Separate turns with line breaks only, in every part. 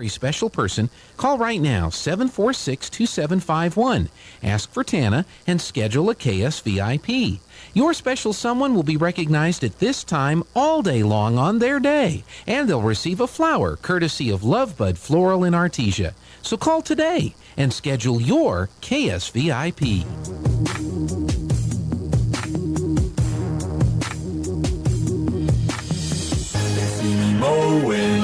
very special person, call right now, 746-2751. Ask for Tana and schedule a KSVIP. Your special someone will be recognized at this time all day long on their day, and they'll receive a flower courtesy of Lovebud Floral in Artesia. So call today and schedule your KSVIP.
Mowing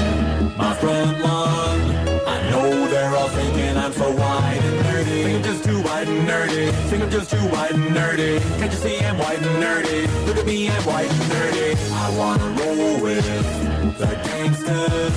my front lawn. I know they're all thinking I'm so white and nerdy. Think I'm just too white and nerdy. Think I'm just too white and nerdy. Can't you see I'm white and nerdy? Look at me, I'm white and nerdy. I wanna roll with the gangsters,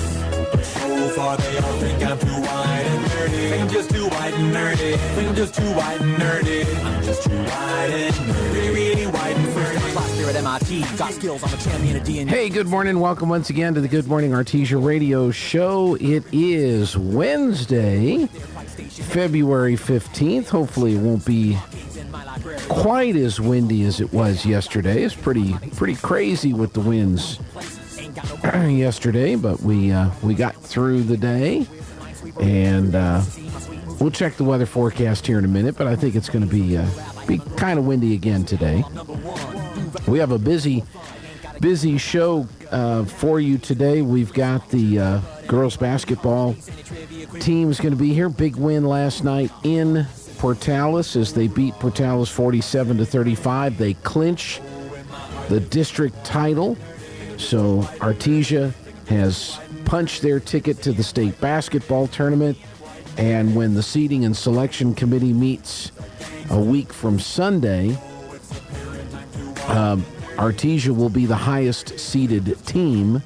but so far they all think I'm too white and nerdy. Think I'm just too white and nerdy. Think I'm just too white and nerdy. I'm just too white and nerdy. Really white and nerdy. At MIT, got skills, I'm a champion of DNA.
Hey, good morning. Welcome once again to the Good Morning Artesia Radio Show. It is Wednesday, February 15th. Hopefully it won't be quite as windy as it was yesterday. It's pretty crazy with the winds yesterday, but we got through the day, and we'll check the weather forecast here in a minute, but I think it's going to be kind of windy again today. We have a busy show for you today. We've got the girls basketball team's going to be here. Big win last night in Portales as they beat Portales 47-35. They clinch the district title. So Artesia has punched their ticket to the state basketball tournament. And when the seating and selection committee meets a week from Sunday, Artesia will be the highest seeded team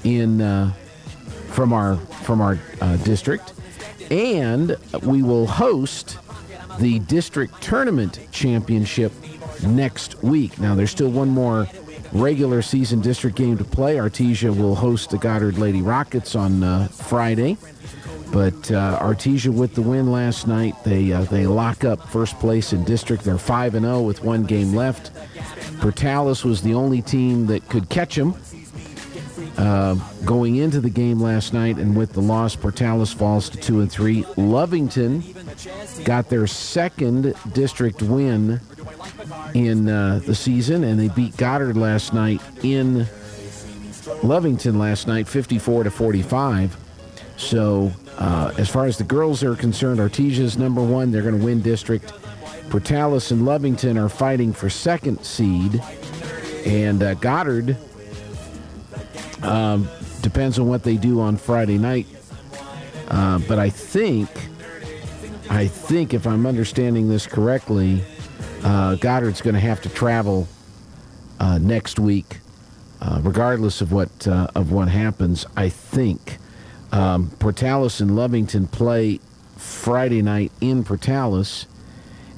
in from our district, and we will host the district tournament championship next week. Now, there's still one more regular season district game to play. Artesia will host the Goddard Lady Rockets on Friday. But Artesia, with the win last night, they lock up first place in district. They're 5-0 with one game left. Portales was the only team that could catch them going into the game last night, and with the loss, Portales falls to 2-3. Lovington got their second district win in the season, and they beat Goddard last night in Lovington last night, 54-45. So as far as the girls are concerned, Artesia's number one. They're going to win district. Portales and Lovington are fighting for second seed. And Goddard, depends on what they do on Friday night. But I think if I'm understanding this correctly, Goddard's going to have to travel next week, regardless of what happens. I think Portales and Lovington play Friday night in Portales,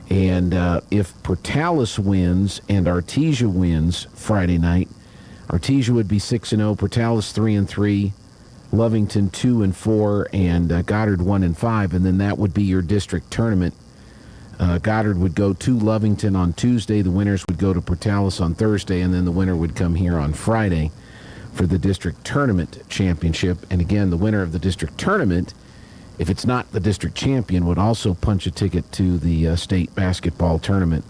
and if Portales wins and Artesia wins Friday night, Artesia would be 6-0, Portales 3-3, Lovington 2-4, and Goddard 1-5, and then that would be your district tournament. Goddard would go to Lovington on Tuesday, the winners would go to Portales on Thursday, and then the winner would come here on Friday for the district tournament championship. And again, the winner of the district tournament, if it's not the district champion, would also punch a ticket to the state basketball tournament.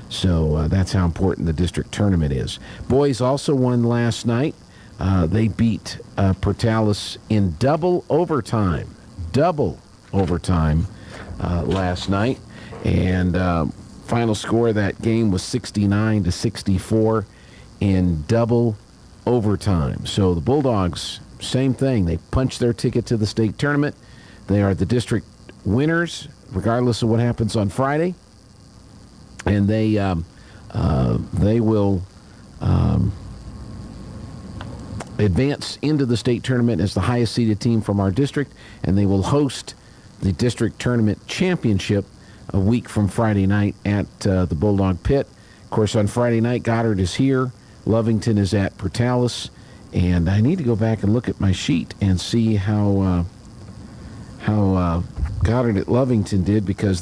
So that's how important the district tournament is. Boys also won last night. They beat Portales in double overtime last night. And final score of that game was 69-64 in double overtime. So the Bulldogs, same thing. They punched their ticket to the state tournament. They are the district winners, regardless of what happens on Friday. And they will advance into the state tournament as the highest seeded team from our district, and they will host the district tournament championship a week from Friday night at the Bulldog Pit. Of course, on Friday night, Goddard is here. Lovington is at Portales, and I need to go back and look at my sheet and see how Goddard at Lovington did, because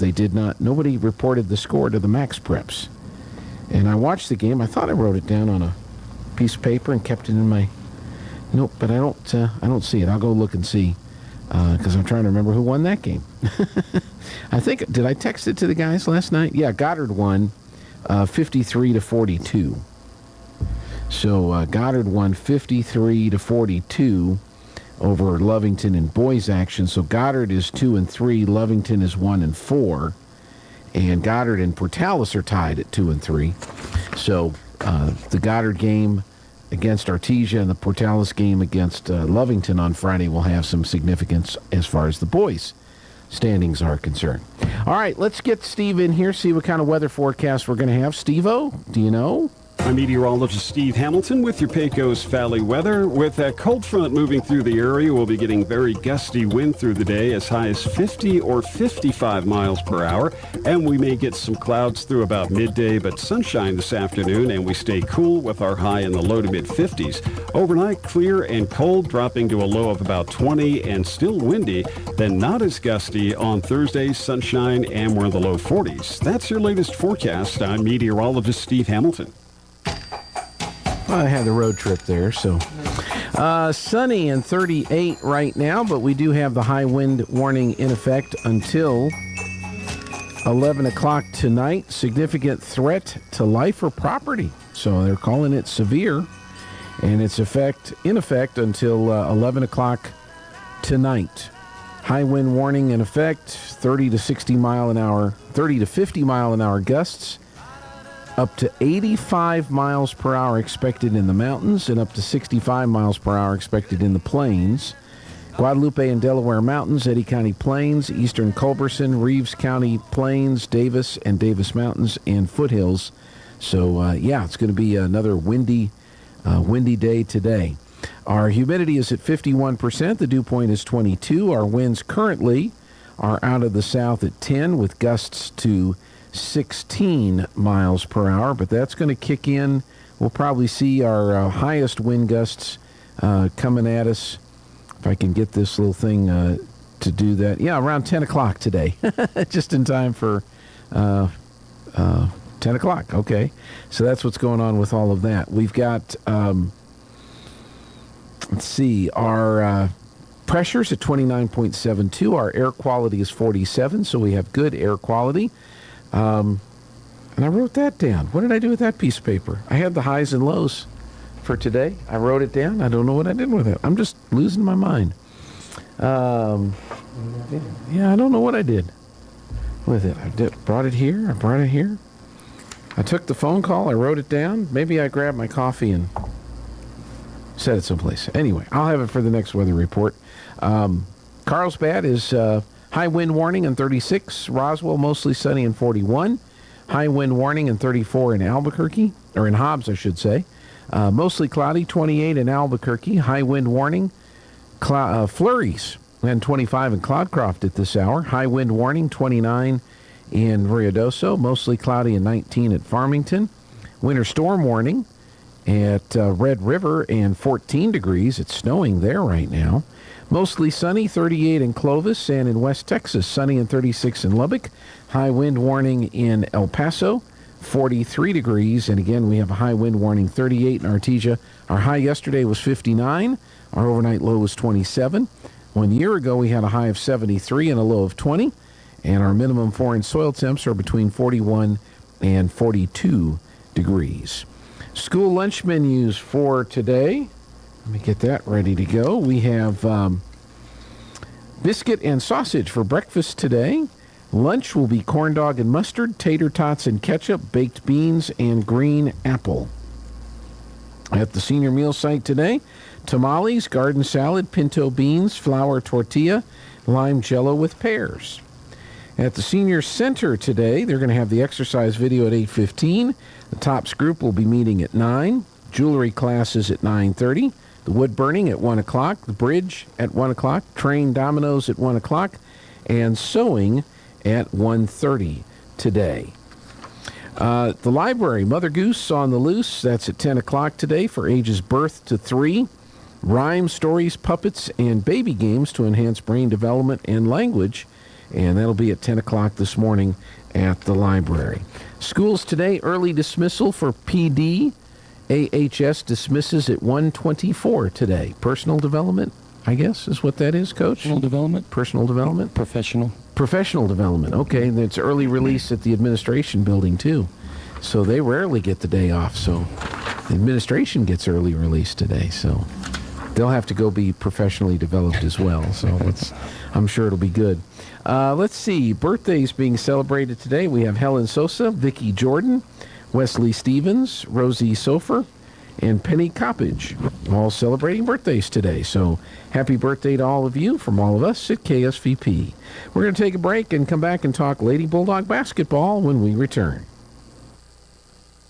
nobody reported the score to the Max Preps. And I watched the game. I thought I wrote it down on a piece of paper and kept it in my note, but I don't see it. I'll go look and see because I'm trying to remember who won that game. I think, did I text it to the guys last night? Yeah, Goddard won 53-42. So Goddard won 53-42 over Lovington in boys action. So Goddard is 2-3, Lovington is 1-4, and Goddard and Portales are tied at 2-3. So the Goddard game against Artesia and the Portales game against Lovington on Friday will have some significance as far as the boys' standings are concerned. All right, let's get Steve in here, see what kind of weather forecast we're going to have. Steve-O, do you know?
I'm meteorologist Steve Hamilton with your Pecos Valley weather. With that cold front moving through the area, we'll be getting very gusty wind through the day, as high as 50 or 55 miles per hour. And we may get some clouds through about midday, but sunshine this afternoon, and we stay cool with our high in the low to mid-50s. Overnight, clear and cold, dropping to a low of about 20 and still windy. Then not as gusty on Thursday, sunshine, and we're in the low 40s. That's your latest forecast. I'm meteorologist Steve Hamilton.
Well, I had the road trip there, so sunny and 38 right now, but we do have the high wind warning in effect until 11 o'clock tonight. Significant threat to life or property, so they're calling it severe, and it's in effect until 11 o'clock tonight. High wind warning in effect, 30 to 50 mile an hour gusts. Up to 85 miles per hour expected in the mountains and up to 65 miles per hour expected in the plains. Guadalupe and Delaware Mountains, Eddy County Plains, Eastern Culberson, Reeves County Plains, Davis and Davis Mountains, and foothills. So, it's going to be another windy day today. Our humidity is at 51%. The dew point is 22. Our winds currently are out of the south at 10 with gusts to 16 miles per hour, but that's going to kick in. We'll probably see our highest wind gusts coming at us. If I can get this little thing to do that. Yeah, around 10 o'clock today. Just in time for 10 o'clock. Okay. So that's what's going on with all of that. We've got, let's see, our pressure's at 29.72. Our air quality is 47, so we have good air quality. And I wrote that down. What did I do with that piece of paper? I had the highs and lows for today. I wrote it down. I don't know what I did with it. I'm just losing my mind. I don't know what I did with it. Brought it here. I brought it here. I took the phone call. I wrote it down. Maybe I grabbed my coffee and set it someplace. Anyway, I'll have it for the next weather report. Carlsbad is... high wind warning in 36. Roswell, mostly sunny in 41. High wind warning in 34 in Albuquerque, or in Hobbs, I should say. Mostly cloudy, 28 in Albuquerque. High wind warning. Flurries, and 25 in Cloudcroft at this hour. High wind warning, 29 in Ruidoso. Mostly cloudy and 19 at Farmington. Winter storm warning at Red River and 14 degrees. It's snowing there right now. Mostly sunny, 38 in Clovis, and in West Texas, sunny and 36 in Lubbock. High wind warning in El Paso, 43 degrees. And again, we have a high wind warning, 38 in Artesia. Our high yesterday was 59. Our overnight low was 27. 1 year ago, we had a high of 73 and a low of 20. And our minimum foreign soil temps are between 41 and 42 degrees. School lunch menus for today. Let me get that ready to go. We have biscuit and sausage for breakfast today. Lunch will be corn dog and mustard, tater tots and ketchup, baked beans, and green apple. At the senior meal site today, tamales, garden salad, pinto beans, flour tortilla, lime jello with pears. At the senior center today, they're going to have the exercise video at 8:15. The TOPS group will be meeting at 9. Jewelry classes at 9:30. The wood burning at 1 o'clock, the bridge at 1 o'clock, train dominoes at 1 o'clock, and sewing at 1:30 today. The library, Mother Goose on the Loose, that's at 10 o'clock today for ages birth to 3. Rhyme, stories, puppets, and baby games to enhance brain development and language, and that'll be at 10 o'clock this morning at the library. Schools today, early dismissal for PD. AHS dismisses at 1:24 today. Personal development, I guess, is what that is, Coach?
Personal development?
Personal development?
Professional.
Professional development. Okay, and it's early release at the administration building, too. So they rarely get the day off, so the administration gets early release today, so they'll have to go be professionally developed as well, so I'm sure it'll be good. Let's see, birthdays being celebrated today. We have Helen Sosa, Vicki Jordan, Wesley Stevens, Rosie Sofer, and Penny Coppage, all celebrating birthdays today. So happy birthday to all of you from all of us at KSVP. We're going to take a break and come back and talk Lady Bulldog basketball when we return.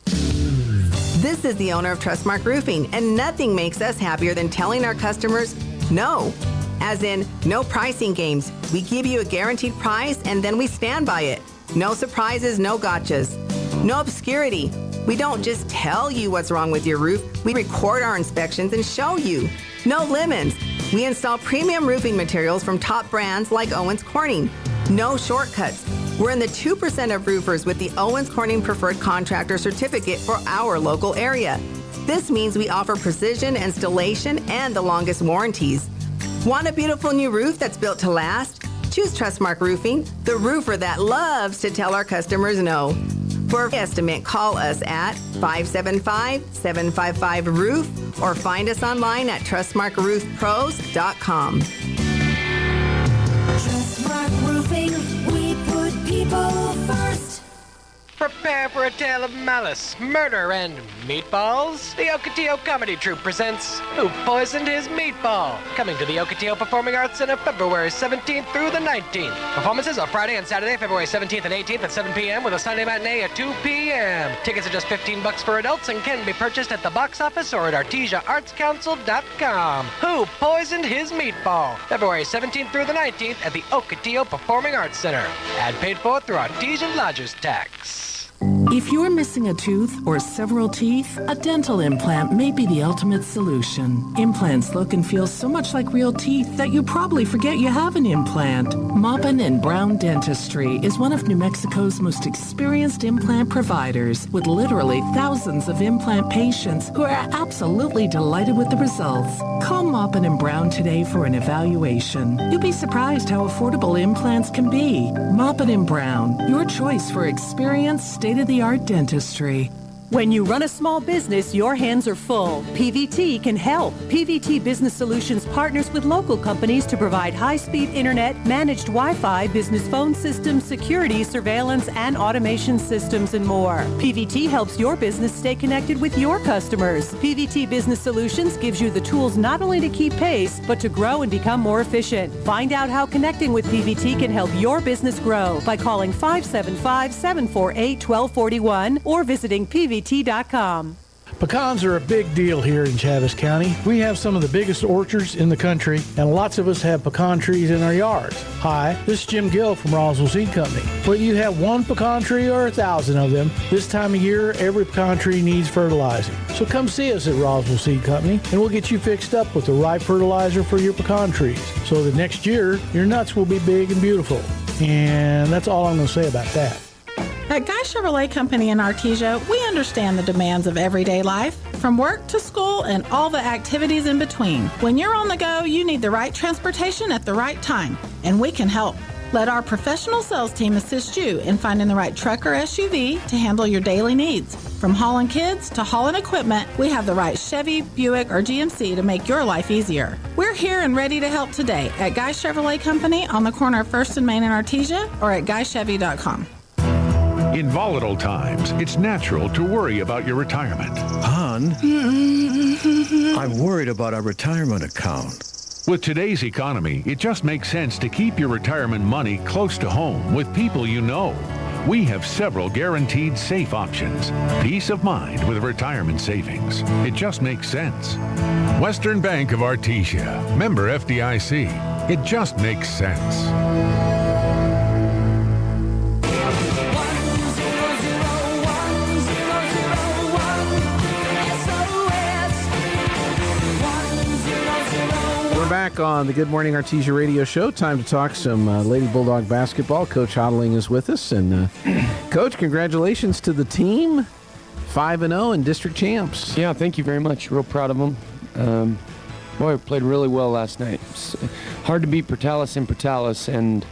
This is the owner of Trustmark Roofing, and nothing makes us happier than telling our customers no. As in, no pricing games. We give you a guaranteed price, and then we stand by it. No surprises, no gotchas. No obscurity. We don't just tell you what's wrong with your roof. We record our inspections and show you. No lemons. We install premium roofing materials from top brands like Owens Corning. No shortcuts. We're in the 2% of roofers with the Owens Corning Preferred Contractor Certificate for our local area. This means we offer precision installation and the longest warranties. Want a beautiful new roof that's built to last? Choose Trustmark Roofing, the roofer that loves to tell our customers no. For an estimate, call us at 575-755-ROOF or find us online at trustmarkroofpros.com.
Trustmark Roofing, we put people first.
Prepare for a tale of malice, murder, and meatballs. The Ocotillo Comedy Troupe presents Who Poisoned His Meatball? Coming to the Ocotillo Performing Arts Center February 17th through the 19th. Performances are Friday and Saturday, February 17th and 18th at 7 p.m. with a Sunday matinee at 2 p.m. Tickets are just $15 for adults and can be purchased at the box office or at ArtesiaArtsCouncil.com. Who Poisoned His Meatball? February 17th through the 19th at the Ocotillo Performing Arts Center. Ad paid for through Artesian Lodgers Tax.
If you're missing a tooth or several teeth, a dental implant may be the ultimate solution. Implants look and feel so much like real teeth that you probably forget you have an implant. Maupin & Brown Dentistry is one of New Mexico's most experienced implant providers, with literally thousands of implant patients who are absolutely delighted with the results. Call Maupin & Brown today for an evaluation. You'll be surprised how affordable implants can be. Maupin & Brown, your choice for experienced, state-of-the-art dentistry.
When you run a small business, your hands are full. PVT can help. PVT Business Solutions partners with local companies to provide high-speed internet, managed Wi-Fi, business phone systems, security, surveillance, and automation systems, and more. PVT helps your business stay connected with your customers. PVT Business Solutions gives you the tools not only to keep pace, but to grow and become more efficient. Find out how connecting with PVT can help your business grow by calling 575-748-1241 or visiting PVT.com.
Pecans are a big deal here in Chaves County. We have some of the biggest orchards in the country, and lots of us have pecan trees in our yards. Hi, this is Jim Gill from Roswell Seed Company. Whether you have one pecan tree or 1,000 of them, this time of year, every pecan tree needs fertilizing. So come see us at Roswell Seed Company, and we'll get you fixed up with the right fertilizer for your pecan trees, so that next year, your nuts will be big and beautiful. And that's all I'm going to say about that.
At Guy Chevrolet Company in Artesia, we understand the demands of everyday life, from work to school and all the activities in between. When you're on the go, you need the right transportation at the right time, and we can help. Let our professional sales team assist you in finding the right truck or SUV to handle your daily needs. From hauling kids to hauling equipment, we have the right Chevy, Buick, or GMC to make your life easier. We're here and ready to help today at Guy Chevrolet Company on the corner of 1st and Main in Artesia or at GuyChevy.com.
In volatile times, it's natural to worry about your retirement.
Hon, I'm worried about our retirement account.
With today's economy, it just makes sense to keep your retirement money close to home with people you know. We have several guaranteed safe options. Peace of mind with retirement savings. It just makes sense. Western Bank of Artesia. Member FDIC. It just makes sense.
Back on the Good Morning Artesia radio show. Time to talk some Lady Bulldog basketball. Coach Hodling is with us. And, Coach, congratulations to the team. 5-0 and district champs.
Yeah, thank you very much. Real proud of them. Boy, we played really well last night. It's hard to beat Portales in Portales, and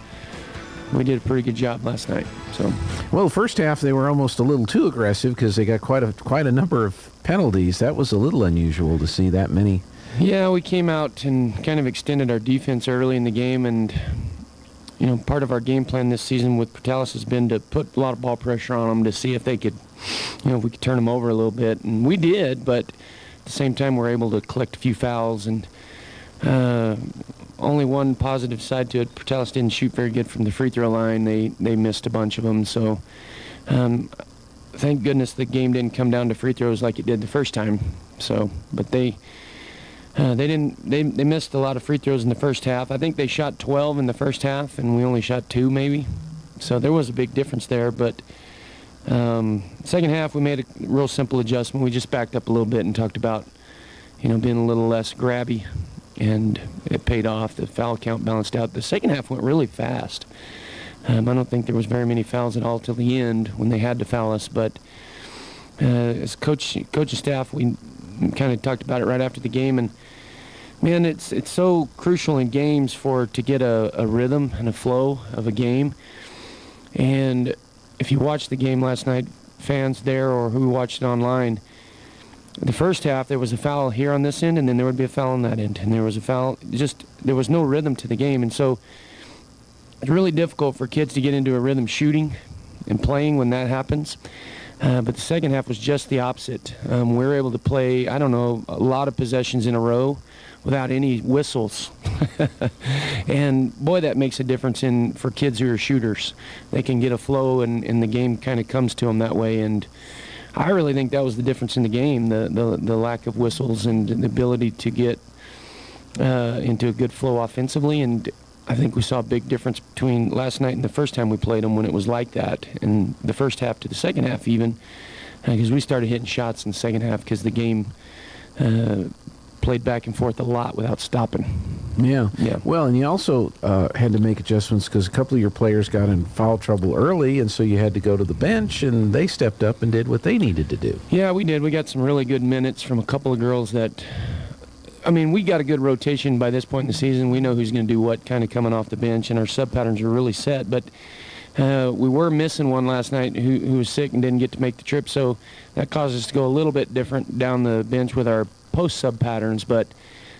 we did a pretty good job last night. So,
well, the first half they were almost a little too aggressive because they got quite a number of penalties. That was a little unusual to see that many.
Yeah, we came out and kind of extended our defense early in the game, and part of our game plan this season with Portales has been to put a lot of ball pressure on them to see if they could, if we could turn them over a little bit, and we did. But at the same time, we're able to collect a few fouls, and only one positive side to it. Portales didn't shoot very good from the free throw line. They missed a bunch of them. So thank goodness the game didn't come down to free throws like it did the first time. So, but they missed a lot of free throws in the first half. I think they shot 12 in the first half, and we only shot 2 maybe. So there was a big difference there. But second half, we made a real simple adjustment. We just backed up a little bit and talked about, being a little less grabby. And it paid off. The foul count balanced out. The second half went really fast. I don't think there was very many fouls at all till the end when they had to foul us. But as coach and staff, we kind of talked about it right after the game. And man, it's so crucial in games to get a rhythm and a flow of a game. And if you watched the game last night, fans there or who watched it online, the first half, there was a foul here on this end, and then there would be a foul on that end, and there was a foul. There was no rhythm to the game, and so it's really difficult for kids to get into a rhythm shooting and playing when that happens. But the second half was just the opposite. We were able to play, a lot of possessions in a row without any whistles. And boy, that makes a difference for kids who are shooters. They can get a flow, and the game kind of comes to them that way. And I really think that was the difference in the game, the lack of whistles and the ability to get into a good flow offensively. And I think we saw a big difference between last night and the first time we played them when it was like that, and the first half to the second half even, because we started hitting shots in the second half because the game played back and forth a lot without stopping.
Yeah. Well, and you also had to make adjustments because a couple of your players got in foul trouble early, and so you had to go to the bench, and they stepped up and did what they needed to do.
Yeah, we did. We got some really good minutes from a couple of girls that, we got a good rotation by this point in the season. We know who's going to do what kind of coming off the bench, and our sub patterns are really set. But we were missing one last night who was sick and didn't get to make the trip, so that caused us to go a little bit different down the bench with our post sub patterns. But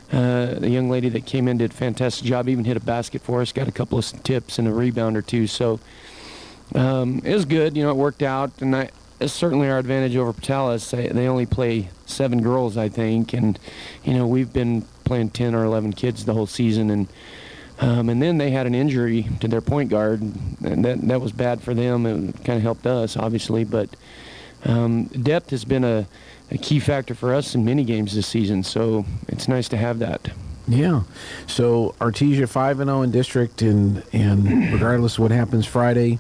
the young lady that came in did a fantastic job, even hit a basket for us, got a couple of tips and a rebound or two. So it was good. It worked out, and it's certainly our advantage over Portales. They only play 7 girls, I think, and we've been playing 10 or 11 kids the whole season, and then they had an injury to their point guard, and that was bad for them. It kind of helped us, obviously, but depth has been a key factor for us in many games this season, so it's nice to have that.
Yeah. So Artesia 5-0 in district, and regardless of what happens Friday,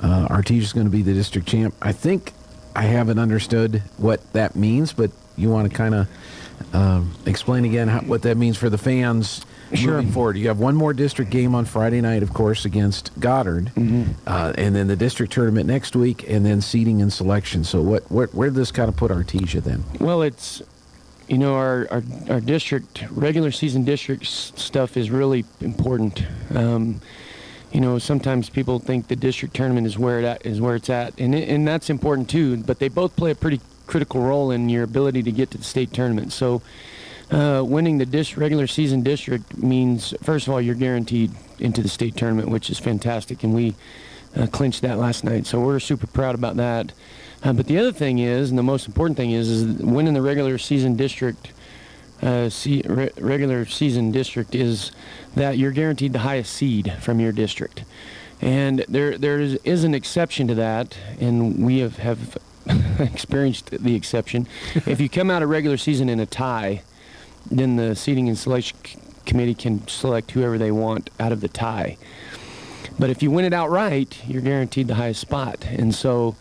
Artesia's going to be the district champ. I think I haven't understood what that means, but you want to kind of explain again what that means for the fans moving forward. You have one more district game on Friday night, of course, against Goddard, and then the district tournament next week, and then seeding and selection. So where does this kind of put Artesia then?
Well, it's, our district, regular season district stuff is really important. Sometimes people think the district tournament is where it's at, and that's important too. But they both play a pretty critical role in your ability to get to the state tournament. So winning the regular season district means, first of all, you're guaranteed into the state tournament, which is fantastic, and we clinched that last night. So we're super proud about that. But the other thing is, and the most important thing is winning the regular season district. Regular season district is that you're guaranteed the highest seed from your district, and there is an exception to that, and we have experienced the exception. If you come out of regular season in a tie, then the seeding and selection committee can select whoever they want out of the tie. But if you win it outright, you're guaranteed the highest spot, and so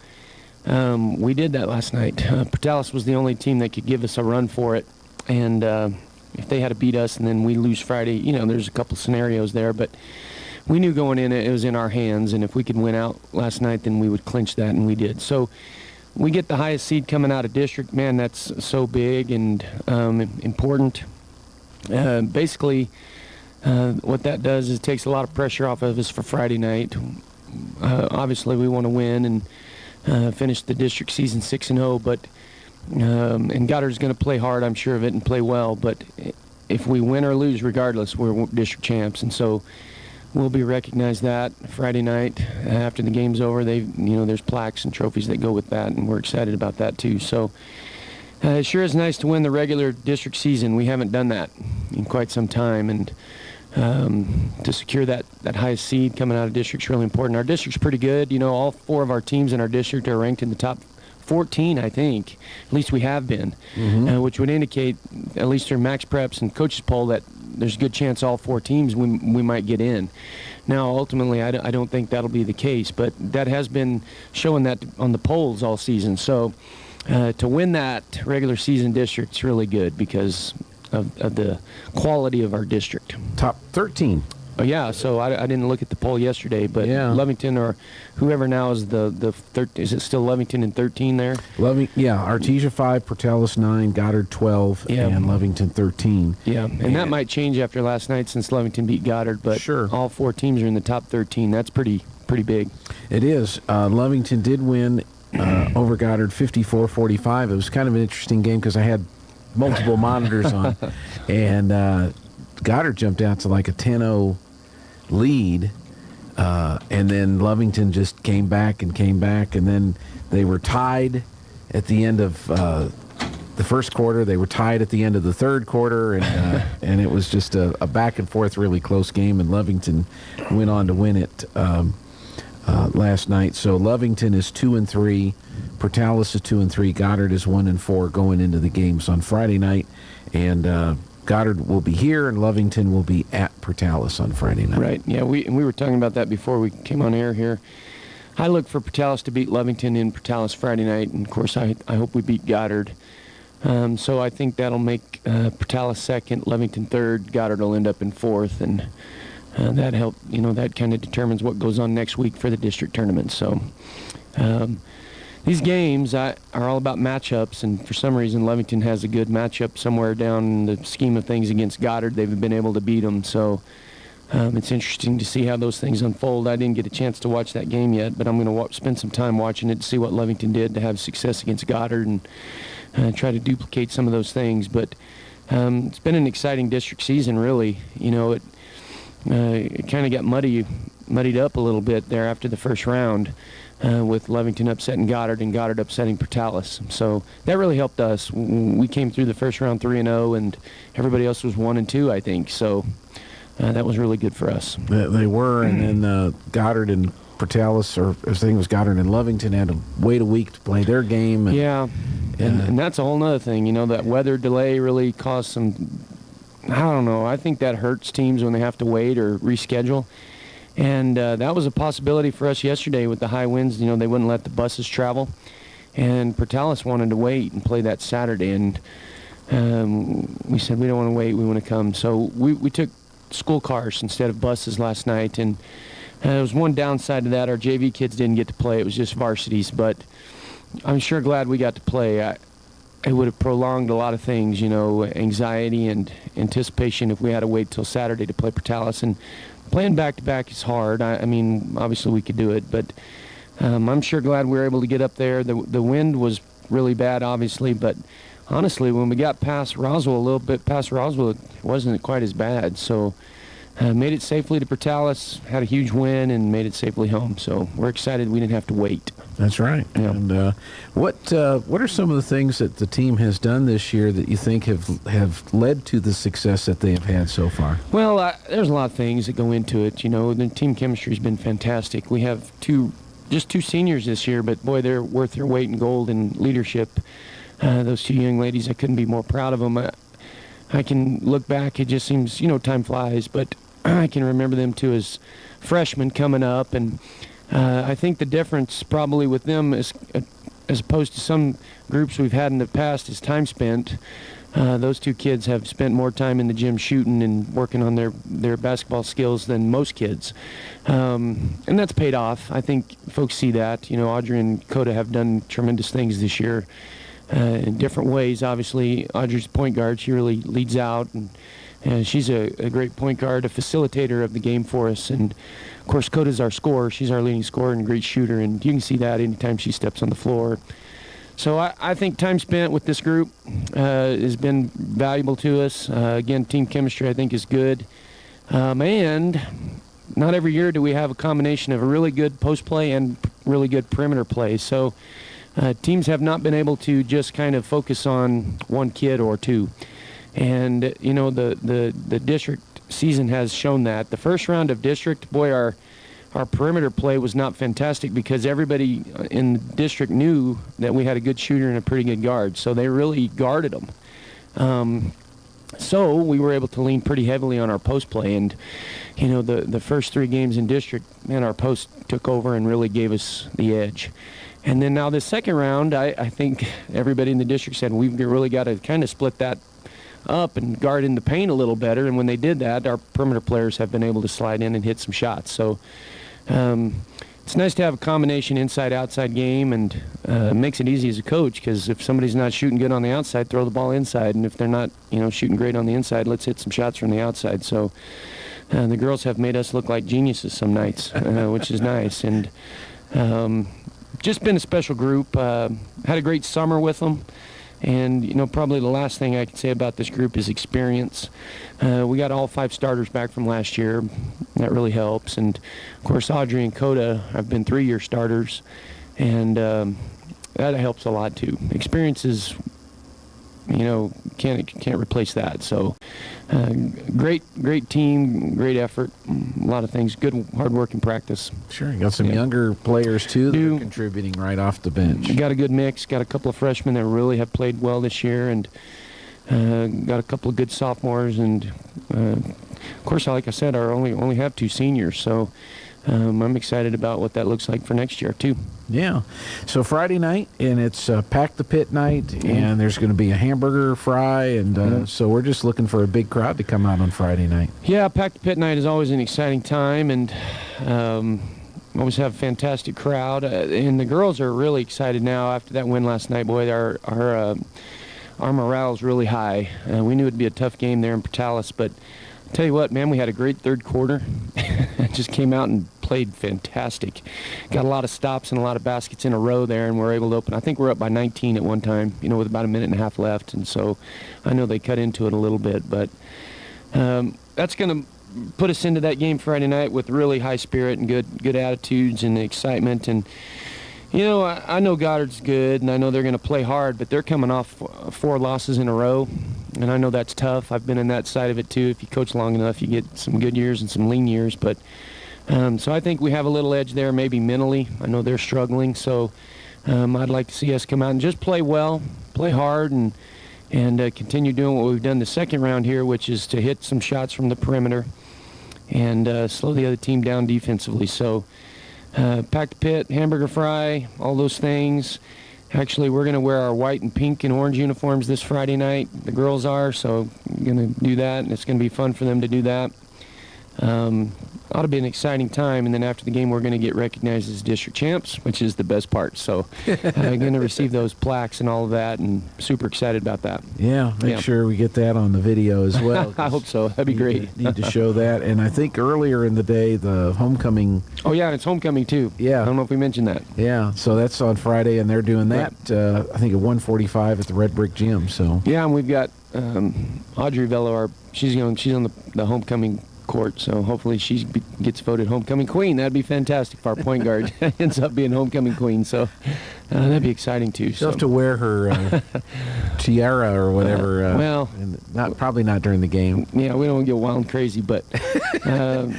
we did that last night. Portales was the only team that could give us a run for it. And if they had to beat us and then we lose Friday, there's a couple scenarios there, but we knew going in it was in our hands, and if we could win out last night, then we would clinch that, and we did. So we get the highest seed coming out of district. Man, that's so big and important. Basically, what that does is it takes a lot of pressure off of us for Friday night. Obviously, we want to win and finish the district season 6-0, but and Goddard's going to play hard, I'm sure of it, and play well. But if we win or lose, regardless, we're district champs, and so we'll be recognized that Friday night after the game's over. There's plaques and trophies that go with that, and we're excited about that too. So it sure is nice to win the regular district season. We haven't done that in quite some time, and to secure that highest seed coming out of district's really important. Our district's pretty good. All 4 of our teams in our district are ranked in the top 14, I think. At least we have been, which would indicate, at least through Max Preps and coaches poll, that there's a good chance all 4 teams we might get in. Now, ultimately, I don't think that'll be the case, but that has been showing that on the polls all season. So to win that regular season district is really good because of the quality of our district.
Top 13.
Oh, yeah, so I didn't look at the poll yesterday, but Lovington or whoever now is is it still Lovington in 13 there?
Artesia 5, Portales 9, Goddard 12, and Lovington 13.
Yeah, and that might change after last night since Lovington beat Goddard, but all 4 teams are in the top 13. That's pretty big.
It is. Lovington did win over Goddard 54-45. It was kind of an interesting game because I had multiple monitors on, and Goddard jumped out to like a 10-0 lead, and then Lovington just came back, and then they were tied at the end of the first quarter. They were tied at the end of the third quarter, and it was just a back and forth, really close game, and Lovington went on to win it last night. So Lovington is 2-3, Portales is 2-3, Goddard is 1-4 going into the games on Friday night, and Goddard will be here, and Lovington will be at Portales on Friday night.
Right. Yeah, we were talking about that before we came on air here. I look for Portales to beat Lovington in Portales Friday night, and of course I hope we beat Goddard. So I think that'll make Portales second, Lovington third. Goddard will end up in fourth, and that help. That kind of determines what goes on next week for the district tournament. So. These games are all about matchups, and for some reason Lovington has a good matchup somewhere down in the scheme of things against Goddard. They've been able to beat them, so it's interesting to see how those things unfold. I didn't get a chance to watch that game yet, but I'm going to spend some time watching it to see what Lovington did to have success against Goddard and try to duplicate some of those things. But it's been an exciting district season, really. It kind of got muddied up a little bit there after the first round. With Lovington upsetting Goddard and Goddard upsetting Portales. So that really helped us. We came through the first round 3-0, and everybody else was 1-2, I think. So that was really good for us.
They were, and then Goddard and Portales, or I think it was Goddard and Lovington, had to wait a week to play their game.
And that's a whole other thing. That weather delay really caused some, I don't know, I think that hurts teams when they have to wait or reschedule. And that was a possibility for us yesterday with the high winds. They wouldn't let the buses travel. And Portales wanted to wait and play that Saturday. And we said, we don't want to wait, we want to come. So we took school cars instead of buses last night. And there was one downside to that. Our JV kids didn't get to play. It was just varsities. But I'm sure glad we got to play. It would have prolonged a lot of things, anxiety and anticipation if we had to wait till Saturday to play Portales. And playing back-to-back is hard. I mean, obviously we could do it, but I'm sure glad we were able to get up there. The wind was really bad, obviously, but honestly, when we got past Roswell, a little bit past Roswell, it wasn't quite as bad. So made it safely to Portales, had a huge win, and made it safely home. So we're excited we didn't have to wait.
That's right. Yeah. And what are some of the things that the team has done this year that you think have led to the success that they have had so far?
Well, there's a lot of things that go into it. The team chemistry has been fantastic. We have just two seniors this year, but boy, they're worth their weight in gold in leadership. Those 2 young ladies, I couldn't be more proud of them. I can look back, it just seems, time flies, but I can remember them too as freshmen coming up, and I think the difference probably with them is, as opposed to some groups we've had in the past, is time spent. Those 2 kids have spent more time in the gym shooting and working on their basketball skills than most kids. And that's paid off. I think folks see that. Audrey and Coda have done tremendous things this year in different ways. Obviously, Audrey's point guard. She really leads out and And she's a great point guard, a facilitator of the game for us. And, of course, Coda's our scorer. She's our leading scorer and a great shooter, and you can see that anytime she steps on the floor. So I think time spent with this group has been valuable to us. Again, team chemistry, I think, is good. And not every year do we have a combination of a really good post play and really good perimeter play. So teams have not been able to just kind of focus on one kid or two. And, you know, the district season has shown that. The first round of district, boy, our perimeter play was not fantastic because everybody in the district knew that we had a good shooter and a pretty good guard. So they really guarded them. So we were able to lean pretty heavily on our post play. And, you know, the first 3 games in district, man, our post took over and really gave us the edge. And then now this second round, I think everybody in the district said we've really got to kind of split that up and guard in the paint a little better. And when they did that, our perimeter players have been able to slide in and hit some shots. So it's nice to have a combination inside-outside game, and it makes it easy as a coach because if somebody's not shooting good on the outside, throw the ball inside. And if they're not, you know, shooting great on the inside, let's hit some shots from the outside. So the girls have made us look like geniuses some nights, which is nice. And just been a special group. Had a great summer with them. And, you know, probably the last thing I can say about this group is experience. We got all 5 starters back from last year. That really helps. And, of course, Audrey and Coda have been 3-year starters. And that helps a lot, too. Experience is, you know, can't replace that. So great team, great effort, a lot of things, good hard work in practice.
Sure, you got some younger players too that are contributing right off the bench.
We got a good mix, got a couple of freshmen that really have played well this year, and got a couple of good sophomores, and of course, like I said, I only have 2 seniors, so I'm excited about what that looks like for next year too.
Yeah. So Friday night, and it's Pack the Pit night, and there's going to be a hamburger fry, and so we're just looking for a big crowd to come out on Friday night.
Yeah, Pack the Pit night is always an exciting time, and always have a fantastic crowd. And the girls are really excited now after that win last night. Boy, our morale is really high. We knew it'd be a tough game there in Portales, but I'll tell you what, man, we had a great third quarter. Just came out and played fantastic. Got a lot of stops and a lot of baskets in a row there, and we're able to open. I think we're up by 19 at one time, you know, with about a minute and a half left. And so I know they cut into it a little bit, but that's going to put us into that game Friday night with really high spirit and good attitudes and excitement. And, you know, I know Goddard's good, and I know they're going to play hard, but they're coming off 4 losses in a row, and I know that's tough. I've been in that side of it, too. If you coach long enough, you get some good years and some lean years. But so I think we have a little edge there, maybe mentally. I know they're struggling, so I'd like to see us come out and just play well, play hard, and continue doing what we've done the second round here, which is to hit some shots from the perimeter and slow the other team down defensively. So Pack the Pit, hamburger fry, all those things. Actually, we're going to wear our white and pink and orange uniforms this Friday night. The girls are, so we're going to do that, and it's going to be fun for them to do that. Ought to be an exciting time, and then after the game, we're going to get recognized as district champs, which is the best part. So I'm going to receive those plaques and all of that, and super excited about that.
Yeah, make sure we get that on the video as well.
I hope so. That'd be great.
Need to show that. And I think earlier in the day, the homecoming.
Oh, yeah, and it's homecoming, too.
Yeah.
I don't know if we mentioned that.
Yeah, so that's on Friday, and they're doing that, I think, at 1:45 at the Red Brick Gym. So
yeah, and we've got Audrey Vello, she's on the homecoming court, so hopefully she gets voted homecoming queen. That'd be fantastic if our point guard ends up being homecoming queen, so that'd be exciting too.
She'll have to wear her tiara or whatever.
Well,
probably not during the game.
Yeah, we don't want to get wild and crazy, but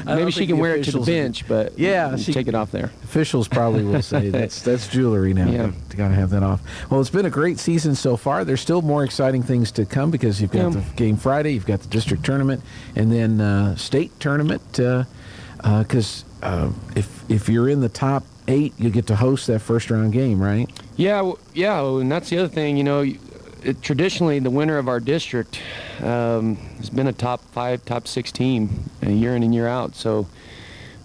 maybe she can wear it to the bench, but she take it off there.
Officials probably will say that's jewelry now.
Yeah.
Got to have that off. Well, it's been a great season so far. There's still more exciting things to come because you've got the game Friday, you've got the district tournament, and then state tournament. Because if you're in the top 8, you get to host that first round game, right?
Yeah, and that's the other thing. You know, traditionally the winner of our district has been a top 5, top 6 team year in and year out. So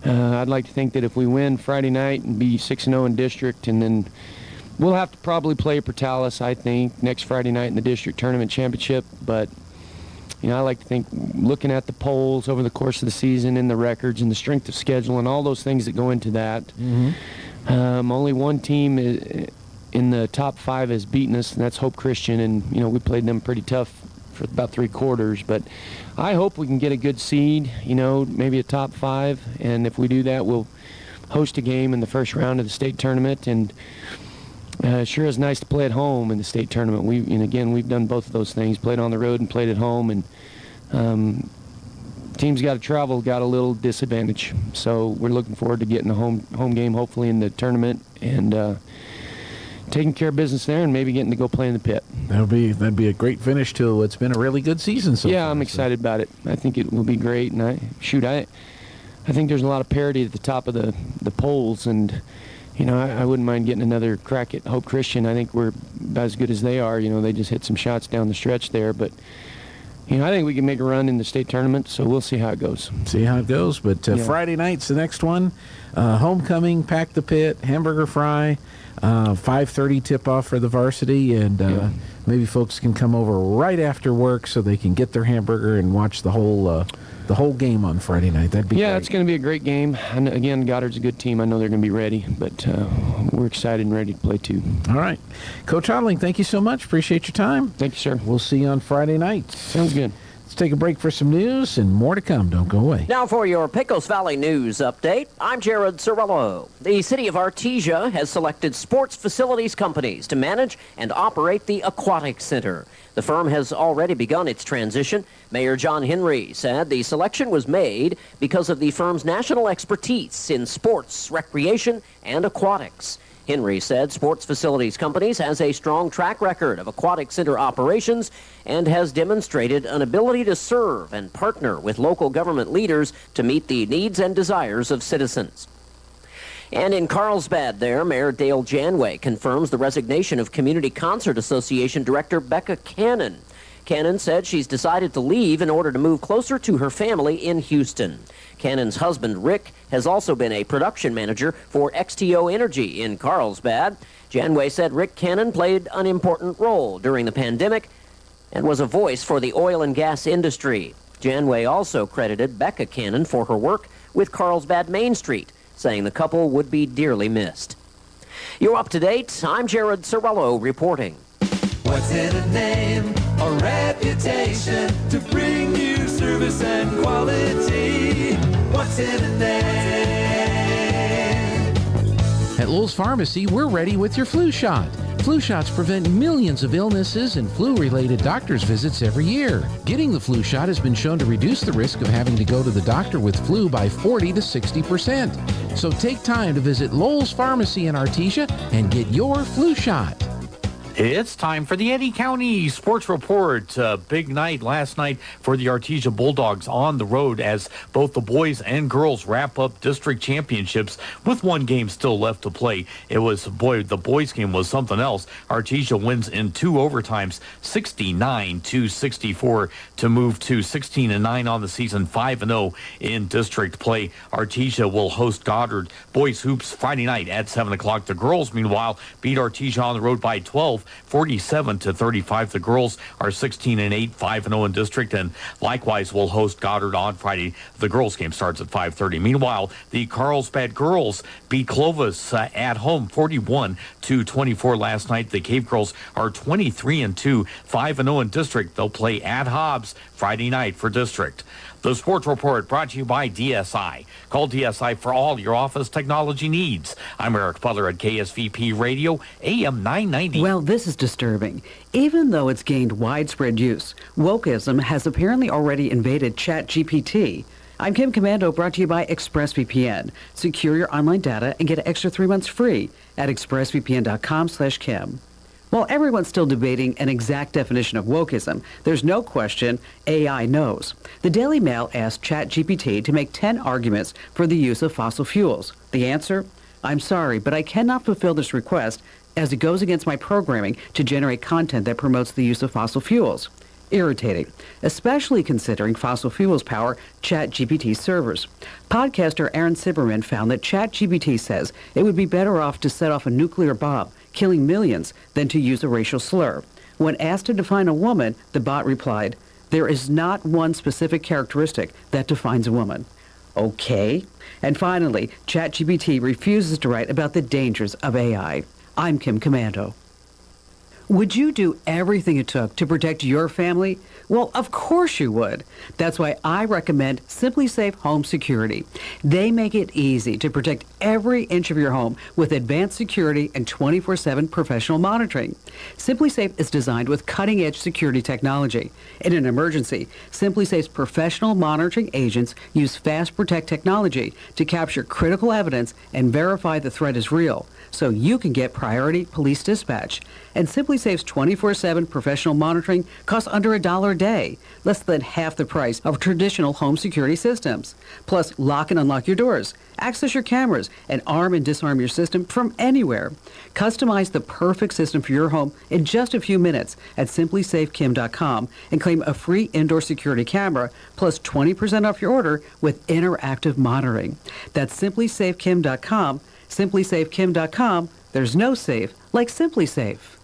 I'd like to think that if we win Friday night and be 6-0 in district, and then we'll have to probably play Portales, I think, next Friday night in the district tournament championship. But I like to think, looking at the polls over the course of the season and the records and the strength of schedule and all those things that go into that. Only one team in the top 5 has beaten us, and that's Hope Christian, and we played them pretty tough for about 3 quarters. But I hope we can get a good seed, maybe a top 5, and if we do that, we'll host a game in the first round of the state tournament. And it sure is nice to play at home in the state tournament. We've done both of those things, played on the road and played at home, and teams got to travel, got a little disadvantage. So we're looking forward to getting a home game, hopefully, in the tournament, and taking care of business there, and maybe getting to go play in the pit.
That'd be a great finish to what's been a really good season so far.
I'm excited about it. I think it will be great, and I think there's a lot of parity at the top of the polls, and I wouldn't mind getting another crack at Hope Christian. I think we're about as good as they are. They just hit some shots down the stretch there, but I think we can make a run in the state tournament, so we'll see how it goes.
But Friday night's the next one. Homecoming, pack the pit, hamburger fry, 5:30 tip-off for the varsity, and maybe folks can come over right after work so they can get their hamburger and watch the whole game on Friday night. That'd be great.
It's going to be a great game. And again, Goddard's a good team. I know they're going to be ready, but we're excited and ready to play too.
All right. Coach Hodling, thank you so much. Appreciate your time.
Thank you, sir.
We'll see you on Friday night.
Sounds good.
Let's take a break for some news and more to come. Don't go away.
Now for your Pecos Valley News update, I'm Jared Cirillo. The city of Artesia has selected sports facilities companies to manage and operate the Aquatic Center. The firm has already begun its transition. Mayor John Henry said the selection was made because of the firm's national expertise in sports, recreation, and aquatics. Henry said Sports Facilities Companies has a strong track record of aquatic center operations and has demonstrated an ability to serve and partner with local government leaders to meet the needs and desires of citizens. And in Carlsbad there, Mayor Dale Janway confirms the resignation of Community Concert Association Director Becca Cannon. Cannon said she's decided to leave in order to move closer to her family in Houston. Cannon's husband, Rick, has also been a production manager for XTO Energy in Carlsbad. Janway said Rick Cannon played an important role during the pandemic and was a voice for the oil and gas industry. Janway also credited Becca Cannon for her work with Carlsbad Main Street, saying the couple would be dearly missed. You're up to date. I'm Jared Cirillo reporting.
What's in a name? A reputation to bring you service and quality. What's in a name?
At Lowell's Pharmacy, we're ready with your flu shot. Flu shots prevent millions of illnesses and flu-related doctor's visits every year. Getting the flu shot has been shown to reduce the risk of having to go to the doctor with flu by 40 to 60%. So take time to visit Lowell's Pharmacy in Artesia and get your flu shot.
It's time for the Eddy County Sports Report. Big night last night for the Artesia Bulldogs on the road as both the boys and girls wrap up district championships with one game still left to play. It was, the boys game was something else. Artesia wins in 2 overtimes, 69-64 to move to 16-9 on the season, 5-0 in district play. Artesia will host Goddard boys hoops Friday night at 7 o'clock. The girls, meanwhile, beat Artesia on the road by 12. 47-35. The girls are 16-8, 5-0 in district, and likewise will host Goddard on Friday. The girls game starts at 5:30. Meanwhile, the Carlsbad girls beat Clovis at home 41-24 last night. The Cave girls are 23-2, 5-0 in district. They'll play at Hobbs Friday night for district. The Sports Report brought to you by DSI. Call DSI for all your office technology needs. I'm Eric Butler at KSVP Radio, AM 990.
Well, this is disturbing. Even though it's gained widespread use, wokeism has apparently already invaded ChatGPT. I'm Kim Commando, brought to you by ExpressVPN. Secure your online data and get an extra 3 months free at expressvpn.com/Kim. While everyone's still debating an exact definition of wokeism, there's no question AI knows. The Daily Mail asked ChatGPT to make 10 arguments for the use of fossil fuels. The answer? I'm sorry, but I cannot fulfill this request as it goes against my programming to generate content that promotes the use of fossil fuels. Irritating, especially considering fossil fuels power ChatGPT servers. Podcaster Aaron Sibberman found that ChatGPT says it would be better off to set off a nuclear bomb, killing millions, than to use a racial slur. When asked to define a woman, the bot replied, There is not one specific characteristic that defines a woman. Okay. And finally, ChatGPT refuses to write about the dangers of AI. I'm Kim Commando. Would you do everything it took to protect your family? Well, of course you would. That's why I recommend Simply Safe Home Security. They make it easy to protect every inch of your home with advanced security and 24/7 professional monitoring. Simply Safe is designed with cutting-edge security technology. In an emergency, Simply Safe's professional monitoring agents use Fast Protect technology to capture critical evidence and verify the threat is real, so you can get priority police dispatch. And Simply Safe's 24/7 professional monitoring costs under $1 a day, less than half the price of traditional home security systems. Plus, lock and unlock your doors, access your cameras, and arm and disarm your system from anywhere. Customize the perfect system for your home in just a few minutes at simplysafekim.com and claim a free indoor security camera plus 20% off your order with interactive monitoring. That's simplysafekim.com. simplysafekim.com. There's no safe like Simply Safe.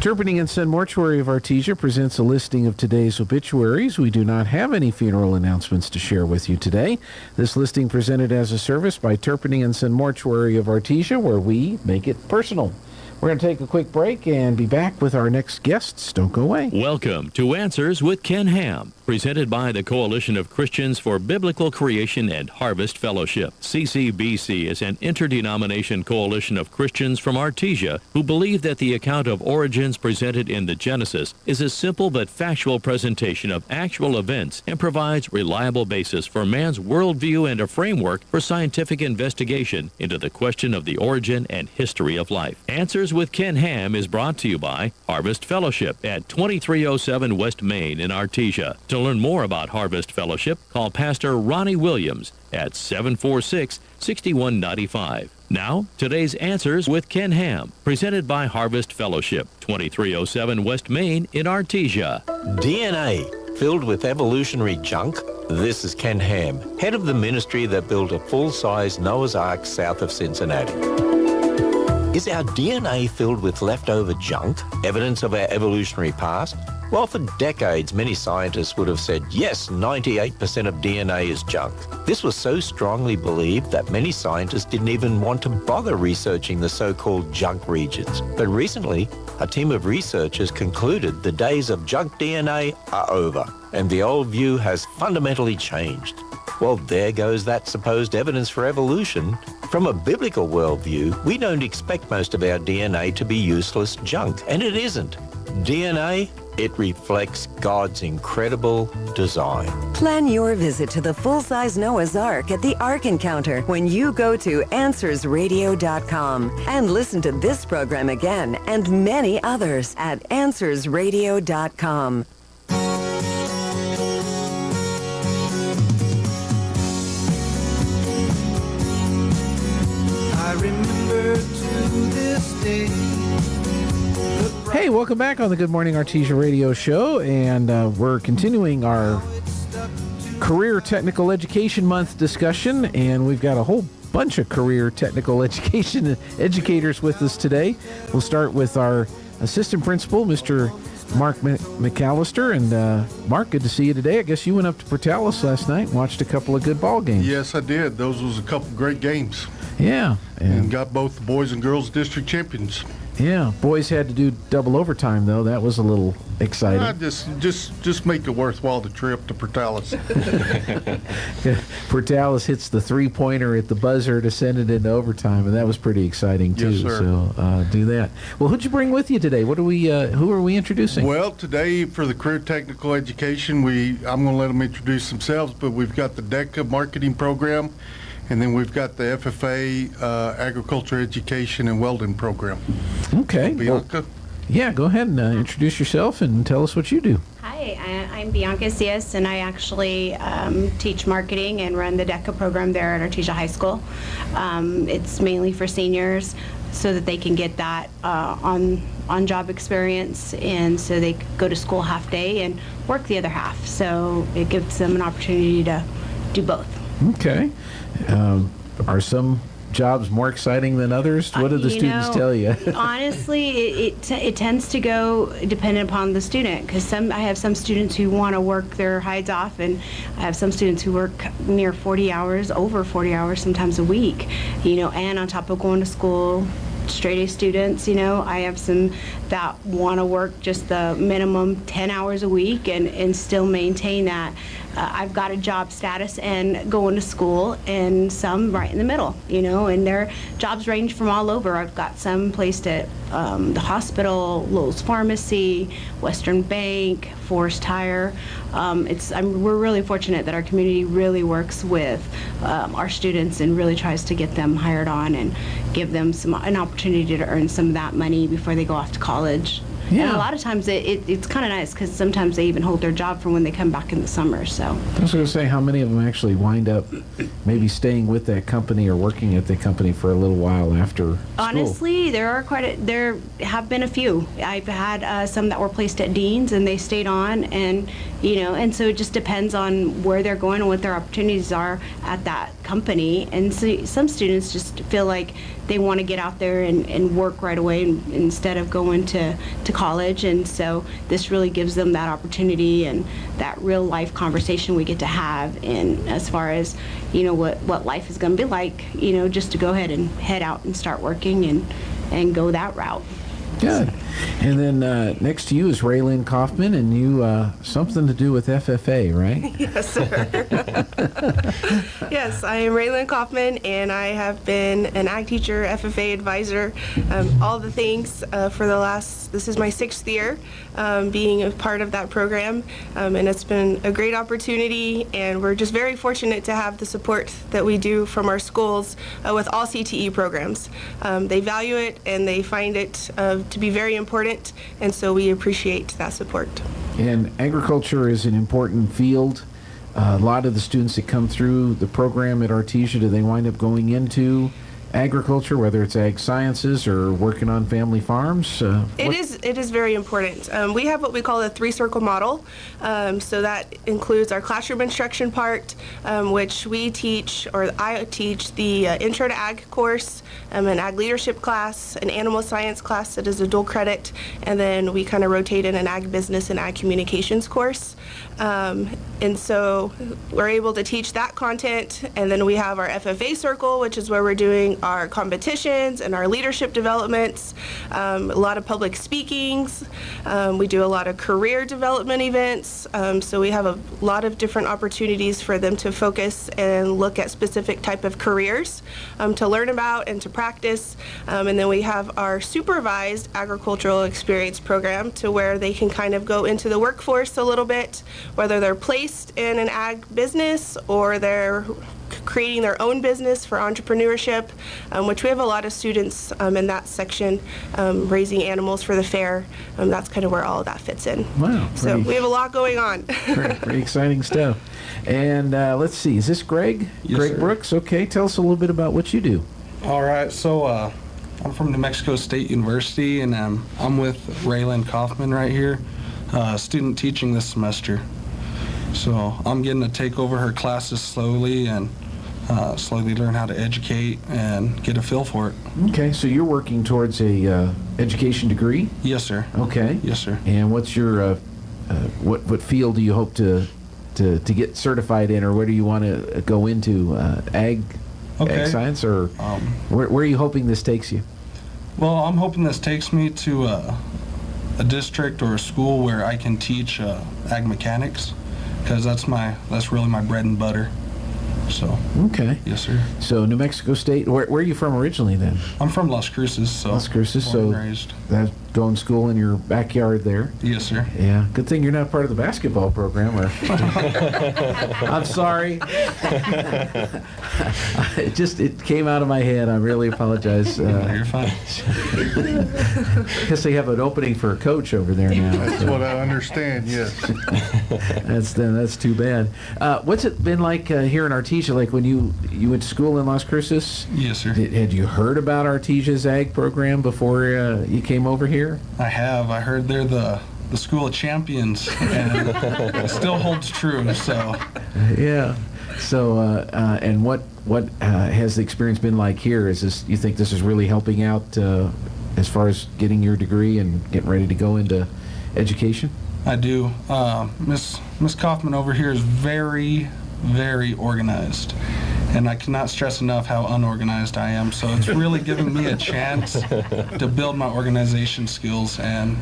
Turpinning & Son Mortuary of Artesia presents a listing of today's obituaries. We do not have any funeral announcements to share with you today. This listing presented as a service by Turpinning & Son Mortuary of Artesia, where we make it personal. We're going to take a quick break and be back with our next guests. Don't go away.
Welcome to Answers with Ken Ham, presented by the Coalition of Christians for Biblical Creation and Harvest Fellowship. CCBC is an interdenomination coalition of Christians from Artesia who believe that the account of origins presented in the Genesis is a simple but factual presentation of actual events and provides reliable basis for man's worldview and a framework for scientific investigation into the question of the origin and history of life. Answers with Ken Ham is brought to you by Harvest Fellowship at 2307 West Main in Artesia. To learn more about Harvest Fellowship, call Pastor Ronnie Williams at 746-6195. Now, today's Answers with Ken Ham, presented by Harvest Fellowship, 2307 West Main in Artesia.
DNA filled with evolutionary junk? This is Ken Ham, head of the ministry that built a full-size Noah's Ark south of Cincinnati. Is our DNA filled with leftover junk, evidence of our evolutionary past? Well, for decades, many scientists would have said, yes, 98% of DNA is junk. This was so strongly believed that many scientists didn't even want to bother researching the so-called junk regions. But recently, a team of researchers concluded the days of junk DNA are over, and the old view has fundamentally changed. Well, there goes that supposed evidence for evolution. From a biblical worldview, we don't expect most of our DNA to be useless junk, and it isn't. DNA, it reflects God's incredible design.
Plan your visit to the full-size Noah's Ark at the Ark Encounter when you go to AnswersRadio.com and listen to this program again and many others at AnswersRadio.com.
I remember to this day.
Hey, welcome back on the Good Morning Artesia radio show, and we're continuing our Career Technical Education Month discussion, and we've got a whole bunch of career technical education educators with us today. We'll start with our assistant principal, Mr. Mark McAllister. And Mark, good to see you today. I guess you went up to Portales last night and watched a couple of good ball games.
Yes, I did. Those was a couple great games.
Yeah.
And got both the boys and girls district champions.
Yeah, boys had to do double overtime, though. That was a little exciting.
Just make it worthwhile the trip to Portales.
Portales hits the three-pointer at the buzzer to send it into overtime, and that was pretty exciting, too.
Yes, sir.
So do that. Well, who'd you bring with you today? What are we? Who are we introducing?
Well, today for the Career Technical Education, I'm going to let them introduce themselves, but we've got the DECA marketing program, and then we've got the FFA Agriculture Education and Welding Program.
Okay.
So, Bianca?
Well, yeah, go ahead and introduce yourself and tell us what you do.
Hi, I'm Bianca Cias, and I actually teach marketing and run the DECA program there at Artesia High School. It's mainly for seniors so that they can get that on-job experience, and so they go to school half day and work the other half. So it gives them an opportunity to do both.
Okay. Are some jobs more exciting than others? What do the students tell you?
Honestly, it tends to go dependent upon the student, because I have some students who want to work their hides off, and I have some students who work near 40 hours, over 40 hours sometimes a week, and on top of going to school. Straight A students, I have some that want to work just the minimum 10 hours a week and still maintain that. I've got a job status and going to school, and some right in the middle, and their jobs range from all over. I've got some placed at the hospital, Lowell's Pharmacy, Western Bank, Forest Tire. We're really fortunate that our community really works with our students and really tries to get them hired on and give them an opportunity to earn some of that money before they go off to college.
Yeah.
And a lot of times it's kind of nice, because sometimes they even hold their job for when they come back in the summer. So
I was going to say, how many of them actually wind up maybe staying with that company or working at the company for a little while after school?
Honestly, there have been a few. I've had some that were placed at Dean's and they stayed on, and and so it just depends on where they're going and what their opportunities are at that company. And so some students just feel like they want to get out there and work right away instead of going to college, and so this really gives them that opportunity and that real life conversation we get to have, in as far as what life is going to be like, just to go ahead and head out and start working and go that route.
Good. And then next to you is Raylyn Kaufman, and you something to do with FFA, right?
Yes, sir. Yes, I am Raylyn Kaufman, and I have been an ag teacher, FFA advisor, all the things for this is my 6th year being a part of that program, and it's been a great opportunity, and we're just very fortunate to have the support that we do from our schools with all CTE programs. They value it, and they find it to be very important, and so we appreciate that support.
And agriculture is an important field. A lot of the students that come through the program at Artesia, do they wind up going into agriculture, whether it's ag sciences or working on family farms?
It is very important. We have what we call a 3-circle model. So that includes our classroom instruction part, which we teach, or I teach, the Intro to Ag course, an ag leadership class, an animal science class that is a dual credit, and then we kind of rotate in an ag business and ag communications course. And so we're able to teach that content, and then we have our FFA circle, which is where we're doing our competitions and our leadership developments, a lot of public speakings. We do a lot of career development events, so we have a lot of different opportunities for them to focus and look at specific type of careers to learn about and to practice. And then we have our supervised agricultural experience program, to where they can kind of go into the workforce a little bit, whether they're placed in an ag business or they're creating their own business for entrepreneurship, which we have a lot of students in that section, raising animals for the fair. That's kind of where all of that fits in.
Wow.
So we have a lot going on.
Pretty exciting stuff. And let's see, is this Greg?
Yes,
Greg
sir.
Brooks? Okay, tell us a little bit about what you do.
All right, so I'm from New Mexico State University, and I'm with Raylyn Kaufman right here, student teaching this semester. So I'm getting to take over her classes slowly and slowly learn how to educate and get a feel for it.
Okay, so you're working towards a education degree?
Yes, sir.
Okay.
Yes, sir.
And what's your what field do you hope to get certified in, or where do you want to go into? Ag science, or where are you hoping this takes you?
Well, I'm hoping this takes me to a district or a school where I can teach ag mechanics, because that's really my bread and butter. So.
Okay.
Yes, sir.
So New Mexico State. Where are you from originally then?
I'm from Las Cruces. So
Las Cruces.
Born
So
and raised.
that's going to school in your backyard there.
Yes, sir.
Yeah. Good thing you're not part of the basketball program. Or I'm sorry. It came out of my head. I really apologize.
You're fine.
I guess they have an opening for a coach over there now.
That's what I understand. Yes.
That's too bad. What's it been like here in Artesia? Like when you went to school in Las Cruces?
Yes, sir.
Had you heard about Artesia's ag program before you came over here?
I have. I heard they're the school of champions, and it still holds true. So.
Yeah. So, and what has the experience been like here? Is this, you think this is really helping out as far as getting your degree and getting ready to go into education?
I do. Miss Kaufman over here is very, very organized. And I cannot stress enough how unorganized I am. So it's really giving me a chance to build my organization skills and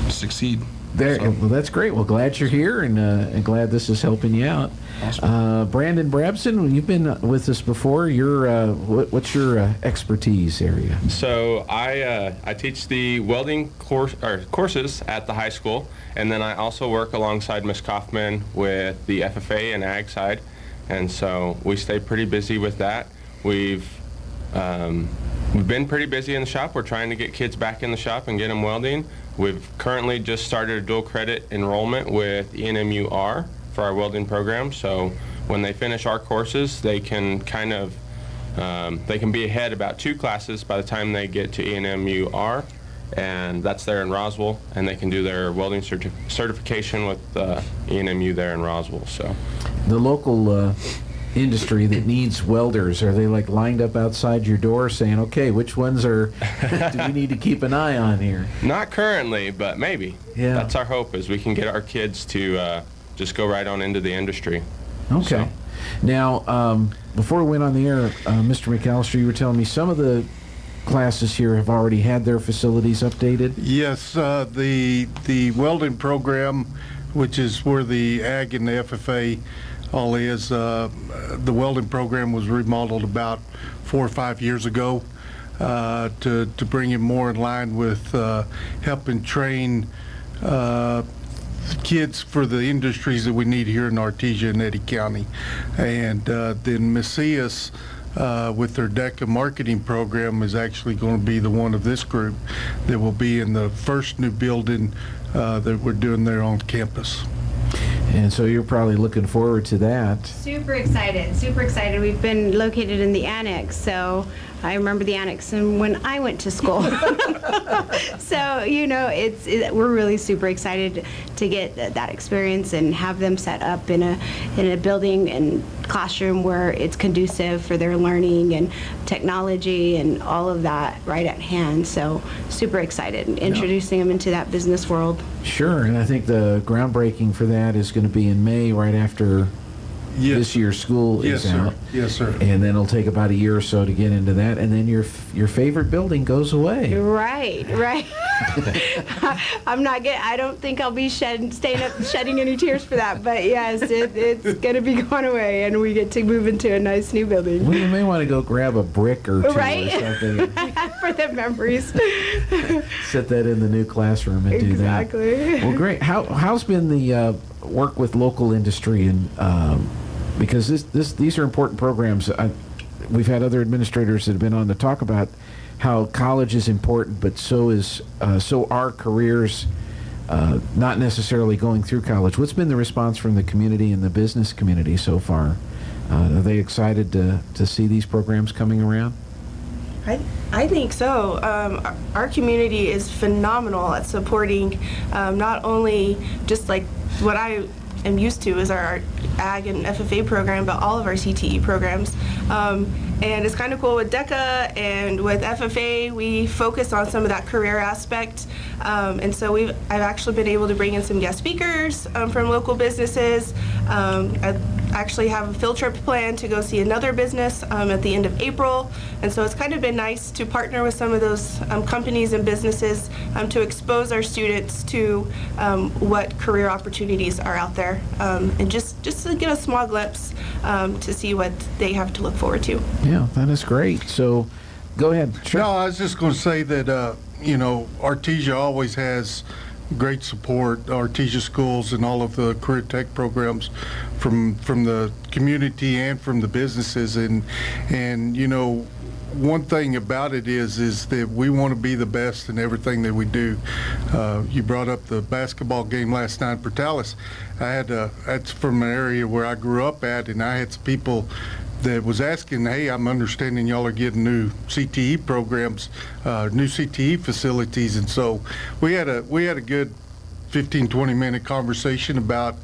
succeed.
Well, that's great. Well, glad you're here and glad this is helping you out.
Awesome.
Brandon Brabson, you've been with us before. You're what's your expertise area?
So I teach the welding courses at the high school, and then I also work alongside Ms. Kaufman with the FFA and ag side, and so we stay pretty busy with that. We've been pretty busy in the shop. We're trying to get kids back in the shop and get them welding. We've currently just started a dual credit enrollment with ENMUR for our welding program. So when they finish our courses, they can kind of they can be ahead about 2 classes by the time they get to ENMUR, and that's there in Roswell, and they can do their welding certification with ENMU there in Roswell. So
the local industry that needs welders, are they like lined up outside your door saying, okay, which ones do we need to keep an eye on here?
Not currently, but maybe.
Yeah.
That's our hope, is we can get our kids to just go right on into the industry.
Okay.
So.
Now, before we went on the air, Mr. McAllister, you were telling me some of the classes here have already had their facilities updated?
Yes, the welding program, which is where the ag and the FFA all is, the welding program was remodeled about 4 or 5 years ago to bring it more in line with helping train kids for the industries that we need here in Artesia and Eddy County. And then Macias, with their DECA marketing program, is actually going to be the one of this group that will be in the first new building that we're doing there on campus.
And so you're probably looking forward to that.
Super excited, super excited. We've been located in the annex, so I remember the annex and when I went to school. So, you know, we're really super excited to get that experience and have them set up in a building and classroom where it's conducive for their learning and technology and all of that right at hand. So super excited, introducing them into that business world.
Sure, and I think the groundbreaking for that is going to be in May, right after this year's school is out.
Yes, sir.
And then it'll take about a year or so to get into that, and then your favorite building goes away.
Right. I don't think I'll be shedding any tears for that, but yes, it's going to be going away, and we get to move into a nice new building.
Well, you may want to go grab a brick or two
right?
or something.
For the memories.
Set that in the new classroom and do that.
Exactly.
Well, great. How's been the work with local industry, and because these are important programs. We've had other administrators that have been on to talk about how college is important, but so are careers, not necessarily going through college. What's been the response from the community and the business community so far? Are they excited to see these programs coming around?
I think so. Our community is phenomenal at supporting not only just like what I am used to is our ag and FFA program, but all of our CTE programs. And it's kind of cool with DECA and with FFA, we focus on some of that career aspect. And so I've actually been able to bring in some guest speakers from local businesses. I actually have a field trip planned to go see another business at the end of April. And so it's kind of been nice to partner with some of those companies and businesses to expose our students to what career opportunities are out there, and just to get a small glimpse to see what they have to look forward to.
Yeah, that is great. So go ahead. Sure.
No, I was just going to say that, Artesia always has great support, Artesia schools and all of the career tech programs from the community and from the businesses. And one thing about it is that we want to be the best in everything that we do. You brought up the basketball game last night in Portales. That's from an area where I grew up at, and I had some people that was asking, hey, I'm understanding y'all are getting new CTE programs, new CTE facilities. And so we had a good 15-20 minute conversation about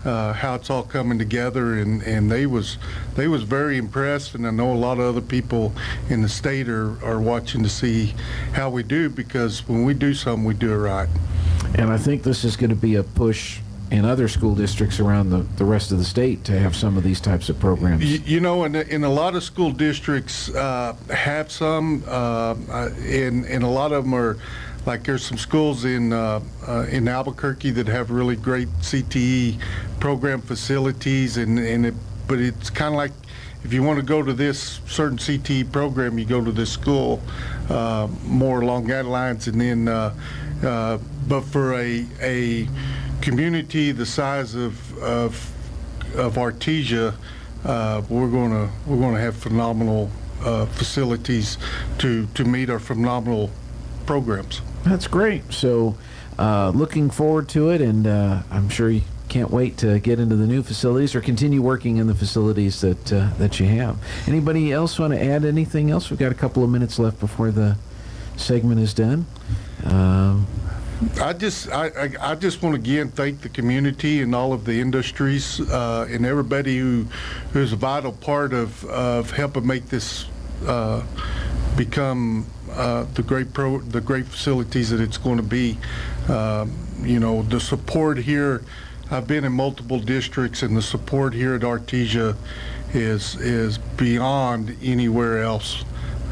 how it's all coming together, and they was very impressed, and I know a lot of other people in the state are watching to see how we do, because when we do something, we do it right.
And I think this is going to be a push in other school districts around the rest of the state to have some of these types of programs.
You know, in a lot of school districts have some, and a lot of them are, like there's some schools in Albuquerque that have really great CTE program facilities, but it's kind of like, if you want to go to this certain CTE program, you go to this school, more along that lines, and then, but for a community the size of Artesia, we're going to have phenomenal facilities to meet our phenomenal programs.
That's great. So looking forward to it, and I'm sure you can't wait to get into the new facilities or continue working in the facilities that you have. Anybody else want to add anything else? We've got a couple of minutes left before the segment is done.
I just want to again thank the community and all of the industries and everybody who's a vital part of helping make this become the great facilities that it's going to be. You know, the support here, I've been in multiple districts, and the support here at Artesia is beyond anywhere else.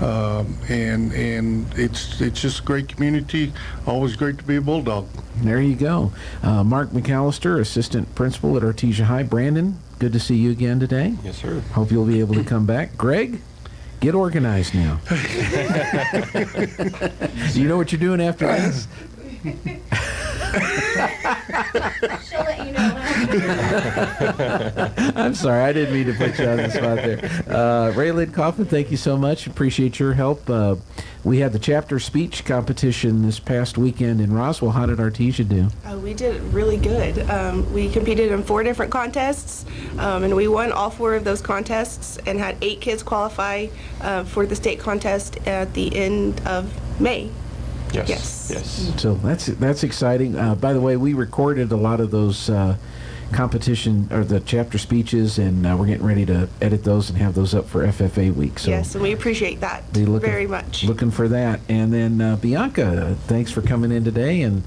And it's just a great community. Always great to be a Bulldog.
There you go. Mark McAllister, assistant principal at Artesia High. Brandon, good to see you again today.
Yes, sir.
Hope you'll be able to come back. Greg, get organized now. You know what you're doing after this?
She'll let you know.
I'm sorry, I didn't mean to put you on the spot there. Raylan Kaufman, thank you so much. Appreciate your help. We had the chapter speech competition this past weekend in Roswell. How did Artesia do?
We did really good. We competed in 4 different contests, and we won all 4 of those contests and had 8 kids qualify for the state contest at the end of May. Yes.
So that's exciting. By the way, we recorded a lot of those competition or the chapter speeches, and we're getting ready to edit those and have those up for FFA week. So
yes, and we appreciate that very much.
Looking for that. And then Bianca, thanks for coming in today. And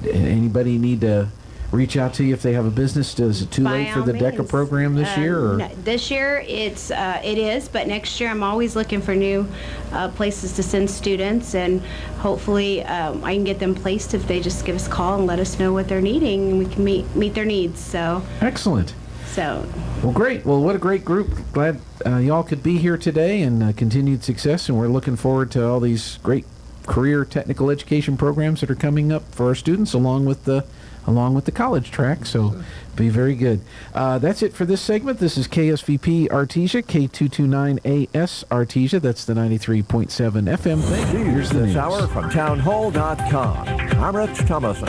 anybody need to reach out to you if they have a business? Is it too late for the DECA program this year? Or?
No, this year it is, but next year I'm always looking for new places to send students, and hopefully I can get them placed if they just give us a call and let us know what they're needing, and we can meet their needs. So
excellent.
So
well, great. Well, what a great group. Glad y'all could be here today, and continued success, and we're looking forward to all these great career technical education programs that are coming up for our students, along with the college track, so be very good. That's it for this segment. This is KSVP Artesia, K229AS Artesia. That's the 93.7 FM thing. Here's the
this
news.
hour from townhall.com. I'm Rich Thomason.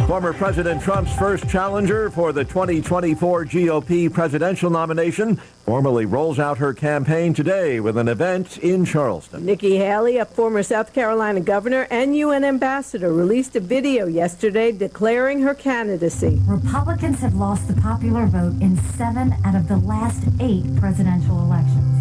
Former President Trump's first challenger for the 2024 GOP presidential nomination formally rolls out her campaign today with an event in Charleston.
Nikki Haley, a former South Carolina governor and UN ambassador, released a video yesterday declaring her candidacy.
Republicans have lost the popular vote in 7 out of the last 8 presidential elections.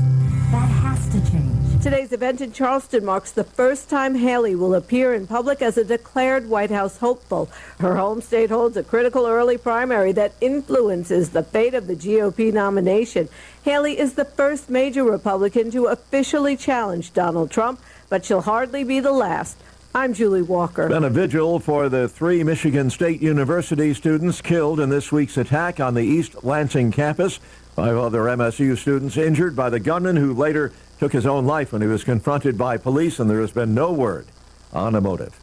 That has to change.
Today's event in Charleston marks the first time Haley will appear in public as a declared White House hopeful. Her home state holds a critical early primary that influences the fate of the GOP nomination. Haley is the first major Republican to officially challenge Donald Trump, but she'll hardly be the last. I'm Julie Walker.
Been a vigil for the 3 Michigan State University students killed in this week's attack on the East Lansing campus. 5 other MSU students injured by the gunman who later took his own life when he was confronted by police, and there has been no word on a motive.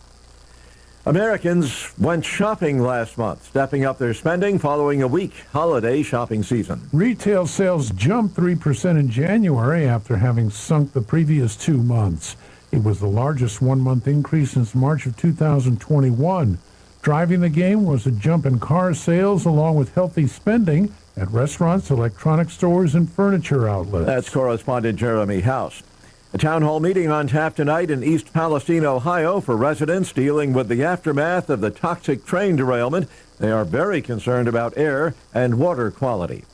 Americans went shopping last month, stepping up their spending following a weak holiday shopping season.
Retail sales jumped 3% in January after having sunk the previous 2 months. It was the largest one-month increase since March of 2021. Driving the gain was a jump in car sales along with healthy spending at restaurants, electronic stores, and furniture outlets.
That's correspondent Jeremy House. A town hall meeting on tap tonight in East Palestine, Ohio, for residents dealing with the aftermath of the toxic train derailment. They are very concerned about air and water quality.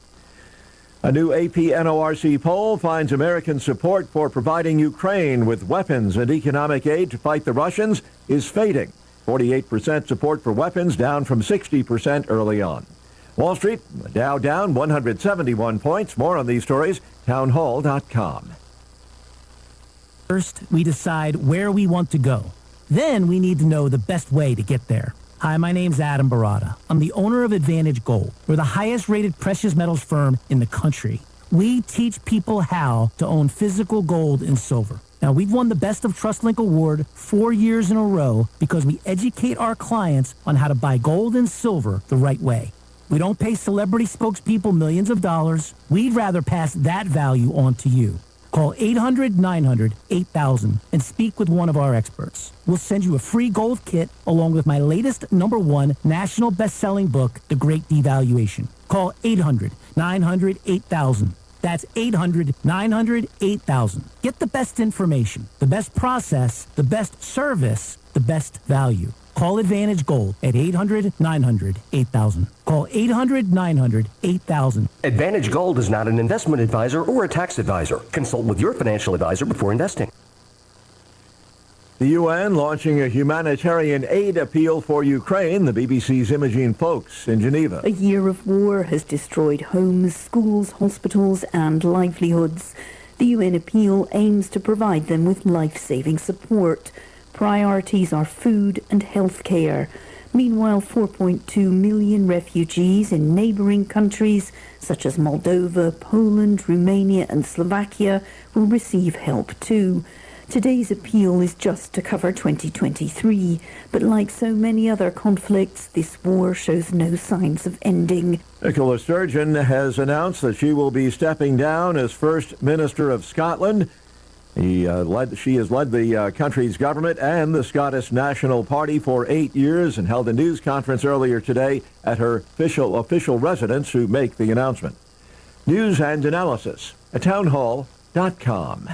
A new AP NORC poll finds American support for providing Ukraine with weapons and economic aid to fight the Russians is fading. 48% support for weapons, down from 60% early on. Wall Street, the Dow down 171 points. More on these stories, townhall.com.
First, we decide where we want to go. Then we need to know the best way to get there. Hi, my name's Adam Barada. I'm the owner of Advantage Gold. We're the highest rated precious metals firm in the country. We teach people how to own physical gold and silver. Now, we've won the Best of TrustLink Award 4 years in a row because we educate our clients on how to buy gold and silver the right way. We don't pay celebrity spokespeople millions of dollars. We'd rather pass that value on to you. Call 800-900-8000 and speak with one of our experts. We'll send you a free gold kit along with my latest #1 national best-selling book, The Great Devaluation. Call 800-900-8000. That's 800-900-8000. Get the best information, the best process, the best service, the best value. Call Advantage Gold at 800-900-8000. Call 800-900-8000.
Advantage Gold is not an investment advisor or a tax advisor. Consult with your financial advisor before investing.
The UN launching a humanitarian aid appeal for Ukraine. The BBC's Imogen Folks in Geneva.
A year of war has destroyed homes, schools, hospitals, and livelihoods. The UN appeal aims to provide them with life-saving support. Priorities are food and health care. Meanwhile, 4.2 million refugees in neighboring countries such as Moldova, Poland, Romania and Slovakia will receive help too. Today's appeal is just to cover 2023, but like so many other conflicts, this war shows no signs of ending.
Nicola Sturgeon has announced that she will be stepping down as First Minister of Scotland. She has led the country's government and the Scottish National Party for 8 years and held a news conference earlier today at her official residence to make the announcement. News and analysis at townhall.com.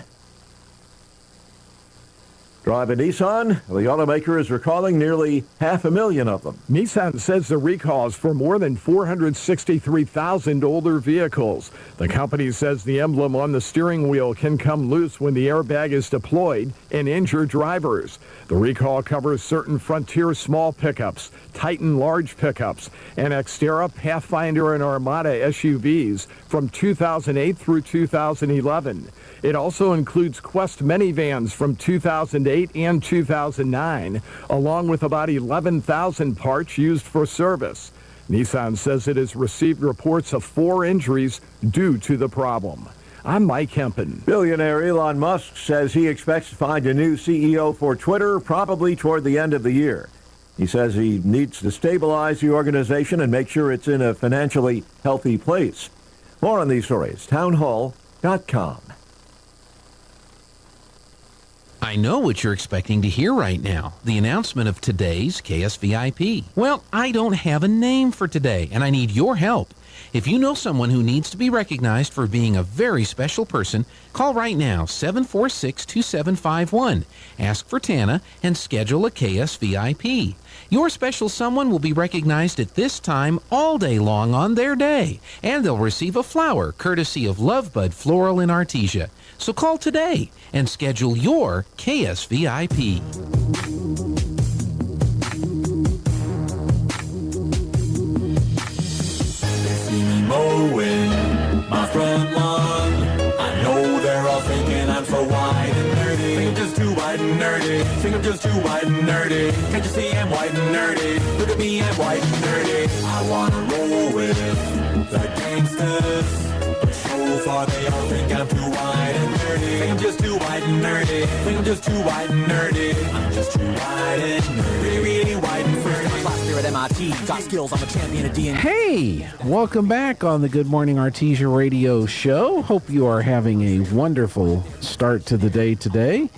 Drive a Nissan? The automaker is recalling nearly 500,000 of them.
Nissan says the recall is for more than 463,000 older vehicles. The company says the emblem on the steering wheel can come loose when the airbag is deployed and injure drivers. The recall covers certain Frontier small pickups, Titan large pickups, and Xterra, Pathfinder, and Armada SUVs from 2008 through 2011. It also includes Quest minivans from 2008 and 2009, along with about 11,000 parts used for service. Nissan says it has received reports of 4 injuries due to the problem. I'm Mike Hempen.
Billionaire Elon Musk says he expects to find a new CEO for Twitter probably toward the end of the year. He says he needs to stabilize the organization and make sure it's in a financially healthy place. More on these stories, townhall.com.
I know what you're expecting to hear right now, the announcement of today's KSVIP. Well, I don't have a name for today, and I need your help. If you know someone who needs to be recognized for being a very special person, call right now, 746-2751. Ask for Tana and schedule a KSVIP. Your special someone will be recognized at this time all day long on their day, and they'll receive a flower courtesy of Lovebud Floral in Artesia. So call today and schedule your KSVIP.
They see me mowing my front lawn. I know they're all thinking I'm so wide and nerdy. Think I'm just too wide and nerdy. Think I'm just too wide and nerdy. Can't you see I'm white and nerdy? Look at me, I'm white and nerdy. I wanna roll with the gangsters. So far they all think I'm too wide and nerdy. Think I'm just too wide and nerdy. Think I'm just too wide and nerdy. I'm just too wide and nerdy. Really, really wide and nerdy. Class here at MIT. Got skills, I'm a champion of D&D.
Hey, welcome back on the Good Morning Artesia radio show. Hope you are having a wonderful start to the day today.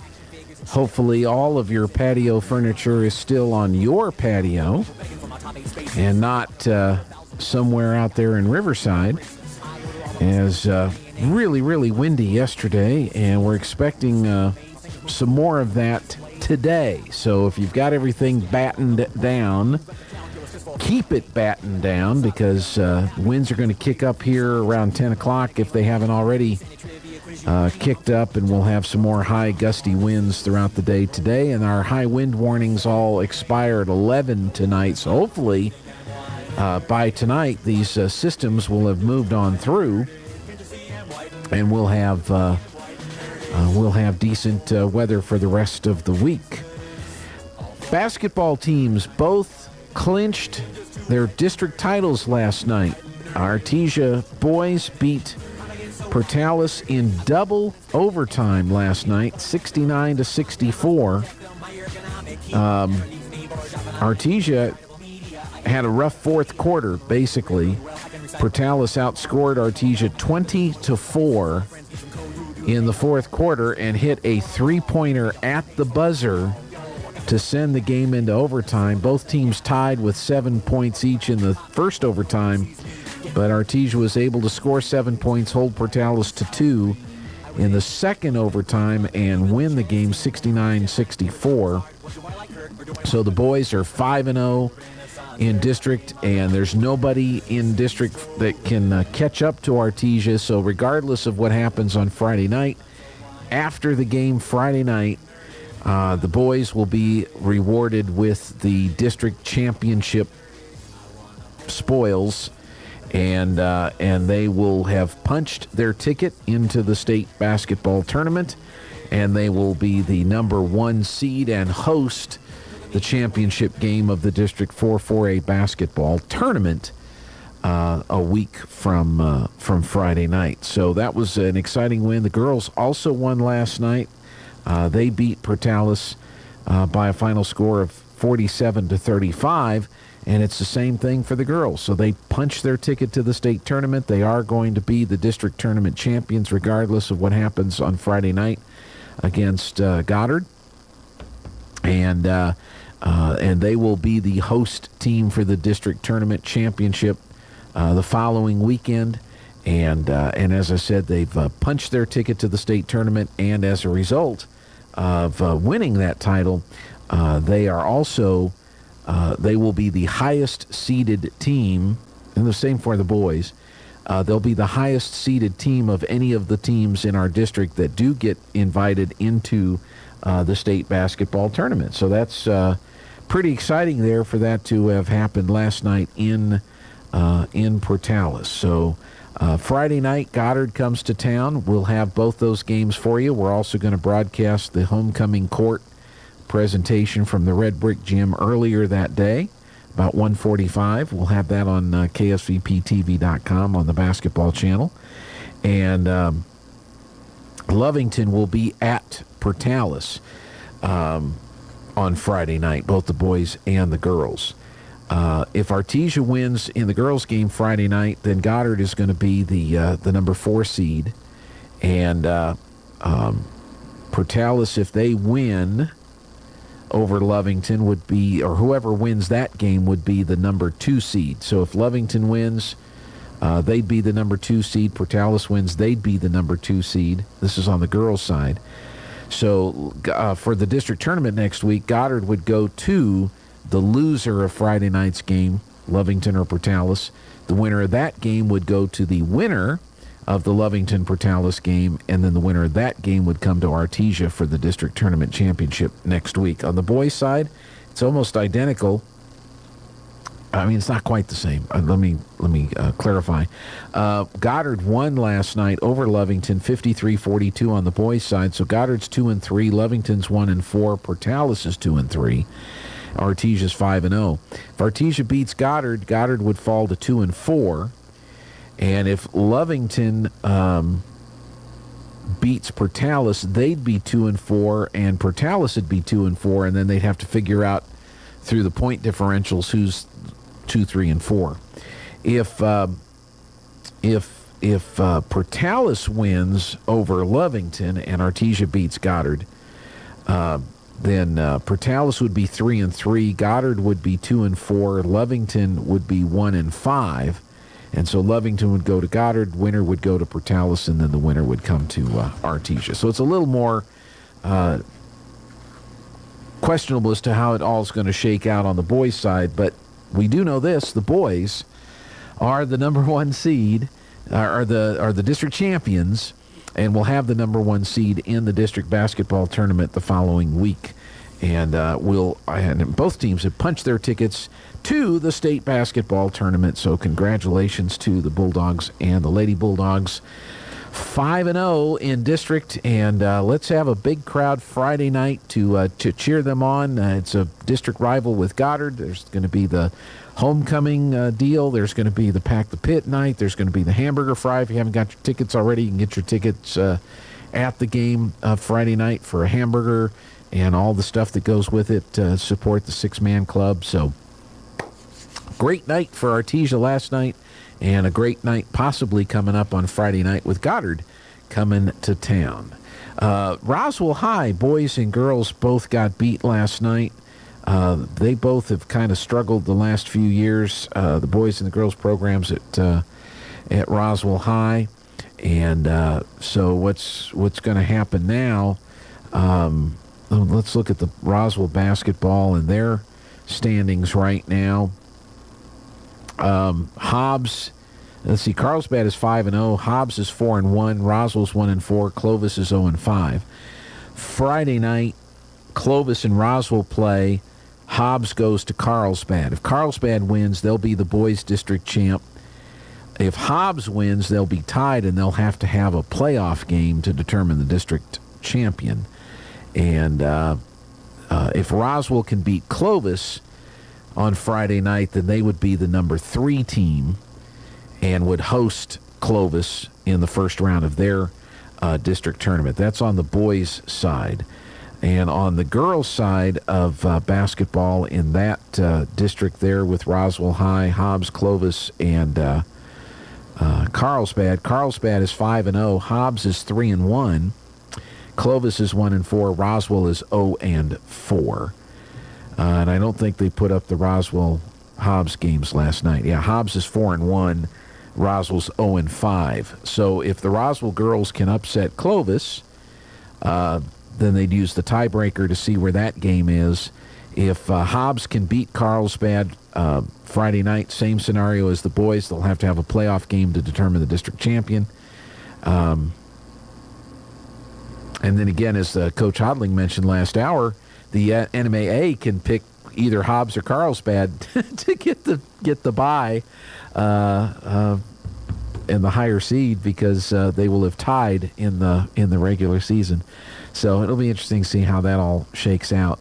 Hopefully all of your patio furniture is still on your patio and not somewhere out there in Riverside, as really, really windy yesterday, and we're expecting some more of that today. So if you've got everything battened down, keep it battened down, because winds are going to kick up here around 10 o'clock if they haven't already kicked up, and we'll have some more high gusty winds throughout the day today. And our high wind warnings all expire at 11 tonight, so hopefully by tonight these systems will have moved on through, and we'll have decent weather for the rest of the week. Basketball teams both clinched their district titles last night. Artesia boys beat Portales in double overtime last night, 69-64. Artesia had a rough fourth quarter, basically. Portales outscored Artesia 20-4 in the fourth quarter and hit a three-pointer at the buzzer to send the game into overtime. Both teams tied with 7 points each in the first overtime, but Artesia was able to score 7 points, hold Portales to 2 in the second overtime, and win the game 69-64. So the boys are 5-0 in district, and there's nobody in district that can catch up to Artesia. So regardless of what happens on Friday night, after the game Friday night, the boys will be rewarded with the district championship spoils, and they will have punched their ticket into the state basketball tournament, and they will be the number 1 seed and host the championship game of the District 4-4A basketball tournament a week from Friday night. So that was an exciting win. The girls also won last night. They beat Portales by a final score of 47-35, and it's the same thing for the girls. So they punched their ticket to the state tournament. They are going to be the district tournament champions regardless of what happens on Friday night against Goddard. And they will be the host team for the district tournament championship the following weekend. And as I said, they've punched their ticket to the state tournament, and as a result of winning that title, they are also they will be the highest seeded team, and the same for the boys. They'll be the highest seeded team of any of the teams in our district that do get invited into the state basketball tournament. So that's pretty exciting there for that to have happened last night in Portales. So Friday night, Goddard comes to town. We'll have both those games for you. We're also going to broadcast the homecoming court presentation from the Red Brick Gym earlier that day, about 1:45. We'll have that on KSVPTV.com on the basketball channel. And Lovington will be at Portales on Friday night, both the boys and the girls. If Artesia wins in the girls' game Friday night, then Goddard is going to be the number 4 seed. And Portales, if they win over Lovington, would be, or whoever wins that game would be the number 2 seed. So if Lovington wins, they'd be the number 2 seed. Portales wins, they'd be the number 2 seed. This is on the girls' side. So for the district tournament next week, Goddard would go to the loser of Friday night's game, Lovington or Portales. The winner of that game would go to the winner of the Lovington-Portales game, and then the winner of that game would come to Artesia for the district tournament championship next week. On the boys' side, it's almost identical. I mean, it's not quite the same. Let me clarify. Goddard won last night over Lovington, 53-42 on the boys' side. So Goddard's 2-3, Lovington's 1-4, Portales is 2-3. Artesia's 5-0. If Artesia beats Goddard, Goddard would fall to 2-4. And if Lovington beats Portales, they'd be 2-4, and Portales would be 2-4, and then they'd have to figure out through the point differentials who's 2, 3, and 4. If Portales wins over Lovington and Artesia beats Goddard, then Portales would be 3-3, Goddard would be 2-4, Lovington would be 1-5, And so Lovington would go to Goddard, winner would go to Portales, and then the winner would come to Artesia. So it's a little more questionable as to how it all is going to shake out on the boys' side, but we do know this: the boys are the number one seed, are the district champions, and will have the number one seed in the district basketball tournament the following week. And and both teams have punched their tickets to the state basketball tournament. So congratulations to the Bulldogs and the Lady Bulldogs. 5-0 in district, and let's have a big crowd Friday night to cheer them on. It's a district rival with Goddard. There's going to be the homecoming deal. There's going to be the Pack the Pit night. There's going to be the hamburger fry. If you haven't got your tickets already, you can get your tickets at the game Friday night for a hamburger and all the stuff that goes with it to support the six-man club. So great night for Artesia last night, and a great night possibly coming up on Friday night with Goddard coming to town. Roswell High, boys and girls both got beat last night. They both have kind of struggled the last few years, the boys and the girls programs at Roswell High. And so what's going to happen now, let's look at the Roswell basketball and their standings right now. Hobbs, let's see, Carlsbad is 5-0, Hobbs is 4-1, Roswell's 1-4, Clovis is 0-5. Friday night, Clovis and Roswell play. Hobbs goes to Carlsbad. If Carlsbad wins, they'll be the boys' district champ. If Hobbs wins, they'll be tied, and they'll have to have a playoff game to determine the district champion. And if Roswell can beat Clovis on Friday night, then they would be the number 3 team and would host Clovis in the first round of their district tournament. That's on the boys' side. And on the girls' side of basketball in that district there with Roswell High, Hobbs, Clovis, and Carlsbad. Carlsbad is 5-0. Hobbs is 3-1. Clovis is 1-4. Roswell is 0-4. And I don't think they put up the Roswell-Hobbs games last night. Yeah, Hobbs is 4-1. Roswell's 0-5. So if the Roswell girls can upset Clovis, then they'd use the tiebreaker to see where that game is. If Hobbs can beat Carlsbad Friday night, same scenario as the boys. They'll have to have a playoff game to determine the district champion. And then again, as Coach Hodling mentioned last hour, the NMAA can pick either Hobbs or Carlsbad to get the bye and the higher seed, because they will have tied in the regular season. So it'll be interesting to see how that all shakes out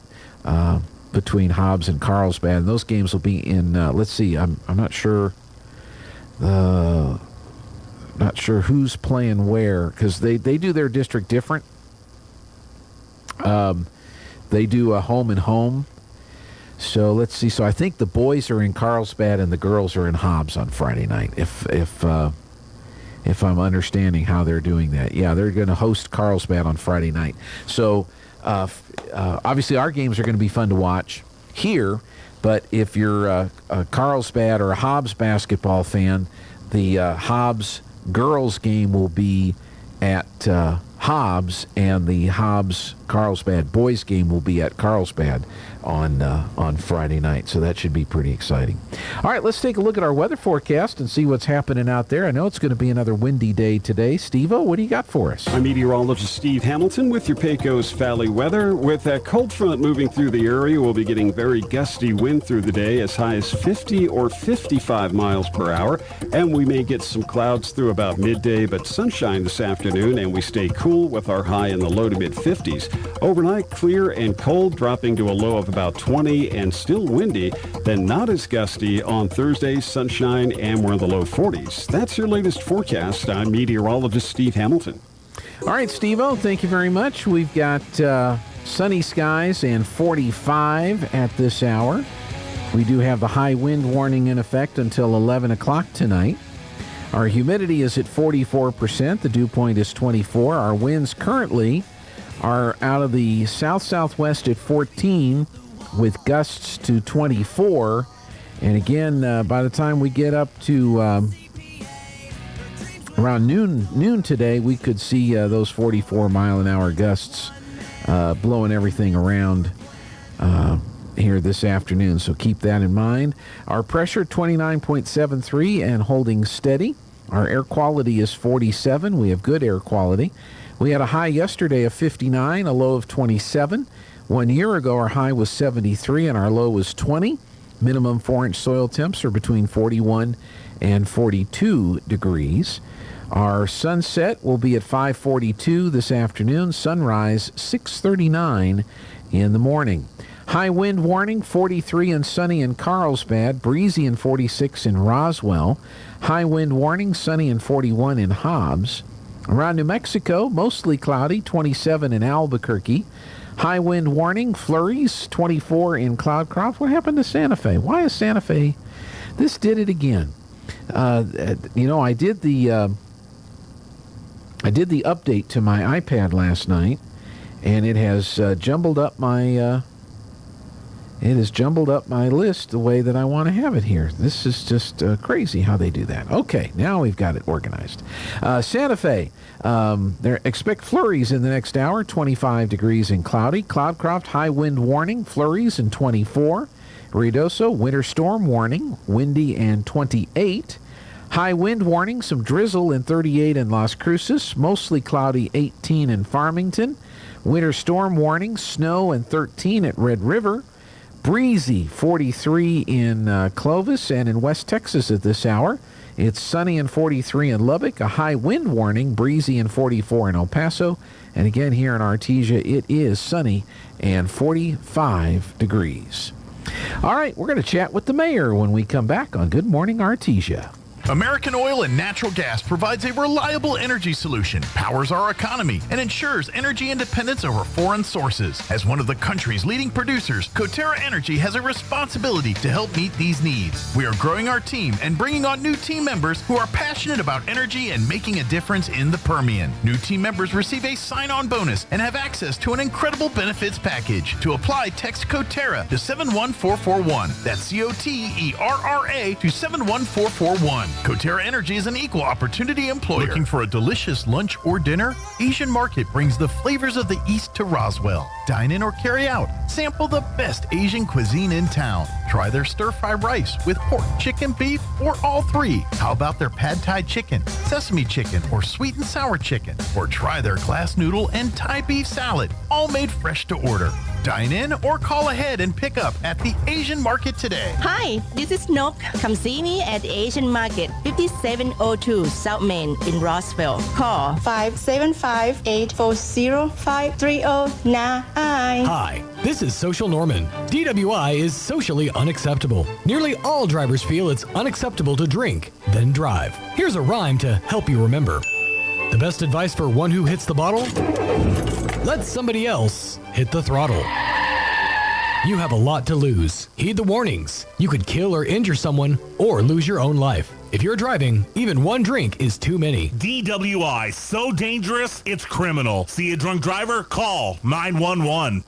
between Hobbs and Carlsbad. And those games will be in. Let's see. I'm not sure. Not sure who's playing where, because they do their district different. They do a home and home. So let's see. So I think the boys are in Carlsbad and the girls are in Hobbs on Friday night. If I'm understanding how they're doing that. Yeah, they're going to host Carlsbad on Friday night. So obviously our games are going to be fun to watch here, but if you're a Carlsbad or a Hobbs basketball fan, the Hobbs girls game will be at Hobbs, and the Hobbs-Carlsbad boys game will be at Carlsbad on Friday night. So that should be pretty exciting. All right, let's take a look at our weather forecast and see what's happening out there. I know it's going to be another windy day today. Steve-O, what do you got for us?
I'm meteorologist Steve Hamilton with your Pecos Valley weather. With a cold front moving through the area, we'll be getting very gusty wind through the day, as high as 50 or 55 miles per hour. And we may get some clouds through about midday, but sunshine this afternoon, and we stay cool with our high in the low to mid-50s. Overnight, clear and cold, dropping to a low of about 20 and still windy, then not as gusty on Thursday, sunshine, and we're in the low 40s. That's your latest forecast. I'm meteorologist Steve Hamilton.
All right, Steve-O, thank you very much. We've got sunny skies and 45 at this hour. We do have the high wind warning in effect until 11 o'clock tonight. Our humidity is at 44%. The dew point is 24. Our winds currently are out of the south-southwest at 14 with gusts to 24. And again, by the time we get up to Around noon today, we could see those 44-mile-an-hour gusts blowing everything around here this afternoon, so keep that in mind. Our pressure, 29.73 and holding steady. Our air quality is 47. We have good air quality. We had a high yesterday of 59, a low of 27. 1 year ago, our high was 73 and our low was 20. Minimum 4-inch soil temps are between 41 and 42 degrees. Our sunset will be at 5:42 this afternoon. Sunrise, 6:39 in the morning. High wind warning, 43 and sunny in Carlsbad, breezy and 46 in Roswell. High wind warning, sunny and 41 in Hobbs. Around New Mexico, mostly cloudy, 27 in Albuquerque. High wind warning, flurries, 24 in Cloudcroft. What happened to Santa Fe? Why is Santa Fe? This did it again. I did the update to my iPad last night, and it has jumbled up my list the way that I want to have it here. This is just crazy how they do that. Okay, now we've got it organized. Santa Fe, expect flurries in the next hour, 25 degrees and cloudy. Cloudcroft, high wind warning, flurries and 24. Ruidoso, winter storm warning, windy and 28. High wind warning, some drizzle in 38 in Las Cruces, mostly cloudy 18 in Farmington. Winter storm warning, snow and 13 at Red River. Breezy, 43 in Clovis and in West Texas at this hour. It's sunny and 43 in Lubbock. A high wind warning, breezy and 44 in El Paso. And again here in Artesia, it is sunny and 45 degrees. All right, we're going to chat with the mayor when we come back on Good Morning Artesia.
American Oil and Natural Gas provides a reliable energy solution, powers our economy, and ensures energy independence over foreign sources. As one of the country's leading producers, Coterra Energy has a responsibility to help meet these needs. We are growing our team and bringing on new team members who are passionate about energy and making a difference in the Permian. New team members receive a sign-on bonus and have access to an incredible benefits package. To apply, text Coterra to 71441. That's COTERRA to 71441. Coterra Energy is an equal opportunity employer. Looking for a delicious lunch or dinner? Asian Market brings the flavors of the East to Roswell. Dine in or carry out. Sample the best Asian cuisine in town. Try their stir-fry rice with pork, chicken, beef, or all three. How about their pad thai chicken, sesame chicken, or sweet and sour chicken? Or try their glass noodle and Thai beef salad, all made fresh to order. Dine in or call ahead and pick up at the Asian Market today.
Hi, this is Nok. Come see me at the Asian Market, 5702 South Main in Roswell. Call 575-840-5309.
Hi, this is Social Norman. DWI is socially unacceptable. Nearly all drivers feel it's unacceptable to drink, then drive. Here's a rhyme to help you remember. The best advice for one who hits the bottle? Let somebody else hit the throttle. You have a lot to lose. Heed the warnings. You could kill or injure someone or lose your own life. If you're driving, even one drink is too many.
DWI, so dangerous, it's criminal. See a drunk driver? Call 911.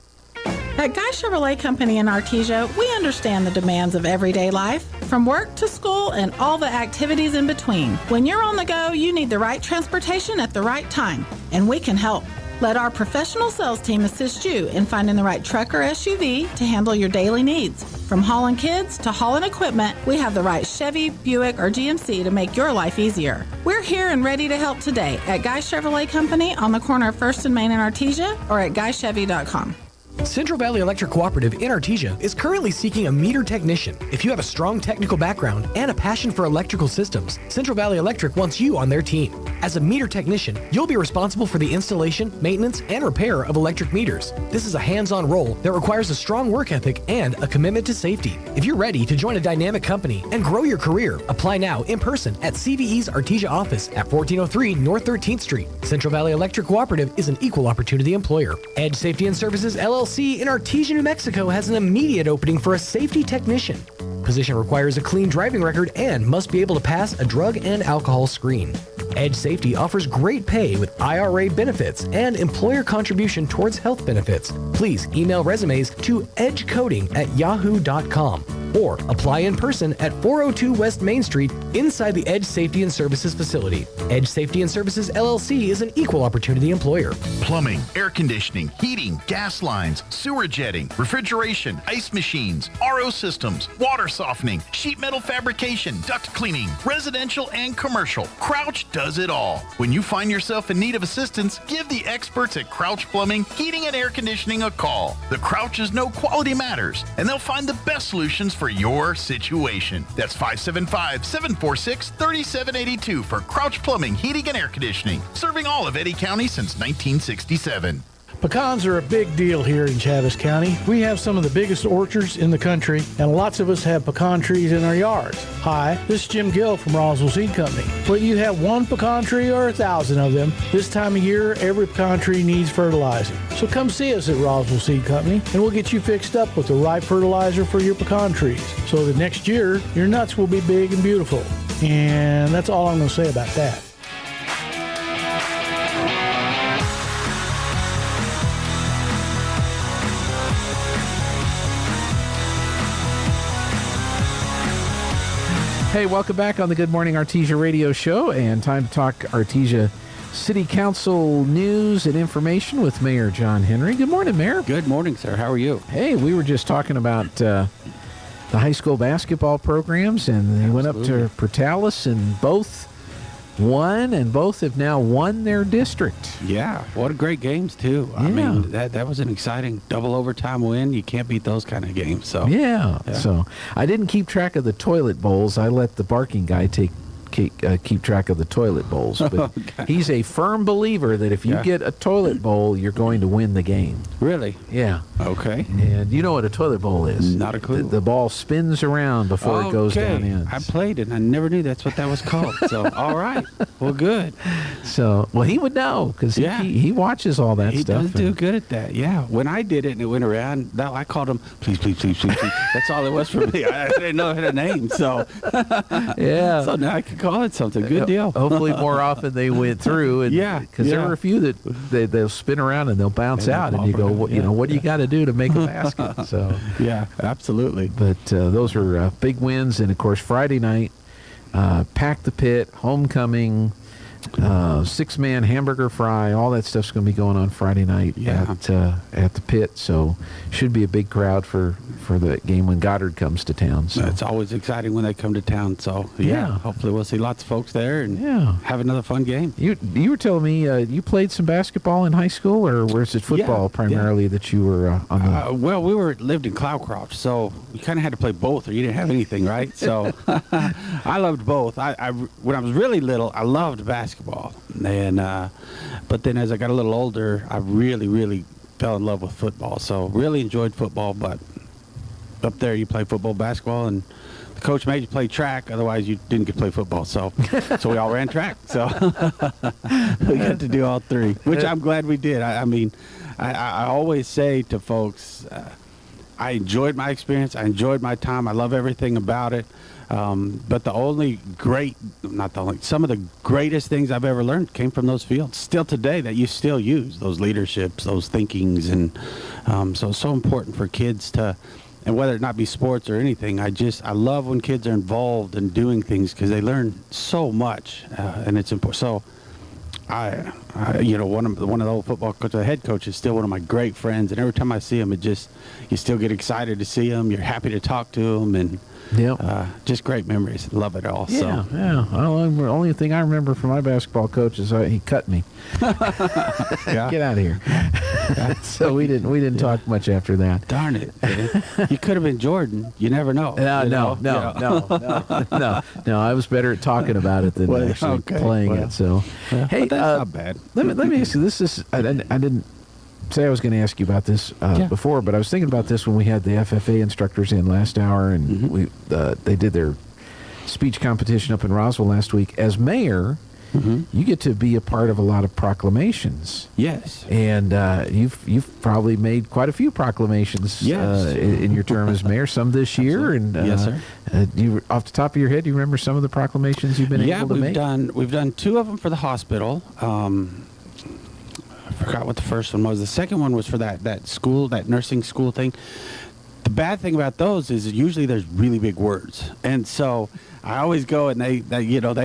At Guy Chevrolet Company in Artesia, we understand the demands of everyday life, from work to school and all the activities in between. When you're on the go, you need the right transportation at the right time, and we can help. Let our professional sales team assist you in finding the right truck or SUV to handle your daily needs. From hauling kids to hauling equipment, we have the right Chevy, Buick, or GMC to make your life easier. We're here and ready to help today at Guy Chevrolet Company on the corner of 1st and Main in Artesia or at guychevy.com.
Central Valley Electric Cooperative in Artesia is currently seeking a meter technician. If you have a strong technical background and a passion for electrical systems, Central Valley Electric wants you on their team. As a meter technician, you'll be responsible for the installation, maintenance, and repair of electric meters. This is a hands-on role that requires a strong work ethic and a commitment to safety. If you're ready to join a dynamic company and grow your career, apply now in person at CVE's Artesia office at 1403 North 13th Street. Central Valley Electric Cooperative is an equal opportunity employer. Edge Safety and Services LLC in Artesia, New Mexico has an immediate opening for a safety technician. Position requires a clean driving record and must be able to pass a drug and alcohol screen. Edge Safety offers great pay with IRA benefits and employer contribution towards health benefits. Please email resumes to edgecoding@yahoo.com. or apply in person at 402 West Main Street inside the Edge Safety and Services facility. Edge Safety and Services LLC is an equal opportunity employer.
Plumbing, air conditioning, heating, gas lines, sewer jetting, refrigeration, ice machines, RO systems, water softening, sheet metal fabrication, duct cleaning, residential and commercial. Crouch does it all. When you find yourself in need of assistance, give the experts at Crouch Plumbing, Heating and Air Conditioning a call. The Crouches know quality matters, and they'll find the best solutions for your situation. That's 575-746-3782 for Crouch Plumbing, Heating and Air Conditioning, serving all of Eddy County since 1967.
Pecans are a big deal here in Chaves County. We have some of the biggest orchards in the country, and lots of us have pecan trees in our yards. Hi, this is Jim Gill from Roswell Seed Company. Whether you have one pecan tree or 1,000 of them, this time of year, every pecan tree needs fertilizing. So come see us at Roswell Seed Company, and we'll get you fixed up with the right fertilizer for your pecan trees, so that next year, your nuts will be big and beautiful. And that's all I'm going to say about that.
Hey, welcome back on the Good Morning Artesia radio show, and time to talk Artesia City Council news and information with Mayor John Henry. Good morning, Mayor.
Good morning, sir. How are you?
Hey, we were just talking about the high school basketball programs, and they went up to Portales, and both won, and both have now won their district.
Yeah, what a great games, too. I mean, that was an exciting double overtime win. You can't beat those kind of games. So
Yeah. So I didn't keep track of the toilet bowls. I let the barking guy keep track of the toilet bowls. But
Okay.
he's a firm believer that if you get a toilet bowl, you're going to win the game.
Really?
Yeah.
Okay.
And you know what a toilet bowl is?
Not a clue.
The ball spins around before it goes down in.
I played it, and I never knew that's what that was called. So, all right. Well, good.
So, well, he would know because he watches all that
He
stuff.
does do good at that, yeah. When I did it and it went around, I called him, please, please, please, please, please. That's all it was for me. I didn't know it had a name, so.
Yeah.
So now I can call it something. Good deal.
Hopefully more often they went through. And,
Yeah,
Because there
yeah.
were a few that they'll spin around and they'll bounce out. And you go, what do you got to do to make a basket? So
yeah, absolutely.
But those are big wins. And, of course, Friday night, Pack the Pit, Homecoming, 6-man hamburger fry, all that stuff's going to be going on Friday night at the Pit. So should be a big crowd for the game when Goddard comes to town. So
It's always exciting when they come to town. So,
Yeah.
hopefully we'll see lots of folks there and have another fun game.
You were telling me you played some basketball in high school, or was it football primarily that you were on the...
Well, we lived in Cloudcroft, so you kind of had to play both or you didn't have anything, right? So I loved both. I when I was really little, I loved basketball. And but then as I got a little older, I really, really fell in love with football. So really enjoyed football, but up there you play football, basketball, and the coach made you play track. Otherwise, you didn't get to play football. So we all ran track. So we got to do all three, which I'm glad we did. I mean, I always say to folks, I enjoyed my experience. I enjoyed my time. I love everything about it. But some of the greatest things I've ever learned came from those fields. Still today, that you still use those leaderships, those thinkings, and so it's so important for kids to. And whether it not be sports or anything, I love when kids are involved in doing things because they learn so much, and it's important. So, one of the old football coaches, the head coach, is still one of my great friends, and every time I see him, you still get excited to see him. You're happy to talk to him, and just great memories. Love it all.
Yeah. Well, the only thing I remember from my basketball coach is he cut me. Get out of here. So we didn't talk much after that.
Darn it! You could have been Jordan. You never know.
No. I was better at talking about it than actually playing it. So, hey,
but that's not bad.
Let me ask you. This is I didn't say I was going to ask you about this before, but I was thinking about this when we had the FFA instructors in last hour, and they did their speech competition up in Roswell last week. As mayor, you get to be a part of a lot of proclamations.
Yes.
And you've probably made quite a few proclamations in your term as mayor, some this year. And
yes, sir.
You, off the top of your head, do you remember some of the proclamations you've been able to make?
We've done 2 of them for the hospital. I forgot what the first one was. The second one was for that school, that nursing school thing. The bad thing about those is usually there's really big words, and so I always go and they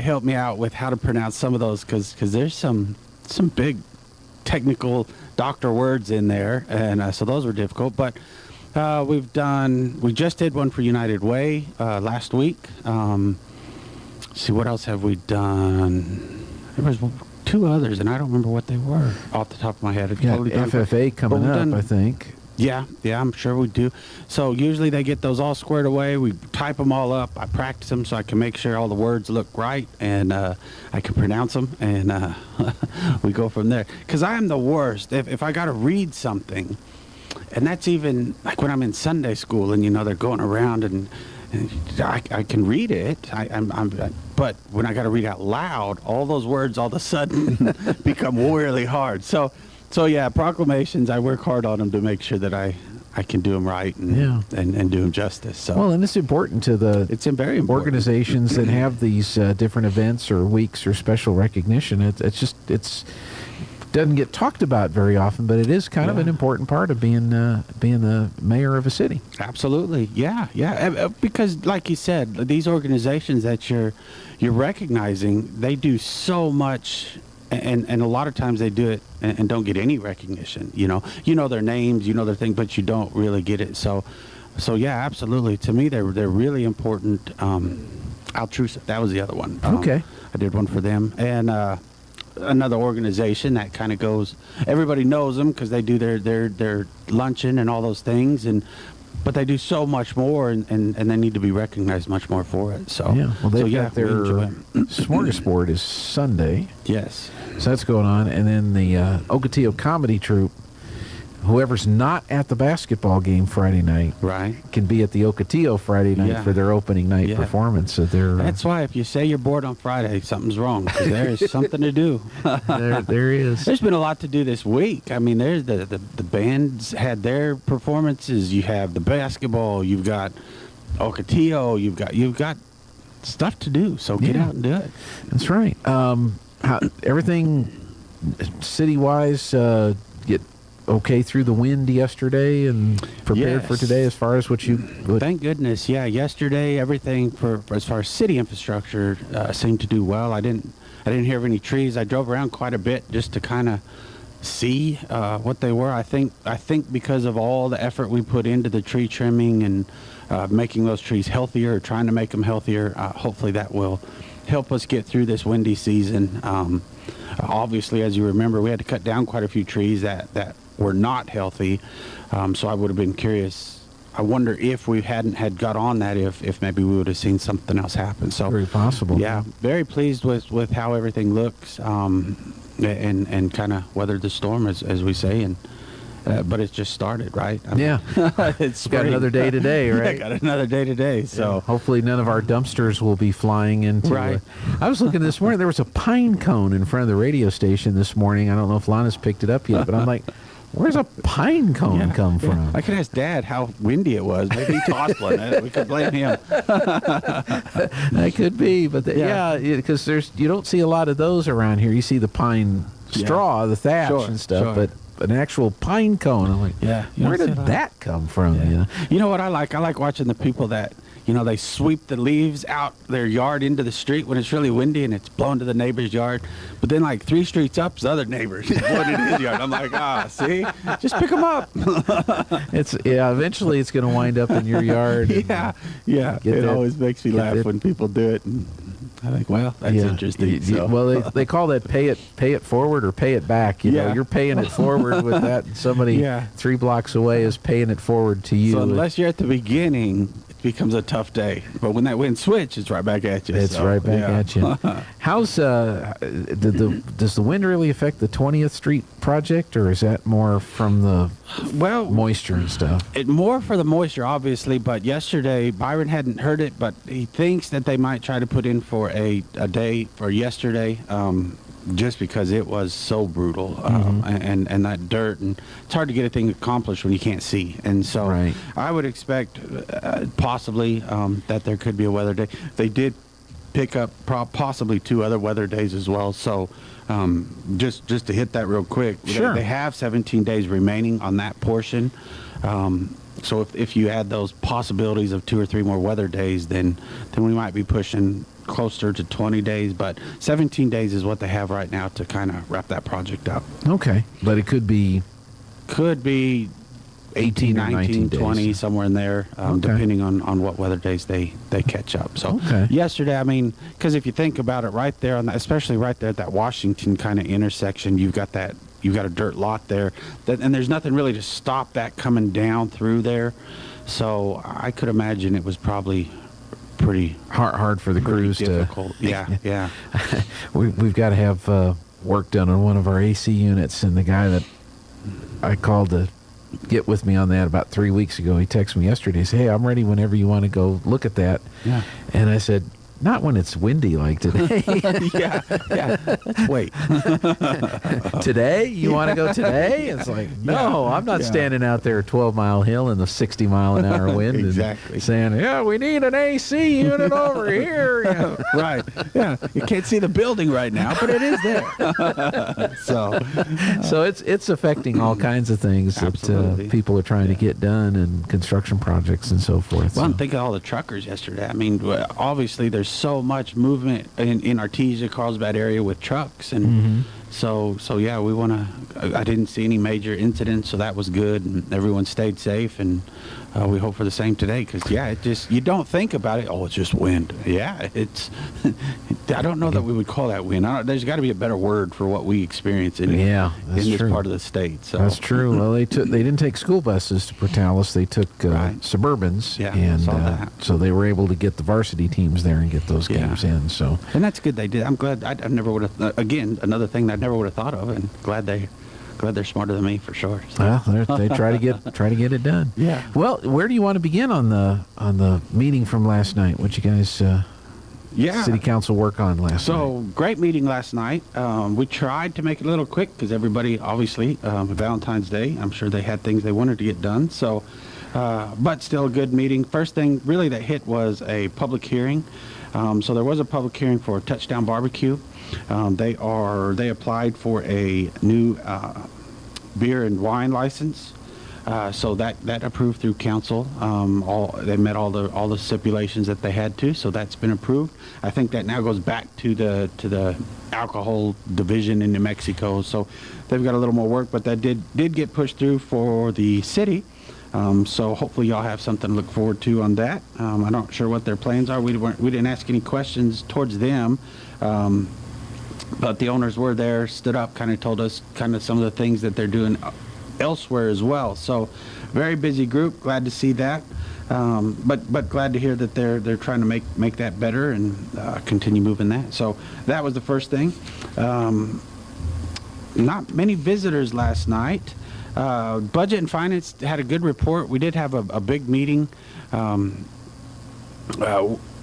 help me out with how to pronounce some of those because there's some big technical doctor words in there, and so those were difficult. But we just did one for United Way last week. See, what else have we done? There was 2 others, and I don't remember what they were off the top of my head.
FFA coming up, I think.
Yeah, I'm sure we do. So usually they get those all squared away. We type them all up. I practice them so I can make sure all the words look right and I can pronounce them, and we go from there. Because I'm the worst. If I got to read something, and that's even like when I'm in Sunday school and, they're going around and I can read it, but when I got to read out loud, all those words all of a sudden become really hard. So yeah, proclamations, I work hard on them to make sure that I can do them right and do them justice. So
well, and it's important to
it's very important.
Organizations that have these different events or weeks or special recognition. It's doesn't get talked about very often, but it is kind of an important part of being the mayor of a city.
Absolutely, yeah. Because, like you said, these organizations that you're recognizing, they do so much. And a lot of times they do it and don't get any recognition. You know their names, you know their thing, but you don't really get it. So yeah, absolutely. To me, they're really important. Altrusive, that was the other one.
Okay,
I did one for them, and another organization that kind of goes. Everybody knows them because they do their luncheon and all those things, but they do so much more, and they need to be recognized much more for it. So
yeah, well, they've got their smorgasbord is Sunday.
Yes,
so that's going on, and then the Ocotillo Comedy Troupe. Whoever's not at the basketball game Friday night,
right,
can be at the Ocotillo Friday night for their opening night performance. So
that's why if you say you're bored on Friday, something's wrong, because there is something to do.
there is.
There's been a lot to do this week. I mean, there's the bands had their performances. You have the basketball. You've got Ocotillo. You've got stuff to do. So get out and do it.
That's right. Everything city-wise get okay through the wind yesterday and prepared for today as far as what you would.
Thank goodness. Yeah, yesterday everything for as far as city infrastructure seemed to do well. I didn't hear of any trees. I drove around quite a bit just to kind of see what they were. I think because of all the effort we put into the tree trimming and making those trees healthier, or trying to make them healthier, hopefully that will help us get through this windy season. Obviously, as you remember, we had to cut down quite a few trees that were not healthy, so I would have been curious. I wonder if we hadn't had got on that, if maybe we would have seen something else happen. So
very possible.
Yeah, very pleased with how everything looks, and kind of weathered the storm as we say, and but it's just started, right? It's
got another day today, right?
Got another day today. So
hopefully none of our dumpsters will be flying into.
Right.
I was looking this morning. There was a pine cone in front of the radio station this morning. I don't know if Lana's picked it up yet, but I'm like, where's a pine cone come from?
I could ask Dad how windy it was. Maybe he tossed one. We could blame him.
That could be, but because you don't see a lot of those around here. You see the pine straw, the thatch and stuff, but an actual pine cone. I'm like, where did that come from?
You know what I like? I like watching the people that, they sweep the leaves out their yard into the street when it's really windy and it's blowing to the neighbor's yard. But then like 3 streets up is the other neighbor blowing into his yard. I'm like, see? Just pick them up.
Eventually it's going to wind up in your yard.
It always makes me laugh when people do it. And I think, well, that's interesting. So.
Well, they call that pay it forward or pay it back. You're paying it forward with that. And somebody 3 blocks away is paying it forward to you.
So unless you're at the beginning, it becomes a tough day. But when that wind switches, it's right back at you.
It's right back at you. How's does the wind really affect the 20th Street project, or is that more from the moisture and stuff?
It more for the moisture, obviously. But yesterday, Byron hadn't heard it, but he thinks that they might try to put in for a day for yesterday. Just because it was so brutal, and that dirt, and it's hard to get a thing accomplished when you can't see. And so I would expect possibly that there could be a weather day. They did pick up possibly 2 other weather days as well. So just to hit that real quick, they have 17 days remaining on that portion. So if you add those possibilities of 2 or 3 more weather days, then we might be pushing closer to 20 days. But 17 days is what they have right now to kind of wrap that project up.
Okay, but it could be
18, 19, 20,
days.
somewhere in there, depending on what weather days they catch up. So
Okay.
yesterday, I mean, because if you think about it, right there on that, especially right there at that Washington kind of intersection, you've got a dirt lot there, and there's nothing really to stop that coming down through there. So I could imagine it was probably pretty
hard for the crews
difficult. Yeah.
We've got to have work done on one of our AC units, and the guy that I called to get with me on that about 3 weeks ago, he texted me yesterday. He said, "Hey, I'm ready whenever you want to go look at that."
Yeah.
And I said, "Not when it's windy like today."
yeah. Wait.
Today? You want to go today? It's like, no, I'm not standing out there at 12-mile hill in the 60-mile-an-hour wind
Exactly.
and saying, "Yeah, we need an AC unit over here." Yeah.
Right. Yeah. You can't see the building right now, but it is there.
So it's affecting all kinds of things that people are trying to get done, and construction projects and so forth.
Well, I'm thinking of all the truckers yesterday. I mean, obviously there's so much movement in Artesia, Carlsbad area with trucks, and so yeah, we want to. I didn't see any major incidents, so that was good, and everyone stayed safe, and we hope for the same today. Because it just, you don't think about it. Oh, it's just wind. Yeah, it's. I don't know that we would call that wind. There's got to be a better word for what we experience in this part of the state. So
that's true. Well, they didn't take school buses to Portales. They took Suburbans, and so they were able to get the varsity teams there and get those games in. So,
and that's good. They did. I'm glad. I never would have. Again, another thing that I never would have thought of, and glad they're smarter than me for sure. So.
Well, they try to get it done.
Yeah.
Well, where do you want to begin on the meeting from last night? What you guys city council work on last night?
So great meeting last night. We tried to make it a little quick because everybody, obviously, Valentine's Day, I'm sure they had things they wanted to get done. So, but still a good meeting. First thing really that hit was a public hearing. So there was a public hearing for Touchdown Barbecue. They applied for a new beer and wine license. So that approved through council. They met all the stipulations that they had to. So that's been approved. I think that now goes back to the alcohol division in New Mexico. So they've got a little more work, but that did get pushed through for the city. So hopefully y'all have something to look forward to on that. I'm not sure what their plans are. We didn't ask any questions towards them. But the owners were there, stood up, kind of told us kind of some of the things that they're doing elsewhere as well. So very busy group. Glad to see that. But glad to hear that they're trying to make that better and continue moving that. So that was the first thing. Not many visitors last night. Budget and Finance had a good report. We did have a big meeting.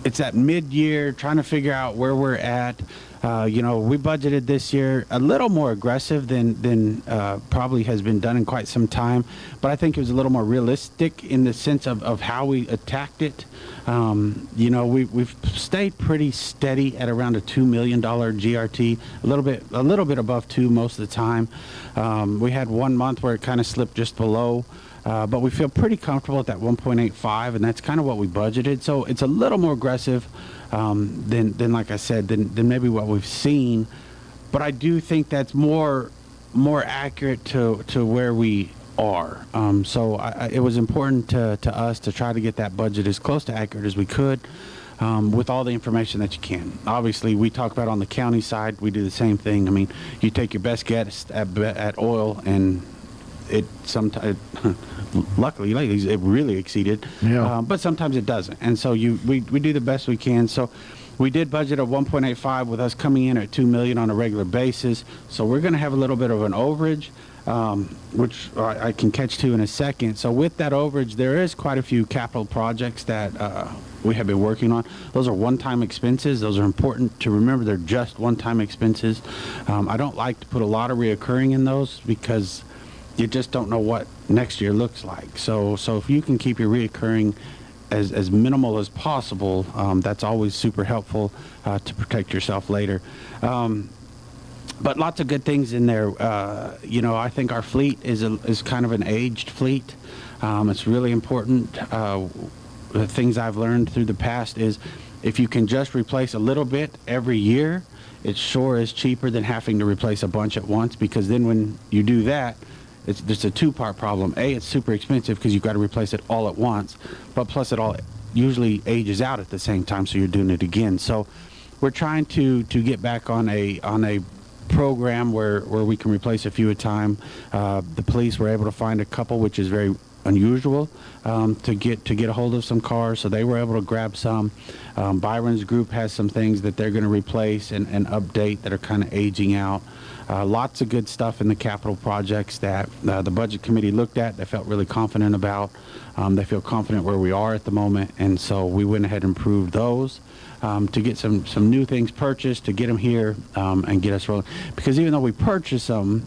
It's at mid-year, trying to figure out where we're at. We budgeted this year a little more aggressive than probably has been done in quite some time, but I think it was a little more realistic in the sense of how we attacked it. We've stayed pretty steady at around a $2 million GRT, a little bit above 2 most of the time. We had 1 month where it kind of slipped just below. But we feel pretty comfortable at that 1.85, and that's kind of what we budgeted. So it's a little more aggressive than like I said, than maybe what we've seen. But I do think that's more accurate to where we are. So it was important to us to try to get that budget as close to accurate as we could. With all the information that you can. Obviously, we talk about on the county side, we do the same thing. I mean, you take your best guess at oil, and it sometimes, luckily lately, it really exceeded.
Yeah.
But sometimes it doesn't. And so we do the best we can. So we did budget of 1.85 with us coming in at $2 million on a regular basis. So we're going to have a little bit of an overage, which I can catch to in a second. So with that overage, there is quite a few capital projects that we have been working on. Those are one-time expenses. Those are important to remember. They're just one-time expenses. I don't like to put a lot of reoccurring in those because you just don't know what next year looks like. So if you can keep your reoccurring as minimal as possible, that's always super helpful to protect yourself later. but lots of good things in there. I think our fleet is kind of an aged fleet. It's really important. The things I've learned through the past is if you can just replace a little bit every year, it sure is cheaper than having to replace a bunch at once, because then when you do that, it's a two-part problem. A, it's super expensive because you've got to replace it all at once, but plus it all usually ages out at the same time, so you're doing it again. So we're trying to get back on a program where we can replace a few at a time. The police were able to find a couple, which is very unusual, to get a hold of some cars, so they were able to grab some. Byron's group has some things that they're going to replace and update that are kind of aging out. Lots of good stuff in the capital projects that the budget committee looked at. They felt really confident about. They feel confident where we are at the moment, and so we went ahead and approved those to get some new things purchased, to get them here and get us rolling. Because even though we purchase them,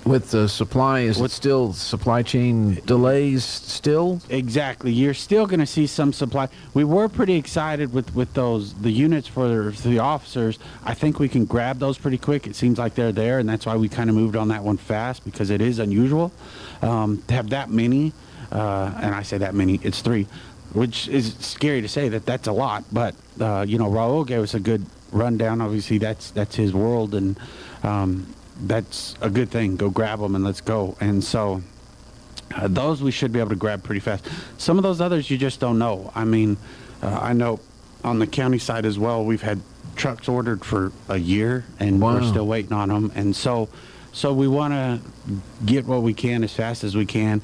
with the supply, is it still supply chain delays still?
Exactly. You're still going to see some supply. We were pretty excited with the units for the officers. I think we can grab those pretty quick. It seems like they're there, and that's why we kind of moved on that one fast, because it is unusual to have that many. And I say that many, it's 3, which is scary to say that's a lot. But, Raul gave us a good rundown. Obviously, that's his world, and that's a good thing. Go grab them and let's go. And so those we should be able to grab pretty fast. Some of those others you just don't know. I mean, I know on the county side as well, we've had trucks ordered for a year, and we're still waiting on them. And so we want to get what we can as fast as we can.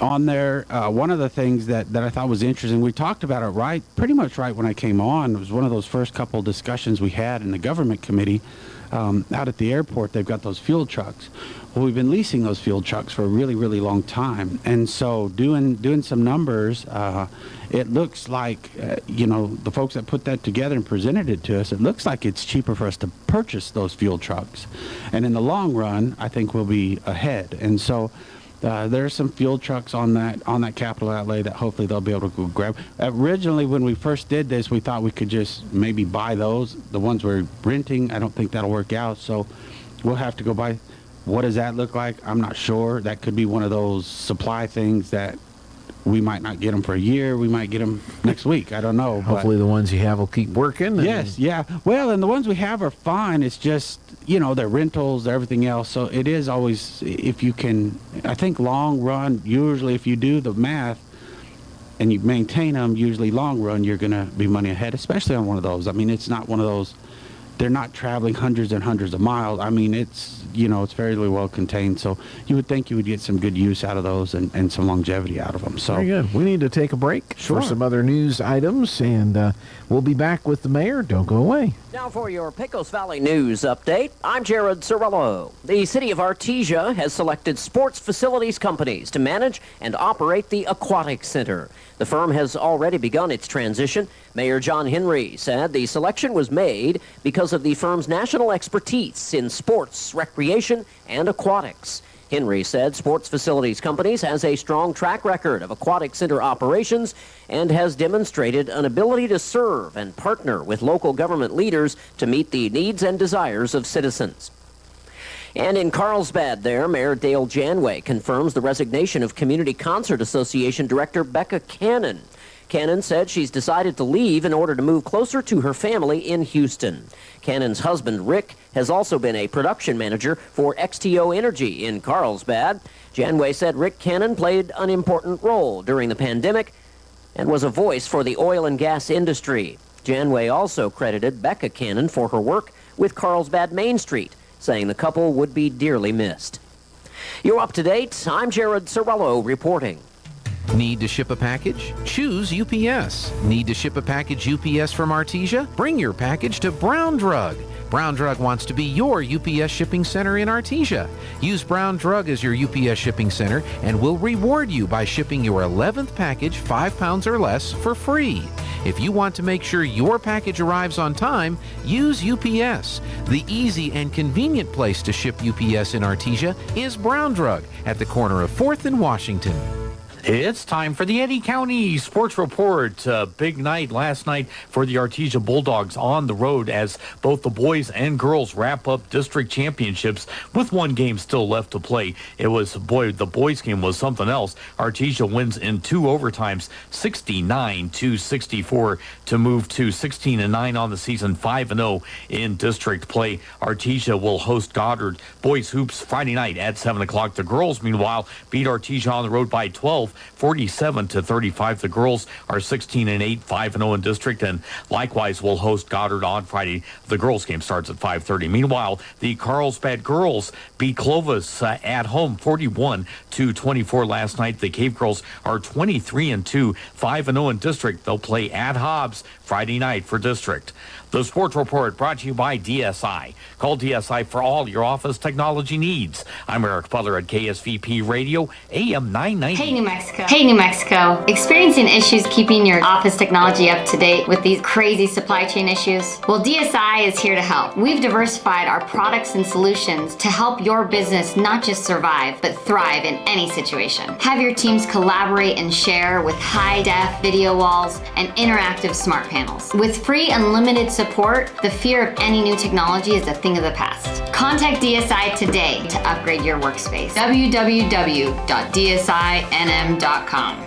On there, one of the things that I thought was interesting, we talked about it pretty much right when I came on. It was one of those first couple of discussions we had in the government committee. Out at the airport, they've got those fuel trucks. Well, we've been leasing those fuel trucks for a really, really long time. And so doing some numbers, it looks like, the folks that put that together and presented it to us, it looks like it's cheaper for us to purchase those fuel trucks. And in the long run, I think we'll be ahead. And so there's some fuel trucks on that capital outlay that hopefully they'll be able to go grab. Originally, when we first did this, we thought we could just maybe buy those. The ones we're renting, I don't think that'll work out. So we'll have to go buy. What does that look like? I'm not sure. That could be one of those supply things that we might not get them for a year. We might get them next week. I don't know.
Hopefully the ones you have will keep working.
Yes, yeah. Well, and the ones we have are fine. It's just, they're rentals, they're everything else. So it is always, if you can, I think long run, usually if you do the math and you maintain them, usually long run, you're going to be money ahead, especially on one of those. I mean, it's not one of those, they're not traveling hundreds and hundreds of miles. I mean, it's fairly well contained. So you would think you would get some good use out of those and some longevity out of them. So
very good. We need to take a break for some other news items, and we'll be back with the mayor. Don't go away.
Now for your Pecos Valley News update, I'm Jared Cirillo. The city of Artesia has selected sports facilities companies to manage and operate the Aquatic Center. The firm has already begun its transition. Mayor John Henry said the selection was made because of the firm's national expertise in sports, recreation, and aquatics. Henry said Sports Facilities Companies has a strong track record of aquatic center operations and has demonstrated an ability to serve and partner with local government leaders to meet the needs and desires of citizens. And in Carlsbad there, Mayor Dale Janway confirms the resignation of Community Concert Association Director Becca Cannon. Cannon said she's decided to leave in order to move closer to her family in Houston. Cannon's husband, Rick, has also been a production manager for XTO Energy in Carlsbad. Janway said Rick Cannon played an important role during the pandemic and was a voice for the oil and gas industry. Janway also credited Becca Cannon for her work with Carlsbad Main Street, saying the couple would be dearly missed. You're up to date. I'm Jared Cirillo reporting.
Need to ship a package? Choose UPS. Need to ship a package UPS from Artesia? Bring your package to Brown Drug. Brown Drug wants to be your UPS shipping center in Artesia. Use Brown Drug as your UPS shipping center and we'll reward you by shipping your 11th package 5 pounds or less for free. If you want to make sure your package arrives on time, use UPS. The easy and convenient place to ship UPS in Artesia is Brown Drug at the corner of 4th and Washington.
It's time for the Eddy County Sports Report. Big night last night for the Artesia Bulldogs on the road as both the boys and girls wrap up district championships with one game still left to play. It was, the boys game was something else. Artesia wins in 2 overtimes, 69-64 to move to 16-9 on the season, 5-0 in district play. Artesia will host Goddard Boys Hoops Friday night at 7 o'clock. The girls, meanwhile, beat Artesia on the road by 12. 47-35. The girls are 16-8, 5-0 in district, and likewise will host Goddard on Friday. The girls game starts at 5:30. Meanwhile, the Carlsbad girls beat Clovis at home 41-24 last night. The Cave girls are 23-2, 5-0 in district. They'll play at Hobbs Friday night for district. The Sports Report brought to you by DSI. Call DSI for all your office technology needs. I'm Eric Butler at KSVP Radio, AM 990.
Hey, New Mexico. Hey, New Mexico. Experiencing issues keeping your office technology up to date with these crazy supply chain issues? Well, DSI is here to help. We've diversified our products and solutions to help your business not just survive, but thrive in any situation. Have your teams collaborate and share with high-def video walls and interactive smart panels. With free unlimited support, the fear of any new technology is a thing of the past. Contact DSI today to upgrade your workspace. www.dsinm.com.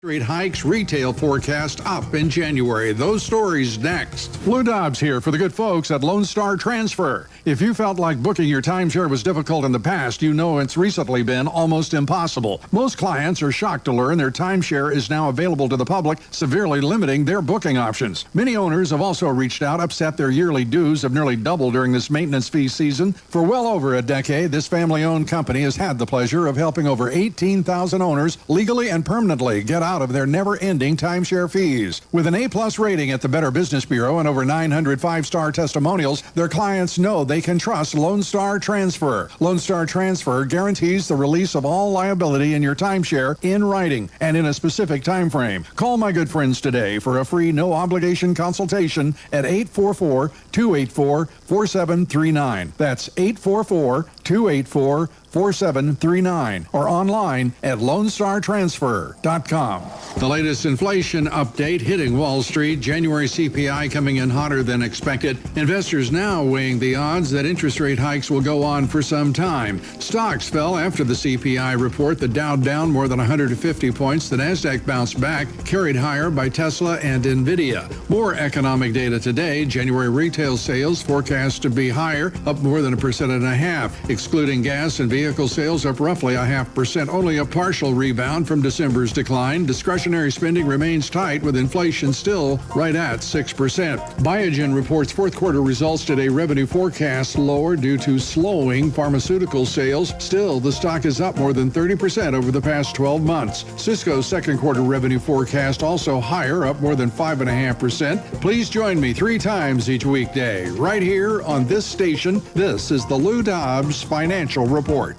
Rate hikes, retail forecast up in January. Those stories next. Lou Dobbs here for the good folks at Lone Star Transfer. If you felt like booking your timeshare was difficult in the past, you know it's recently been almost impossible. Most clients are shocked to learn their timeshare is now available to the public, severely limiting their booking options. Many owners have also reached out, upset their yearly dues have nearly doubled during this maintenance fee season. For well over a decade, this family-owned company has had the pleasure of helping over 18,000 owners legally and permanently get out of their never-ending timeshare fees. With an A-plus rating at the Better Business Bureau and over 900 five-star testimonials, their clients know they can trust Lone Star Transfer. Lone Star Transfer guarantees the release of all liability in your timeshare in writing and in a specific time frame. Call my good friends today for a free no-obligation consultation at 844-284-4739. That's 844-284-4739 or online at LoneStarTransfer.com. The latest inflation update hitting Wall Street. January CPI coming in hotter than expected. Investors now weighing the odds that interest rate hikes will go on for some time. Stocks fell after the CPI report. The Dow down more than 150 points. The Nasdaq bounced back, carried higher by Tesla and Nvidia. More economic data today. January retail sales forecast to be higher, up more than 1.5%, excluding gas and vehicle sales up roughly 0.5%, only a partial rebound from December's decline. Discretionary spending remains tight with inflation still right at 6%. Biogen reports fourth quarter results today. Revenue forecast lower due to slowing pharmaceutical sales. Still, the stock is up more than 30% over the past 12 months. Cisco's second quarter revenue forecast also higher, up more than 5.5%. Please join me 3 times each weekday right here on this station. This is the Lou Dobbs Financial Report.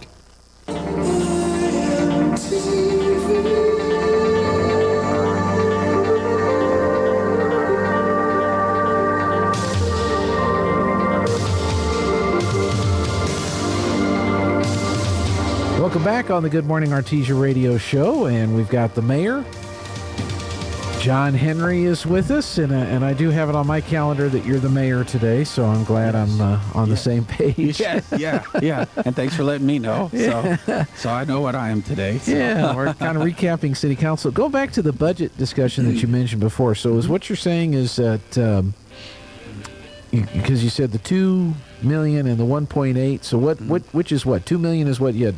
Welcome back on the Good Morning Artesia radio show, and we've got the mayor. John Henry is with us, and I do have it on my calendar that you're the mayor today, so I'm glad I'm on the same page.
Yeah. And thanks for letting me know. So I know what I am today. So.
Yeah, we're kind of recapping city council. Go back to the budget discussion that you mentioned before. So is what you're saying is that because you said the $2 million and the 1.8, so which is what? $2 million is what you had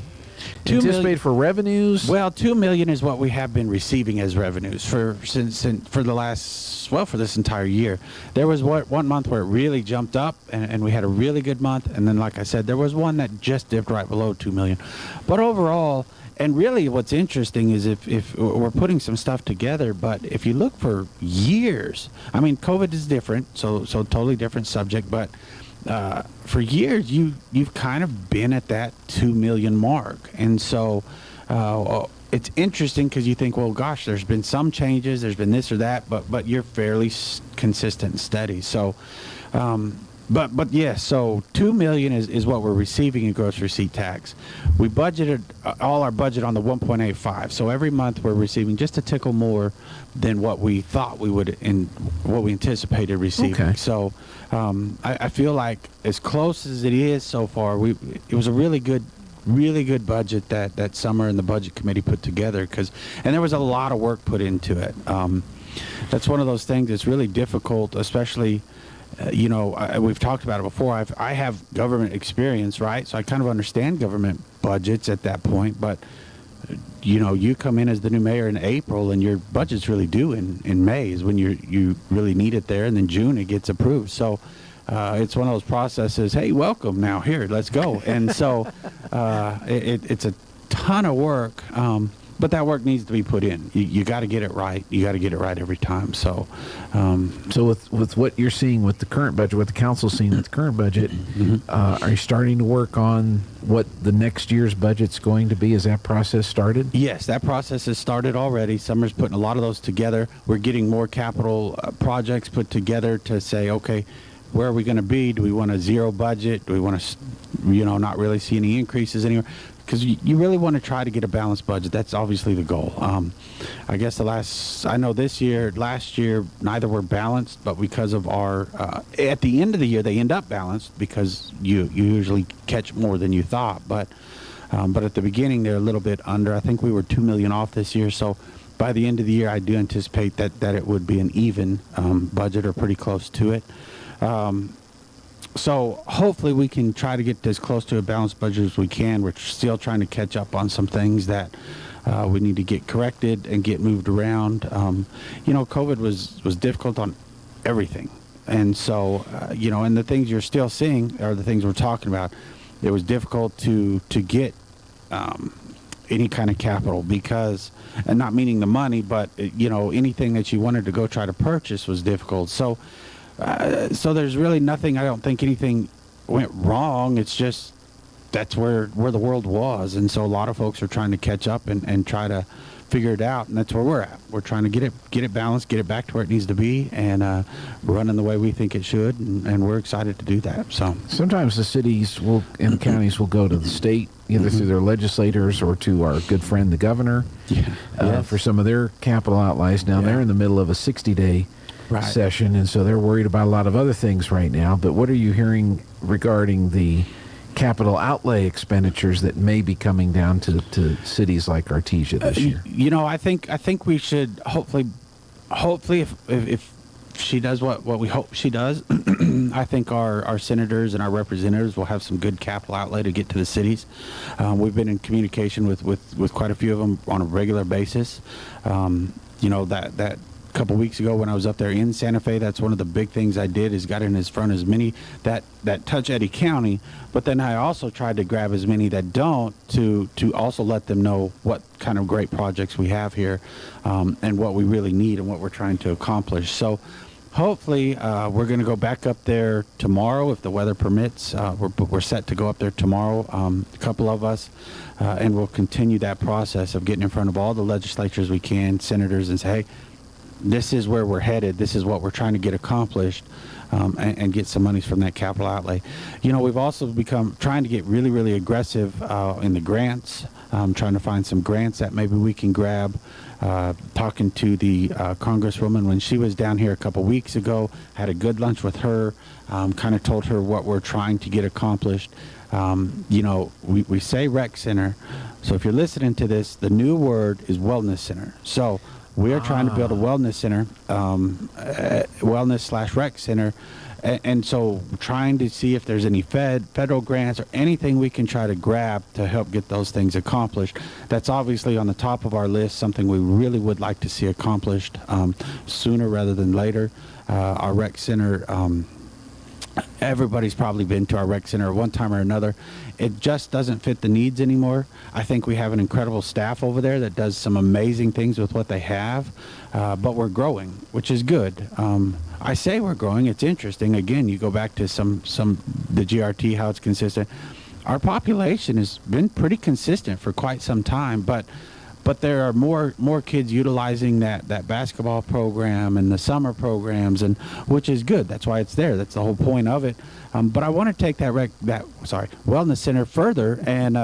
anticipated for revenues?
Well, $2 million is what we have been receiving as revenues for this entire year. There was one month where it really jumped up, and we had a really good month, and then, like I said, there was one that just dipped right below $2 million. But overall, and really what's interesting is if we're putting some stuff together, but if you look for years, I mean, COVID is different, so totally different subject, but for years you've kind of been at that 2 million mark, and so it's interesting because you think, well, gosh, there's been some changes, there's been this or that, but you're fairly consistent and steady. So But yes, so $2 million is what we're receiving in gross receipt tax. We budgeted all our budget on the 1.85. So every month we're receiving just a tickle more than what we thought we would and what we anticipated receiving.
Okay.
So I feel like as close as it is so far, it was a really good budget that Summer and the budget committee put together, and there was a lot of work put into it. That's one of those things that's really difficult, especially. We've talked about it before. I have government experience, right? So I kind of understand government budgets at that point. But, you come in as the new mayor in April, and your budget's really due in May is when you really need it there. And then June it gets approved. So it's one of those processes, hey, welcome now, here, let's go. And so it's a ton of work. But that work needs to be put in. You got to get it right. You got to get it right every time. So,
so with what you're seeing with the current budget, what the council's seeing with the current budget, are you starting to work on what the next year's budget's going to be? Is that process started?
Yes, that process has started already. Summer's putting a lot of those together. We're getting more capital projects put together to say, okay, where are we going to be? Do we want a zero budget? Do we want to, not really see any increases anywhere? Because you really want to try to get a balanced budget. That's obviously the goal. I guess last year, neither were balanced, but because of our, at the end of the year, they end up balanced because you usually catch more than you thought. But at the beginning, they're a little bit under. I think we were $2 million off this year. So by the end of the year, I do anticipate that it would be an even budget or pretty close to it. So hopefully we can try to get as close to a balanced budget as we can. We're still trying to catch up on some things that we need to get corrected and get moved around. COVID was difficult on everything. And so, and the things you're still seeing are the things we're talking about. It was difficult to get any kind of capital because, and not meaning the money, but, anything that you wanted to go try to purchase was difficult. So there's really nothing, I don't think anything went wrong. It's just that's where the world was. And so a lot of folks are trying to catch up and try to figure it out. And that's where we're at. We're trying to get it balanced, get it back to where it needs to be, and running the way we think it should. And we're excited to do that. So
sometimes the cities and the counties will go to the state, either through their legislators or to our good friend, the governor, for some of their capital outlays. Now they're in the middle of a 60-day session, and so they're worried about a lot of other things right now. But what are you hearing regarding the capital outlay expenditures that may be coming down to cities like Artesia this year?
I think we should hopefully if she does what we hope she does, I think our senators and our representatives will have some good capital outlay to get to the cities. We've been in communication with quite a few of them on a regular basis. That a couple weeks ago when I was up there in Santa Fe, that's one of the big things I did is got in as front as many that touch Eddy County, but then I also tried to grab as many that don't to also let them know what kind of great projects we have here, and what we really need and what we're trying to accomplish. So hopefully we're going to go back up there tomorrow if the weather permits. We're set to go up there tomorrow, a couple of us, and we'll continue that process of getting in front of all the legislatures we can, senators, and say, hey, this is where we're headed. This is what we're trying to get accomplished, and get some monies from that capital outlay. We've also become trying to get really, really aggressive in the grants, trying to find some grants that maybe we can grab. Talking to the Congresswoman when she was down here a couple weeks ago, had a good lunch with her, kind of told her what we're trying to get accomplished. We say rec center, so if you're listening to this, the new word is wellness center. So we are trying to build a wellness center, wellness/rec center. And so trying to see if there's any federal grants or anything we can try to grab to help get those things accomplished. That's obviously on the top of our list, something we really would like to see accomplished sooner rather than later. Our rec center, everybody's probably been to our rec center at one time or another. It just doesn't fit the needs anymore. I think we have an incredible staff over there that does some amazing things with what they have, but we're growing, which is good. I say we're growing. It's interesting. Again, you go back to the GRT, how it's consistent. Our population has been pretty consistent for quite some time, but but there are more kids utilizing that basketball program and the summer programs, and which is good. That's why it's there. That's the whole point of it. But I want to take that wellness center further, and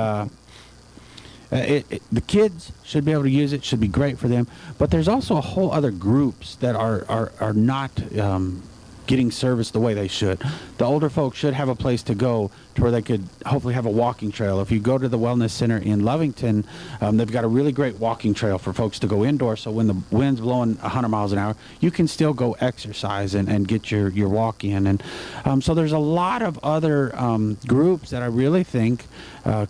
the kids should be able to use it. Should be great for them. But there's also a whole other groups that are not getting service the way they should. The older folks should have a place to go to where they could hopefully have a walking trail. If you go to the wellness center in Lovington, they've got a really great walking trail for folks to go indoors, so when the wind's blowing 100 miles an hour, you can still go exercise and get your walk in. And so there's a lot of other groups that I really think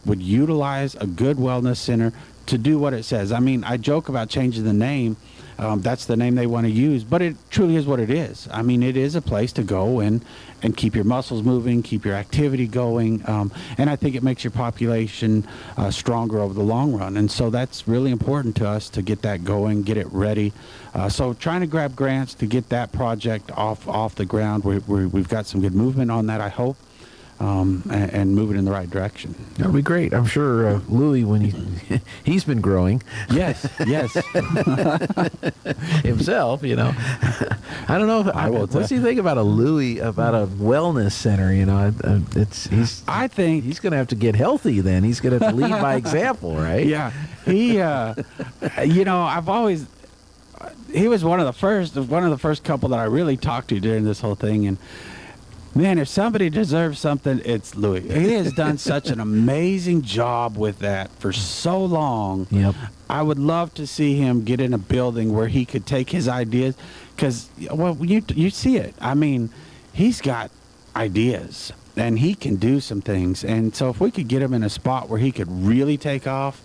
would utilize a good wellness center to do what it says. I mean, I joke about changing the name. That's the name they want to use, but it truly is what it is. I mean, it is a place to go and keep your muscles moving, keep your activity going, and I think it makes your population stronger over the long run. And so that's really important to us to get that going, get it ready. So trying to grab grants to get that project off the ground. We've got some good movement on that, I hope. And move it in the right direction.
That'll be great. I'm sure Louis, when he's been growing.
Yes.
Himself, I don't know. What's he think about about a wellness center? I think he's going to have to get healthy. Then he's going to have to lead by example, right?
Yeah. He, he was one of the first couple that I really talked to during this whole thing, and. Man, if somebody deserves something, it's Louis. He has done such an amazing job with that for so long.
Yep.
I would love to see him get in a building where he could take his ideas, because, you see it. I mean, he's got ideas, and he can do some things. And so if we could get him in a spot where he could really take off,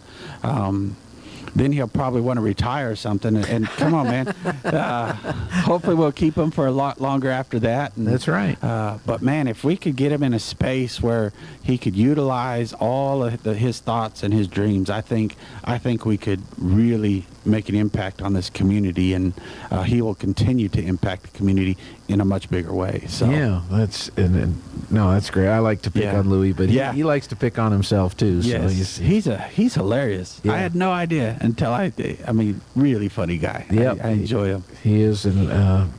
then he'll probably want to retire or something. And come on, man. Hopefully we'll keep him for a lot longer after that. And,
that's right.
But, man, if we could get him in a space where he could utilize all of his thoughts and his dreams, I think we could really make an impact on this community, and he will continue to impact the community in a much bigger way. So
yeah, that's great. I like to pick on Louis, but he likes to pick on himself too.
Yes.
So
he's hilarious. Yeah. I had no idea until I mean, really funny guy.
Yeah,
I enjoy him.
He is, and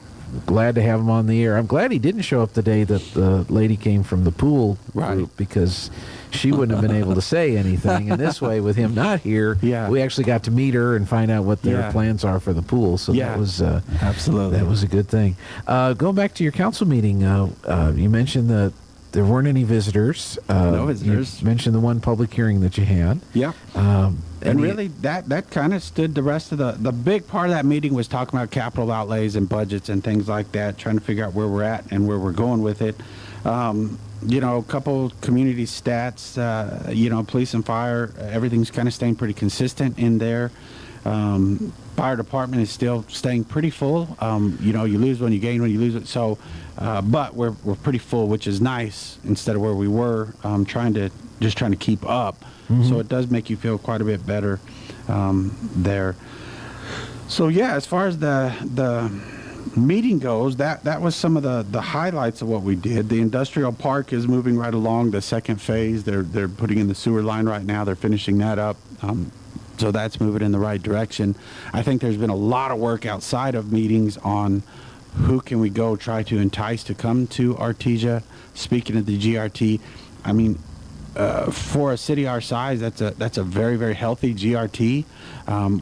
glad to have him on the air. I'm glad he didn't show up the day that the lady came from the pool group, because she wouldn't have been able to say anything. And this way, with him not here, we actually got to meet her and find out what their plans are for the pool. So that was
absolutely,
that was a good thing. Going back to your council meeting, you mentioned that there weren't any visitors.
No visitors.
You mentioned the one public hearing that you had.
Yeah. And really, that kind of stood the rest of the big part of that meeting was talking about capital outlays and budgets and things like that, trying to figure out where we're at and where we're going with it. A couple community stats, police and fire, everything's kind of staying pretty consistent in there. Fire department is still staying pretty full. You lose when you gain when you lose it. So, but we're pretty full, which is nice instead of where we were, trying to keep up. Mm-hmm. So it does make you feel quite a bit better there. So yeah, as far as the meeting goes, that was some of the highlights of what we did. The industrial park is moving right along. The second phase, they're putting in the sewer line right now. They're finishing that up. So that's moving in the right direction. I think there's been a lot of work outside of meetings on who can we go try to entice to come to Artesia. Speaking of the GRT, I mean, for a city our size, that's a very, very healthy GRT.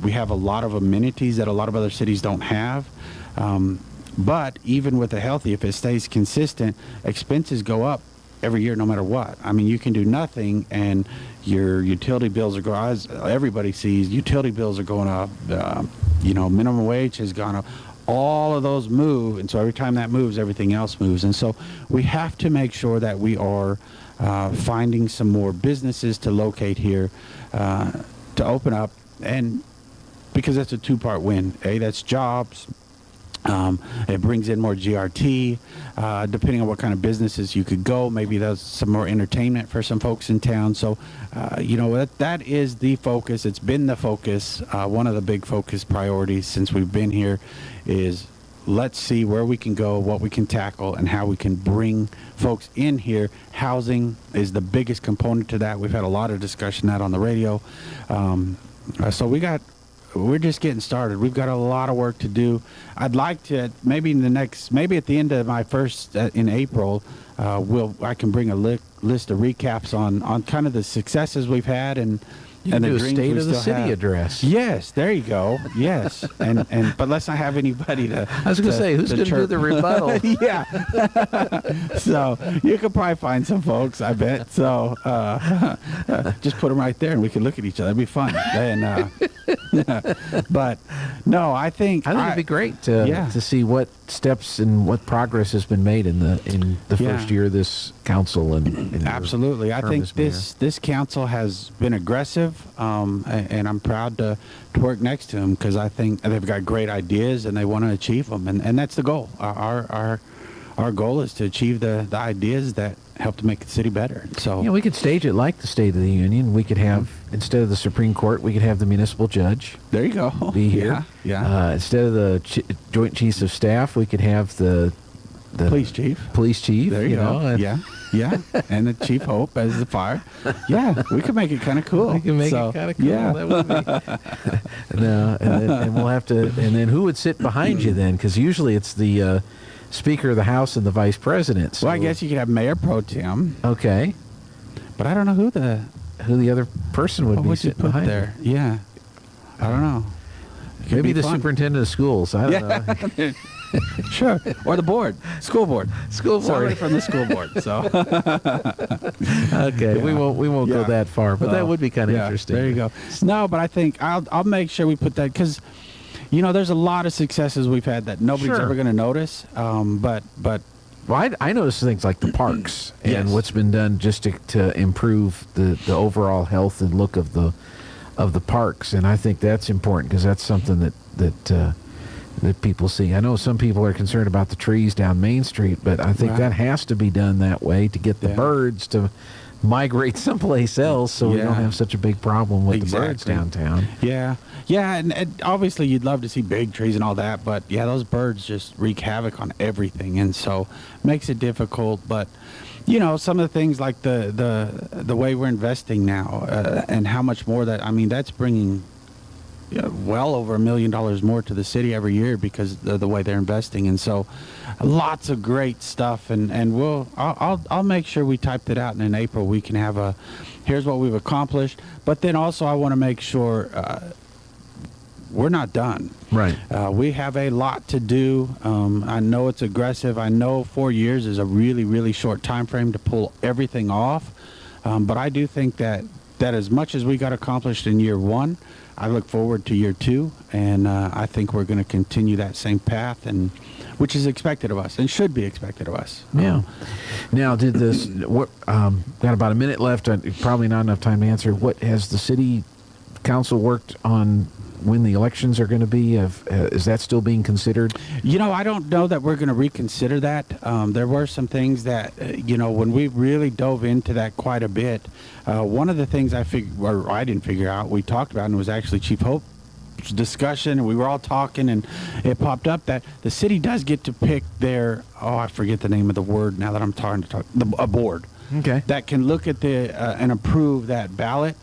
We have a lot of amenities that a lot of other cities don't have. But even with a healthy, if it stays consistent, expenses go up every year no matter what. I mean, you can do nothing and your utility bills are going up. As everybody sees, utility bills are going up. Minimum wage has gone up. All of those move, and so every time that moves, everything else moves. And so we have to make sure that we are finding some more businesses to locate here, to open up, and because that's a two-part win. That's jobs. It brings in more GRT, depending on what kind of businesses you could go. Maybe there's some more entertainment for some folks in town. So, that is the focus. It's been the focus. One of the big focus priorities since we've been here is let's see where we can go, what we can tackle, and how we can bring folks in here. Housing is the biggest component to that. We've had a lot of discussion that on the radio. So we're just getting started. We've got a lot of work to do. I'd like to maybe at the end of my first in April, I can bring a list of recaps on kind of the successes we've had and
You can
the
do a
dreams
state
we
of the
still
city
have.
address.
Yes, there you go. Yes, but let's not have anybody to.
I was going to say, who's going to do the rebuttal?
Yeah. So you could probably find some folks, I bet. So just put them right there, and we can look at each other. It'd be fun. And but no, I think
it'd be great to see what steps and what progress has been made in the first year of this council and
absolutely. I think this council has been aggressive, and I'm proud to work next to them because I think they've got great ideas and they want to achieve them, and that's the goal. Our goal is to achieve the ideas that help to make the city better. So
we could stage it like the State of the Union. We could have instead of the Supreme Court, we could have the municipal judge.
There you go.
Be here.
Yeah.
Instead of the Joint Chiefs of Staff, we could have the
police chief.
Police chief.
There you go. Yeah. And the Chief Hope as the fire. Yeah, we could make it kind of cool.
We can make it kind of cool.
Yeah.
That would be. No, and we'll have to. And then who would sit behind you then? Because usually it's the Speaker of the House and the Vice President. So.
Well, I guess you could have Mayor Pro Tem.
Okay.
But I don't know who the
other person would be sitting behind
there. Yeah. I don't know.
Maybe the superintendent of schools. I don't know.
Sure. Or the board. School board.
Somebody
from the school board. So
okay. We won't go that far, but that would be kind of interesting.
There you go. No, but I think I'll make sure we put that because there's a lot of successes we've had that nobody's ever going to notice. But
well, I notice things like the parks and what's been done just to improve the overall health and look of the parks, and I think that's important because that's something that people see. I know some people are concerned about the trees down Main Street, but I think that has to be done that way to get the birds to migrate someplace else so we don't have such a big problem with the birds downtown.
Yeah, and obviously you'd love to see big trees and all that, but those birds just wreak havoc on everything, and so makes it difficult. But some of the things like the way we're investing now and how much more that's bringing well over $1 million more to the city every year because of the way they're investing, and so lots of great stuff. And I'll make sure we typed it out, and in April we can have here's what we've accomplished. But then also I want to make sure we're not done.
Right.
We have a lot to do. I know it's aggressive. I know 4 years is a really, really short time frame to pull everything off. But I do think that as much as we got accomplished in year one, I look forward to year two, and I think we're going to continue that same path, and which is expected of us and should be expected of us.
Yeah. Now, did this? Got about a minute left. Probably not enough time to answer. What has the city council worked on? When the elections are going to be, is that still being considered?
I don't know that we're going to reconsider that. There were some things that, when we really dove into that quite a bit, one of the things I didn't figure out, we talked about, and it was actually Chief Hope's discussion, and we were all talking, and it popped up that the city does get to pick their, I forget the name of the word now that I'm trying to talk, a board.
Okay.
That can look at and approve that ballot.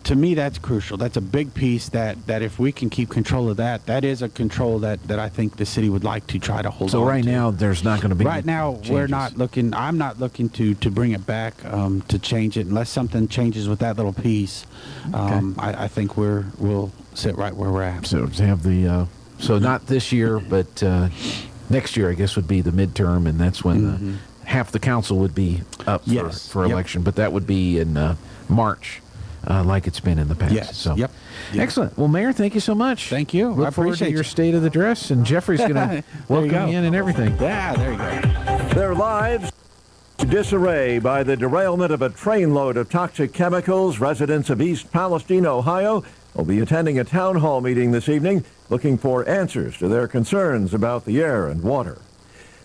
To me, that's crucial. That's a big piece that if we can keep control of that is a control that I think the city would like to try to hold on to.
So right now, there's not going to be
Right now,
changes.
I'm not looking to bring it back, to change it, unless something changes with that little piece. I think we'll sit right where we're at.
So to have so not this year, but next year, I guess, would be the midterm, and that's when half the council would be up for election, but that would be in March. Like it's been in the past.
Yes.
So. Yep. Excellent. Well, Mayor, thank you so much.
Thank you.
Look forward to your state of the dress, and Jeffrey's going to welcome you in and everything.
Yeah, there you go.
Their lives disarray by the derailment of a trainload of toxic chemicals. Residents of East Palestine, Ohio, will be attending a town hall meeting this evening looking for answers to their concerns about the air and water.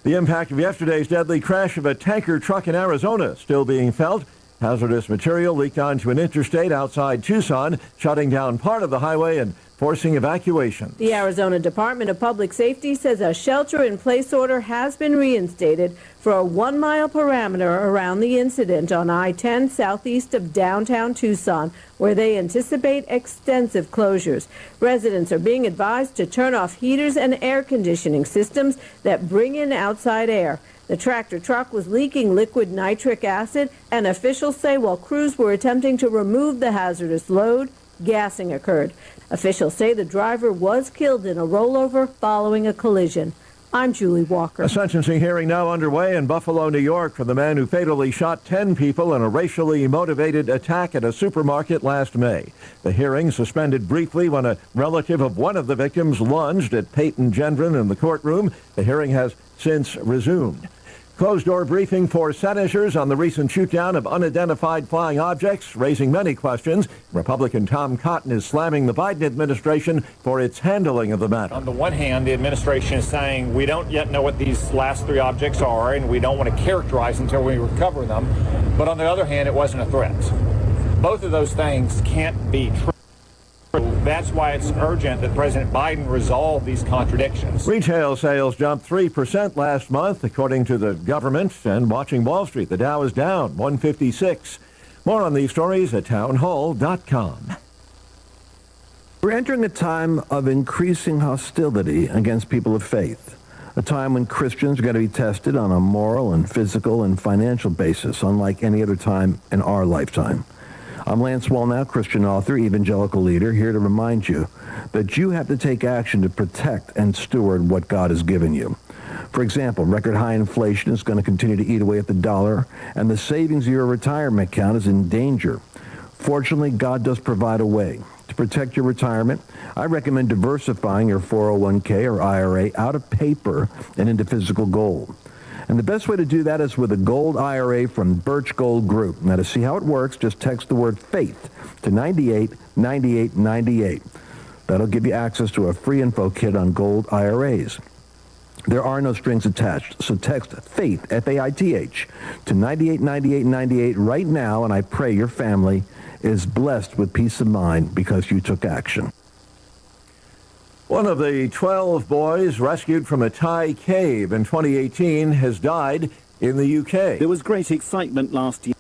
The impact of yesterday's deadly crash of a tanker truck in Arizona still being felt. Hazardous material leaked onto an interstate outside Tucson, shutting down part of the highway and forcing evacuation.
The Arizona Department of Public Safety says a shelter-in-place order has been reinstated for a 1-mile perimeter around the incident on I-10 southeast of downtown Tucson, where they anticipate extensive closures. Residents are being advised to turn off heaters and air conditioning systems that bring in outside air. The tractor truck was leaking liquid nitric acid, and officials say while crews were attempting to remove the hazardous load, gassing occurred. Officials say the driver was killed in a rollover following a collision. I'm Julie Walker.
A sentencing hearing now underway in Buffalo, New York for the man who fatally shot 10 people in a racially motivated attack at a supermarket last May. The hearing suspended briefly when a relative of one of the victims lunged at Peyton Gendron in the courtroom. The hearing has since resumed. Closed-door briefing for senators on the recent shoot-down of unidentified flying objects, raising many questions. Republican Tom Cotton is slamming the Biden administration for its handling of the matter.
On the one hand, the administration is saying we don't yet know what these last three objects are, and we don't want to characterize until we recover them. But on the other hand, it wasn't a threat. Both of those things can't be true. That's why it's urgent that President Biden resolve these contradictions.
Retail sales jumped 3% last month, according to the government. And watching Wall Street, the Dow is down 156. More on these stories at townhall.com.
We're entering a time of increasing hostility against people of faith, a time when Christians are going to be tested on a moral and physical and financial basis, unlike any other time in our lifetime. I'm Lance Wallnau, Christian author, evangelical leader, here to remind you that you have to take action to protect and steward what God has given you. For example, record high inflation is going to continue to eat away at the dollar, and the savings of your retirement account is in danger. Fortunately, God does provide a way. To protect your retirement, I recommend diversifying your 401k or IRA out of paper and into physical gold. And the best way to do that is with a gold IRA from Birch Gold Group. Now, to see how it works, just text the word faith to 989898. That'll give you access to a free info kit on gold IRAs. There are no strings attached, so text FAITH, F-A-I-T-H, to 989898 right now, and I pray your family is blessed with peace of mind because you took action.
One of the 12 boys rescued from a Thai cave in 2018 has died in the UK.
There was great excitement last year.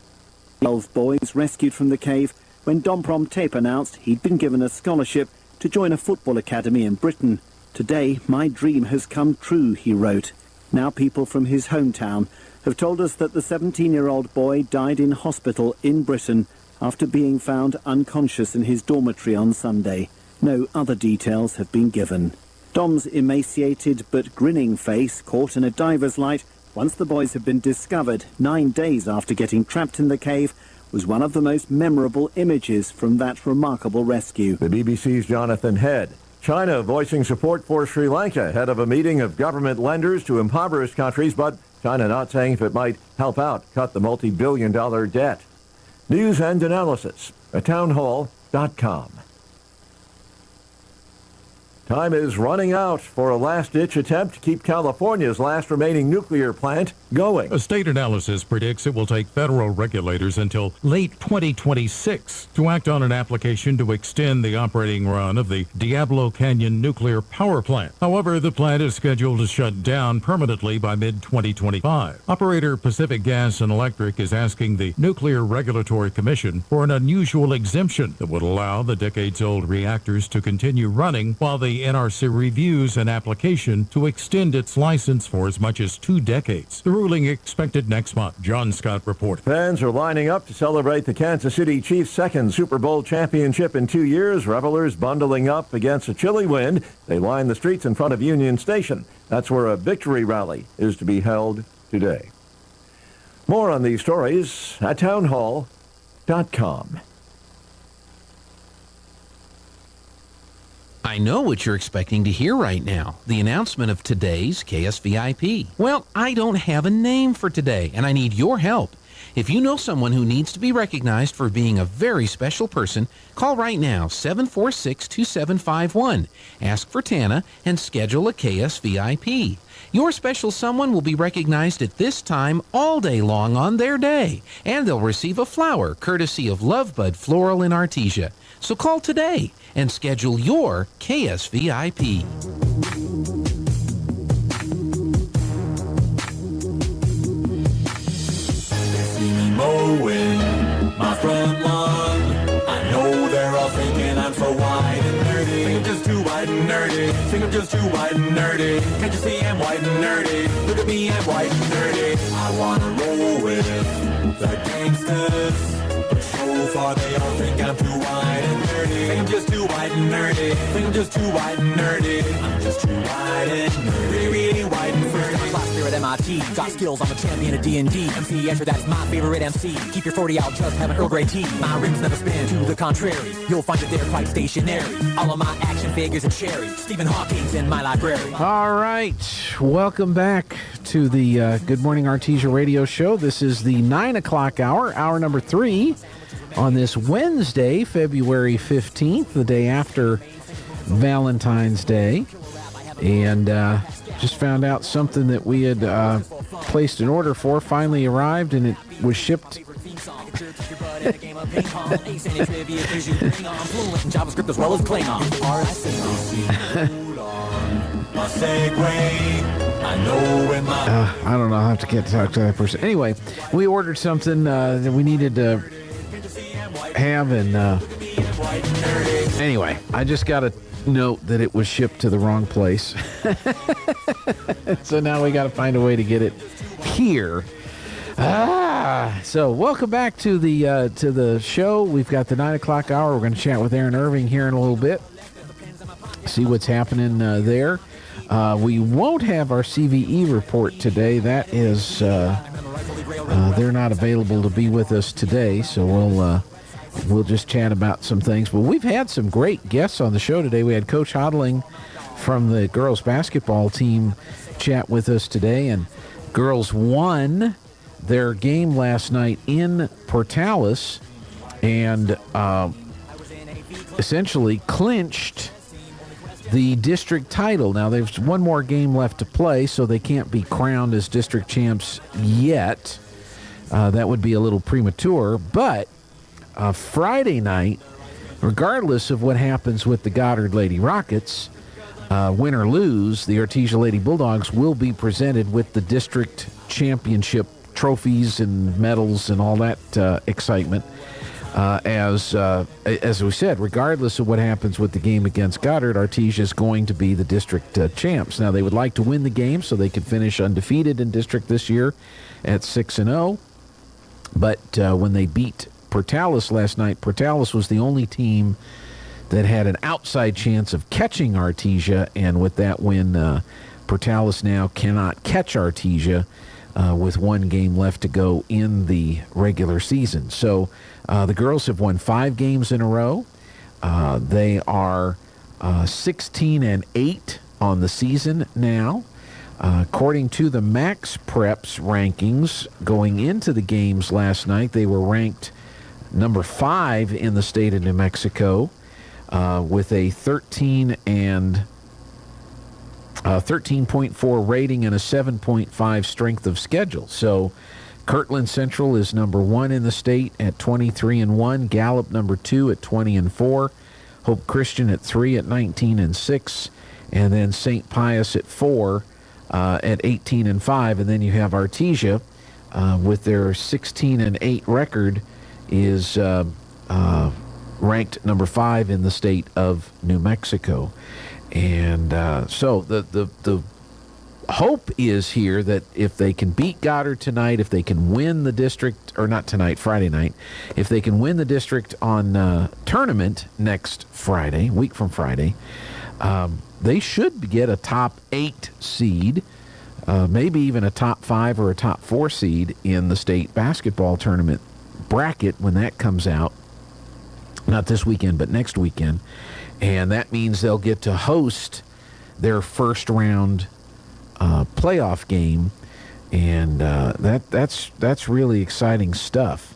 12 boys rescued from the cave when Domprom Tape announced he'd been given a scholarship to join a football academy in Britain. Today, my dream has come true, he wrote. Now people from his hometown have told us that the 17-year-old boy died in hospital in Britain after being found unconscious in his dormitory on Sunday. No other details have been given. Dom's emaciated but grinning face caught in a diver's light once the boys had been discovered 9 days after getting trapped in the cave was one of the most memorable images from that remarkable rescue.
The BBC's Jonathan Head. China voicing support for Sri Lanka ahead of a meeting of government lenders to impoverished countries, but China not saying if it might help out cut the multi-billion-dollar debt. News and analysis at townhall.com. Time is running out for a last-ditch attempt to keep California's last remaining nuclear plant going.
A state analysis predicts it will take federal regulators until late 2026 to act on an application to extend the operating run of the Diablo Canyon nuclear power plant. However, the plant is scheduled to shut down permanently by mid-2025. Operator Pacific Gas and Electric is asking the Nuclear Regulatory Commission for an unusual exemption that would allow the decades-old reactors to continue running while the NRC reviews an application to extend its license for as much as 2 decades. The ruling expected next month. John Scott reporting.
Fans are lining up to celebrate the Kansas City Chiefs' second Super Bowl championship in 2 years. Revelers bundling up against a chilly wind. They line the streets in front of Union Station. That's where a victory rally is to be held today. More on these stories at townhall.com.
I know what you're expecting to hear right now, the announcement of today's KSVIP. Well, I don't have a name for today, and I need your help. If you know someone who needs to be recognized for being a very special person, call right now, 746-2751. Ask for Tana and schedule a KSVIP. Your special someone will be recognized at this time all day long on their day, and they'll receive a flower courtesy of Lovebud Floral in Artesia. So call today and schedule your KSVIP.
Mowing my front lawn. I know they're all thinking I'm so white and nerdy. Think I'm just too white and nerdy. Think I'm just too white and nerdy. Can't you see I'm white and nerdy? Look at me, I'm white and nerdy. I wanna roll with the gangsters, but so far they all think I'm too white and nerdy. Think I'm just too white and nerdy. Think I'm just too white and nerdy. I'm just too white and nerdy. Really, really white and nerdy.
Last year at MIT, got skills, I'm a champion of D&D. MC Escher, that's my favorite MC. Keep your 40 out, just have an Earl Grey tea. My rims never spin, to the contrary. You'll find that they're quite stationary. All of my action figures are cherry. Stephen Hawking's in my library.
All right, welcome back to the Good Morning Artesia radio show. This is the 9 o'clock hour, hour number 3, on this Wednesday, February 15th, the day after Valentine's Day. And just found out something that we had placed an order for finally arrived, and it was shipped.
JavaScript as well as Klingon.
I don't know. I'll have to get to talk to that person. Anyway, we ordered something that we needed to have, and anyway, I just got a note that it was shipped to the wrong place. So now we got to find a way to get it here. So welcome back to the show. We've got the 9 o'clock hour. We're going to chat with Aaron Irving here in a little bit, see what's happening there. We won't have our CVE report today. That is, they're not available to be with us today, so we'll just chat about some things. But we've had some great guests on the show today. We had Coach Hodling from the girls basketball team chat with us today, and girls won their game last night in Portales and essentially clinched the district title. Now, there's one more game left to play, so they can't be crowned as district champs yet. That would be a little premature, but Friday night, regardless of what happens with the Goddard Lady Rockets, win or lose, the Artesia Lady Bulldogs will be presented with the district championship trophies and medals and all that excitement. As we said, regardless of what happens with the game against Goddard, Artesia is going to be the district champs. Now, they would like to win the game so they could finish undefeated in district this year at 6-0. But when they beat Portales last night, Portales was the only team that had an outside chance of catching Artesia, and with that win, Portales now cannot catch Artesia with one game left to go in the regular season. So the girls have won 5 games in a row. They are 16-8 on the season now. According to the Max Preps rankings going into the games last night, they were ranked number 5 in the state of New Mexico with a 13.4 rating and a 7.5 strength of schedule. So Kirtland Central is number 1 in the state at 23-1, Gallup number 2 at 20-4, Hope Christian at 3 at 19-6, and then St. Pius at 4 at 18-5, and then you have Artesia with their 16-8 record is ranked number 5 in the state of New Mexico. And so the hope is here that if they can beat Goddard tonight, if they can win the district, or not tonight, Friday night, if they can win the district on tournament next Friday, week from Friday, they should get a top 8 seed, maybe even a top 5 or a top 4 seed in the state basketball tournament bracket when that comes out. Not this weekend, but next weekend. And that means they'll get to host their first round playoff game And that's really exciting stuff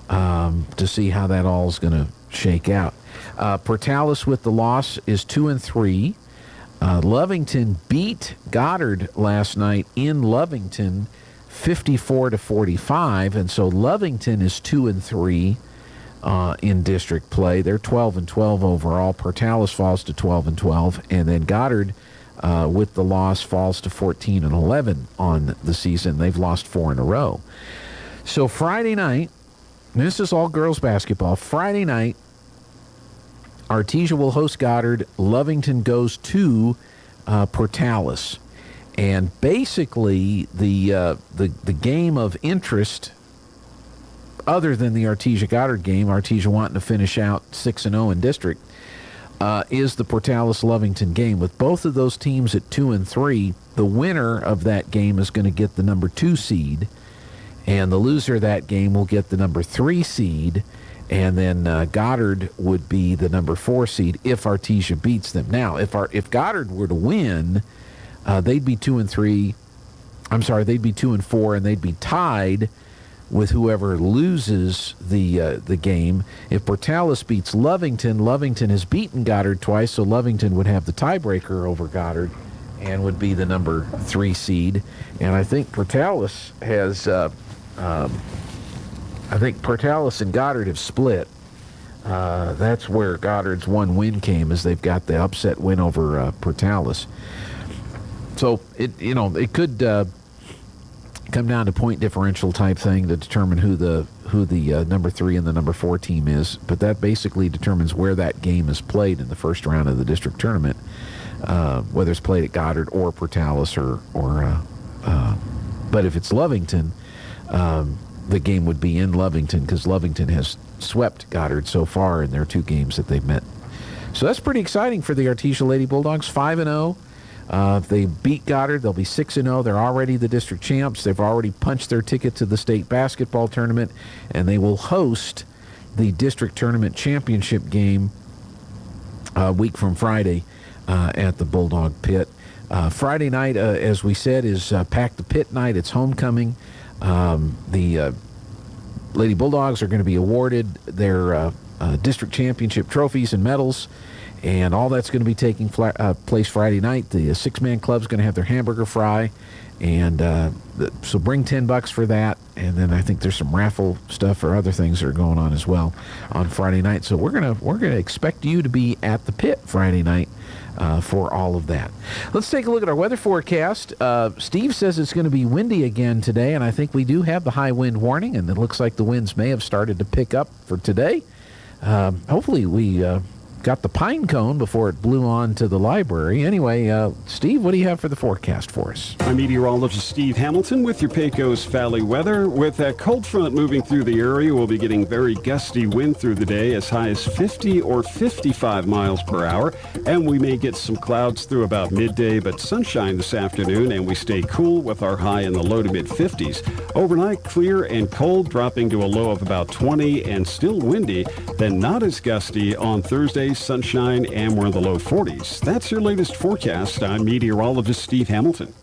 to see how that all is going to shake out. Portales with the loss is 2-3. Lovington beat Goddard last night in Lovington 54-45, and so Lovington is 2-3 in district play. They're 12-12 overall. Portales falls to 12-12, and then Goddard with the loss falls to 14-11 on the season. They've lost 4 in a row. So Friday night, this is all girls basketball. Friday night, Artesia will host Goddard. Lovington goes to Portales. And basically, the game of interest, other than the Artesia-Goddard game, Artesia wanting to finish out 6-0 in district, is the Portales-Lovington game. With both of those teams at 2-3, the winner of that game is going to get the number 2 seed, and the loser of that game will get the number 3 seed, and then Goddard would be the number 4 seed if Artesia beats them. Now, if Goddard were to win, they'd be 2-3. I'm sorry, they'd be 2-4, and they'd be tied with whoever loses the game. If Portales beats Lovington, Lovington has beaten Goddard twice, so Lovington would have the tiebreaker over Goddard and would be the number 3 seed. And I think Portales has, I think Portales and Goddard have split. That's where Goddard's one win came, is they've got the upset win over Portales. So it could come down to point differential type thing to determine who the number 3 and the number 4 team is, but that basically determines where that game is played in the first round of the district tournament, whether it's played at Goddard or Portales but if it's Lovington, the game would be in Lovington because Lovington has swept Goddard so far in their 2 games that they've met. So that's pretty exciting for the Artesia Lady Bulldogs. 5-0. If they beat Goddard, they'll be 6-0. They're already the district champs. They've already punched their ticket to the state basketball tournament, and they will host the district tournament championship game a week from Friday at the Bulldog Pit. Friday night, as we said, is Pack the Pit night. It's homecoming. The Lady Bulldogs are going to be awarded their district championship trophies and medals, and all that's going to be taking place Friday night. The 6-man club's going to have their hamburger fry, and so bring $10 for that. And then I think there's some raffle stuff or other things that are going on as well on Friday night. So we're gonna expect you to be at the pit Friday night for all of that. Let's take a look at our weather forecast. Steve says it's going to be windy again today, and I think we do have the high wind warning, and it looks like the winds may have started to pick up for today. Hopefully we got the pine cone before it blew on to the library. Anyway, Steve, what do you have for the forecast for us?
I'm meteorologist Steve Hamilton with your Pecos Valley weather. With that cold front moving through the area, we'll be getting very gusty wind through the day, as high as 50 or 55 miles per hour. And we may get some clouds through about midday, but sunshine this afternoon, and we stay cool with our high in the low to mid 50s. Overnight, clear and cold, dropping to a low of about 20 and still windy. Then not as gusty on Thursday, sunshine, and we're in the low 40s. That's your latest forecast. I'm meteorologist Steve Hamilton.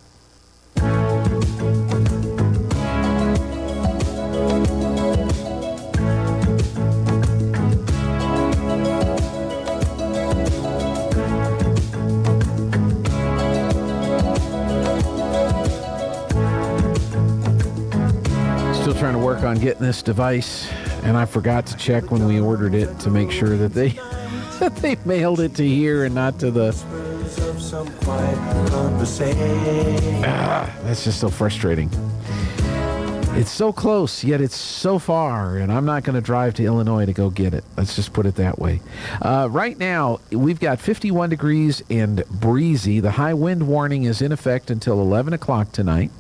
Still trying to work on getting this device, and I forgot to check when we ordered it to make sure that they mailed it to here and not to the... That's just so frustrating. It's so close, yet it's so far, and I'm not going to drive to Illinois to go get it. Let's just put it that way. Right now, we've got 51 degrees and breezy. The high wind warning is in effect until 11 o'clock tonight.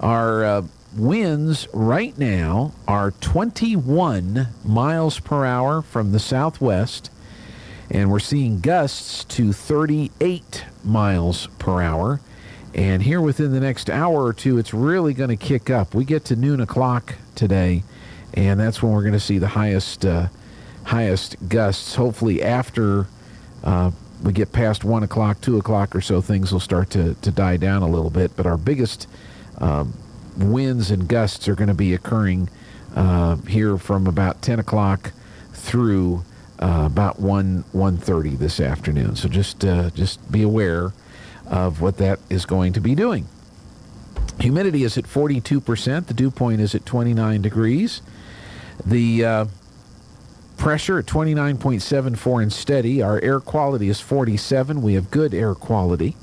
Our winds right now are 21 miles per hour from the southwest, and we're seeing gusts to 38 miles per hour. And here within the next hour or two, it's really going to kick up. We get to noon o'clock today, and that's when we're going to see the highest gusts. Hopefully after we get past 1 o'clock, 2 o'clock or so, things will start to die down a little bit. But our biggest winds and gusts are going to be occurring here from about 10 o'clock through about 1:30 this afternoon. So just be aware of what that is going to be doing. Humidity is at 42%. The dew point is at 29 degrees. The pressure at 29.74 and steady. Our air quality is 47. We have good air quality.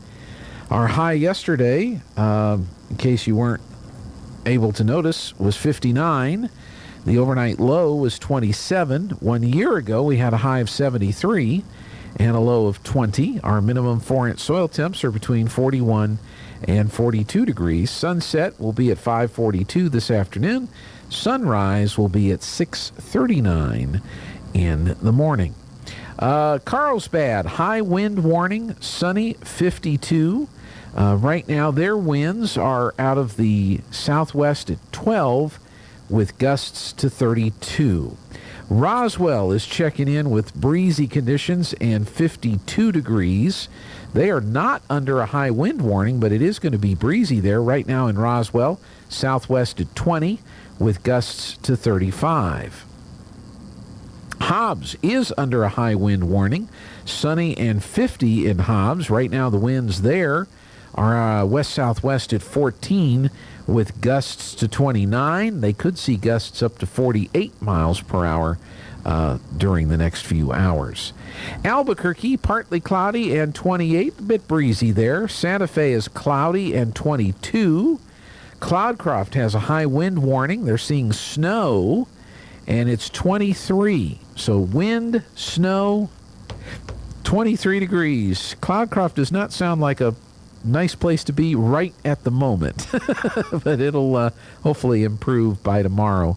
Our high yesterday, in case you weren't able to notice, was 59. The overnight low was 27. 1 year ago, we had a high of 73 and a low of 20. Our minimum 4-inch soil temps are between 41 and 42 degrees. Sunset will be at 5:42 this afternoon. Sunrise will be at 6:39 in the morning. Carlsbad, high wind warning, sunny, 52. Right now, their winds are out of the southwest at 12 with gusts to 32. Roswell is checking in with breezy conditions and 52 degrees. They are not under a high wind warning, but it is going to be breezy there right now in Roswell, southwest at 20 with gusts to 35. Hobbs is under a high wind warning, sunny and 50 in Hobbs. Right now the winds there are west-southwest at 14 with gusts to 29. They could see gusts up to 48 miles per hour during the next few hours. Albuquerque, partly cloudy and 28, a bit breezy there. Santa Fe is cloudy and 22. Cloudcroft has a high wind warning. They're seeing snow, and it's 23. So wind, snow, 23 degrees. Cloudcroft does not sound like a nice place to be right at the moment, but it'll hopefully improve by tomorrow.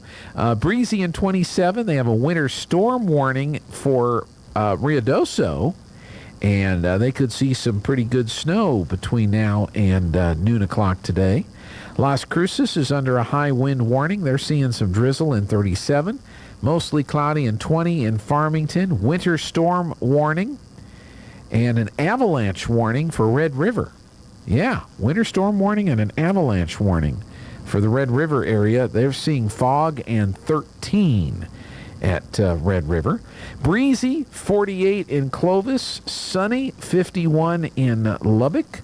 Breezy and 27. They have a winter storm warning for Ruidoso, and they could see some pretty good snow between now and noon o'clock today. Las Cruces is under a high wind warning. They're seeing some drizzle in 37. Mostly cloudy and 20 in Farmington. Winter storm warning and an avalanche warning for Red River. Yeah, winter storm warning and an avalanche warning for the Red River area. They're seeing fog and 13 at Red River. Breezy, 48 in Clovis. Sunny, 51 in Lubbock.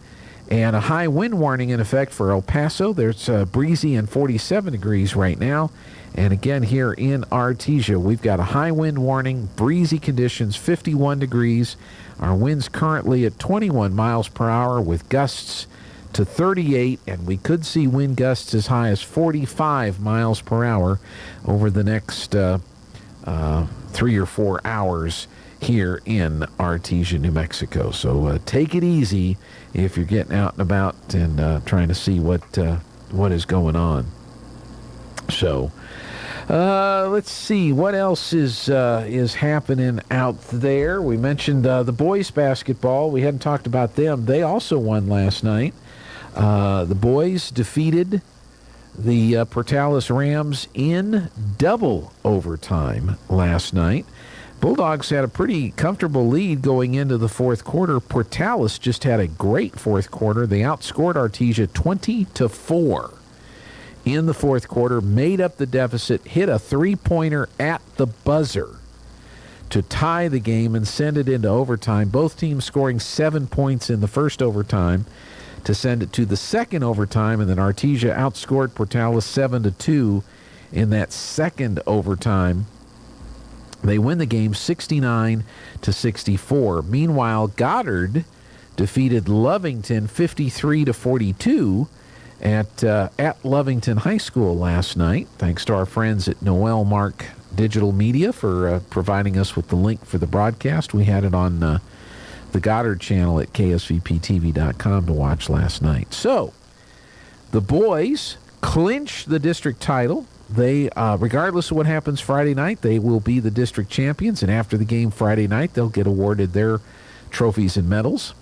And a high wind warning in effect for El Paso. There's breezy and 47 degrees right now. And again, here in Artesia, we've got a high wind warning, breezy conditions, 51 degrees. Our winds currently at 21 miles per hour with gusts to 38, and we could see wind gusts as high as 45 miles per hour over the next 3 or 4 hours here in Artesia, New Mexico. So take it easy if you're getting out and about and trying to see what is going on. So let's see what else is happening out there. We mentioned the boys basketball. We hadn't talked about them. They also won last night. The boys defeated the Portales Rams in double overtime last night. Bulldogs had a pretty comfortable lead going into the fourth quarter. Portales just had a great fourth quarter. They outscored Artesia 20-4 in the fourth quarter, made up the deficit, hit a three-pointer at the buzzer to tie the game and send it into overtime. Both teams scoring 7 points in the first overtime to send it to the second overtime, and then Artesia outscored Portales 7-2 in that second overtime. They win the game 69-64. Meanwhile, Goddard defeated Lovington 53-42 at Lovington High School last night. Thanks to our friends at Noel Mark Digital Media for providing us with the link for the broadcast. We had it on the Goddard channel at KSVPTV.com to watch last night. So, the boys clinch the district title. They, regardless of what happens Friday night, they will be the district champions, and after the game Friday night, they'll get awarded their trophies and medals.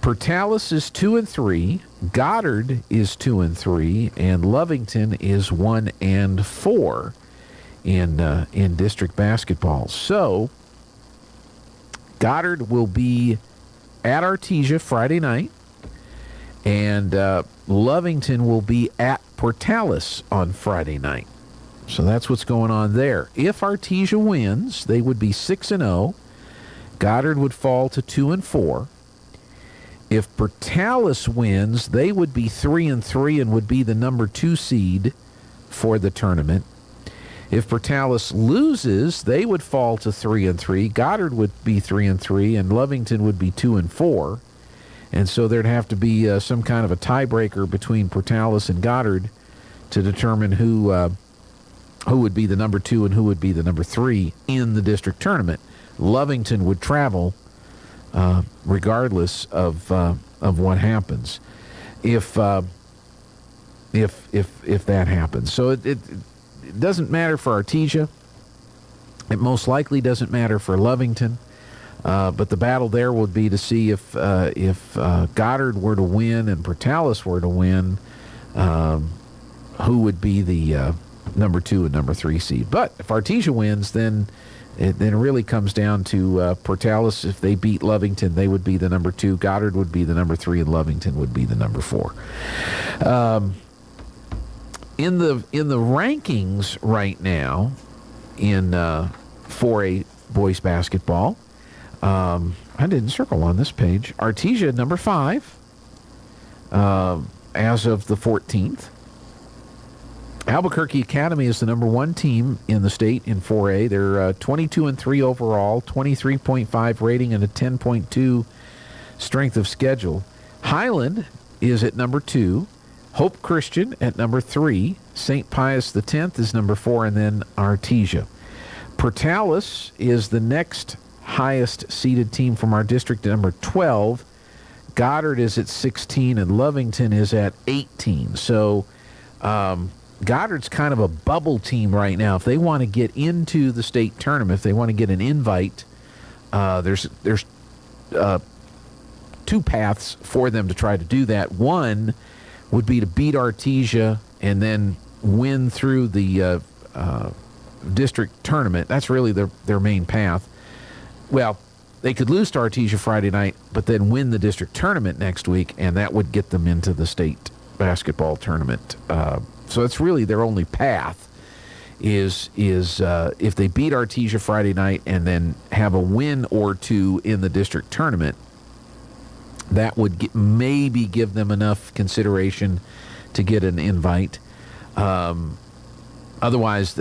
Portales is 2-3, Goddard is 2-3, and Lovington is 1-4 in district basketball. So, Goddard will be at Artesia Friday night, And Lovington will be at Portales on Friday night. So that's what's going on there. If Artesia wins, they would be 6-0. Goddard would fall to 2-4. If Portales wins, they would be 3-3 and would be the number 2 seed for the tournament. If Portales loses, they would fall to 3-3. Goddard would be 3-3, and Lovington would be 2-4. And so there'd have to be some kind of a tiebreaker between Portales and Goddard to determine who would be the number 2 and who would be the number 3 in the district tournament. Lovington would travel regardless of what happens if that happens. So it doesn't matter for Artesia. It most likely doesn't matter for Lovington. But the battle there would be to see if Goddard were to win and Portales were to win, who would be the number 2 and number 3 seed. But if Artesia wins, then it really comes down to Portales. If they beat Lovington, they would be the number 2. Goddard would be the number 3, and Lovington would be the number 4. In the rankings right now in 4A boys basketball. I didn't circle on this page. Artesia, number 5, as of the 14th. Albuquerque Academy is the number 1 team in the state in 4A. They're 22-3 overall, 23.5 rating, and a 10.2 strength of schedule. Highland is at number 2. Hope Christian at number 3. St. Pius X is number 4, and then Artesia. Portales is the next highest seeded team from our district at number 12. Goddard is at 16 and Lovington is at 18. So Goddard's kind of a bubble team right now. If they want to get into the state tournament, if they want to get an invite, there's 2 paths for them to try to do that. One would be to beat Artesia and then win through the district tournament. That's really their main path. Well, they could lose to Artesia Friday night, but then win the district tournament next week, and that would get them into the state basketball tournament. So it's really their only path is if they beat Artesia Friday night and then have a win or 2 in the district tournament, that would maybe give them enough consideration to get an invite. Otherwise,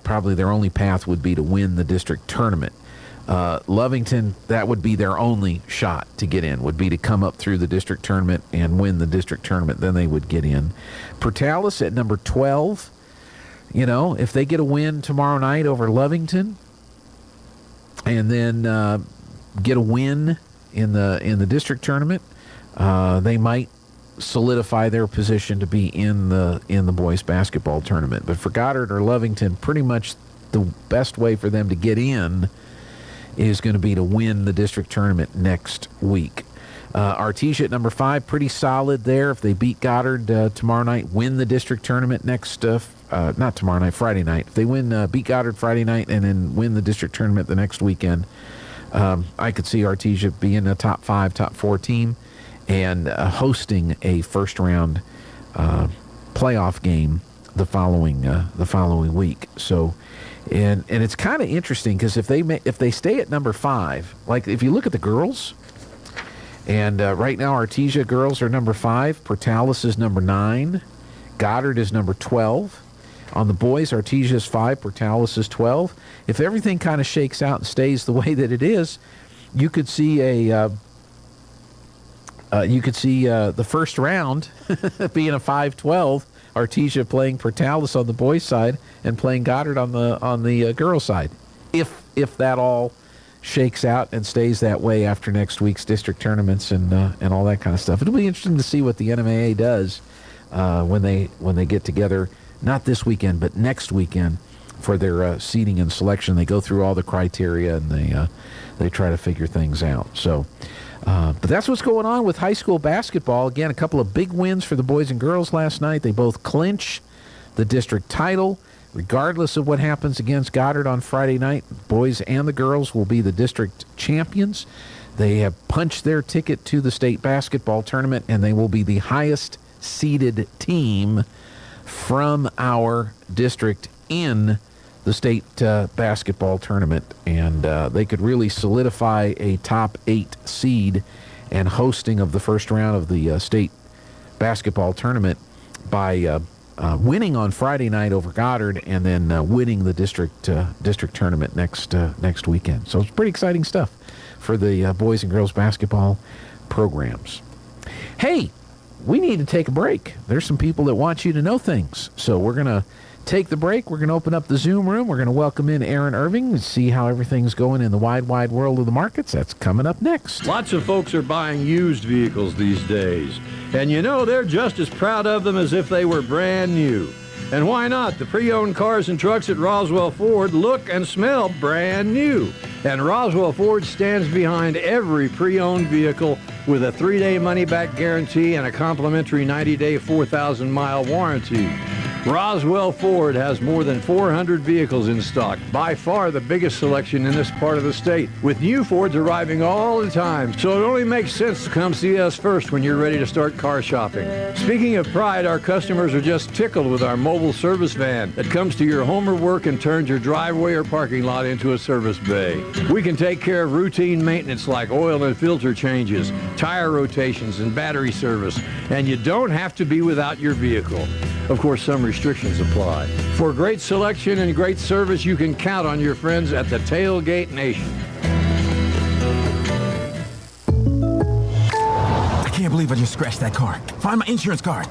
probably their only path would be to win the district tournament. Lovington, that would be their only shot to get in, would be to come up through the district tournament and win the district tournament. Then they would get in. Portales at number 12. You know, if they get a win tomorrow night over Lovington and then get a win in the district tournament, they might solidify their position to be in the boys basketball tournament. But for Goddard or Lovington, pretty much the best way for them to get in is going to be to win the district tournament next week. Artesia at number 5, pretty solid there. If they beat Goddard tomorrow night, win the district tournament next, not tomorrow night, Friday night. If they beat Goddard Friday night and then win the district tournament the next weekend, I could see Artesia being a top 5, top 4 team and hosting a first round playoff game the following week. So, and it's kind of interesting because if they stay at number 5, like if you look at the girls, and right now Artesia girls are number 5, Portales is number 9, Goddard is number 12. On the boys, Artesia is 5, Portales is 12. If everything kind of shakes out and stays the way that it is, you could see the first round being a 5-12. Artesia playing Portales on the boys' side and playing Goddard on the girls' side. If that all shakes out and stays that way after next week's district tournaments and all that kind of stuff, it'll be interesting to see what the NMAA does when they get together. Not this weekend, but next weekend for their seeding and selection. They go through all the criteria and they try to figure things out. So, but that's what's going on with high school basketball. Again, a couple of big wins for the boys and girls last night. They both clinch the district title. Regardless of what happens against Goddard on Friday night, boys and the girls will be the district champions. They have punched their ticket to the state basketball tournament, and they will be the highest seeded team from our district in the state basketball tournament. And they could really solidify a top 8 seed and hosting of the first round of the state basketball tournament by winning on Friday night over Goddard, and then winning the district tournament next weekend. So it's pretty exciting stuff for the boys and girls basketball programs. Hey, we need to take a break. There's some people that want you to know things. So we're going to take the break. We're going to open up the Zoom room. We're going to welcome in Aaron Irving and see how everything's going in the wide world of the markets. That's coming up next.
Lots of folks are buying used vehicles these days. And you know, they're just as proud of them as if they were brand new. And why not? The pre-owned cars and trucks at Roswell Ford look and smell brand new. And Roswell Ford stands behind every pre-owned vehicle with a 3-day money-back guarantee and a complimentary 90-day 4,000-mile warranty. Roswell Ford has more than 400 vehicles in stock, by far the biggest selection in this part of the state, with new Fords arriving all the time. So it only makes sense to come see us first when you're ready to start car shopping. Speaking of pride, our customers are just tickled with our mobile service van that comes to your home or work and turns your driveway or parking lot into a service bay. We can take care of routine maintenance like oil and filter changes, tire rotations, and battery service, and you don't have to be without your vehicle. Of course, some restrictions apply. For great selection and great service, you can count on your friends at the Tailgate Nation.
I can't believe I just scratched that car. Find my insurance card.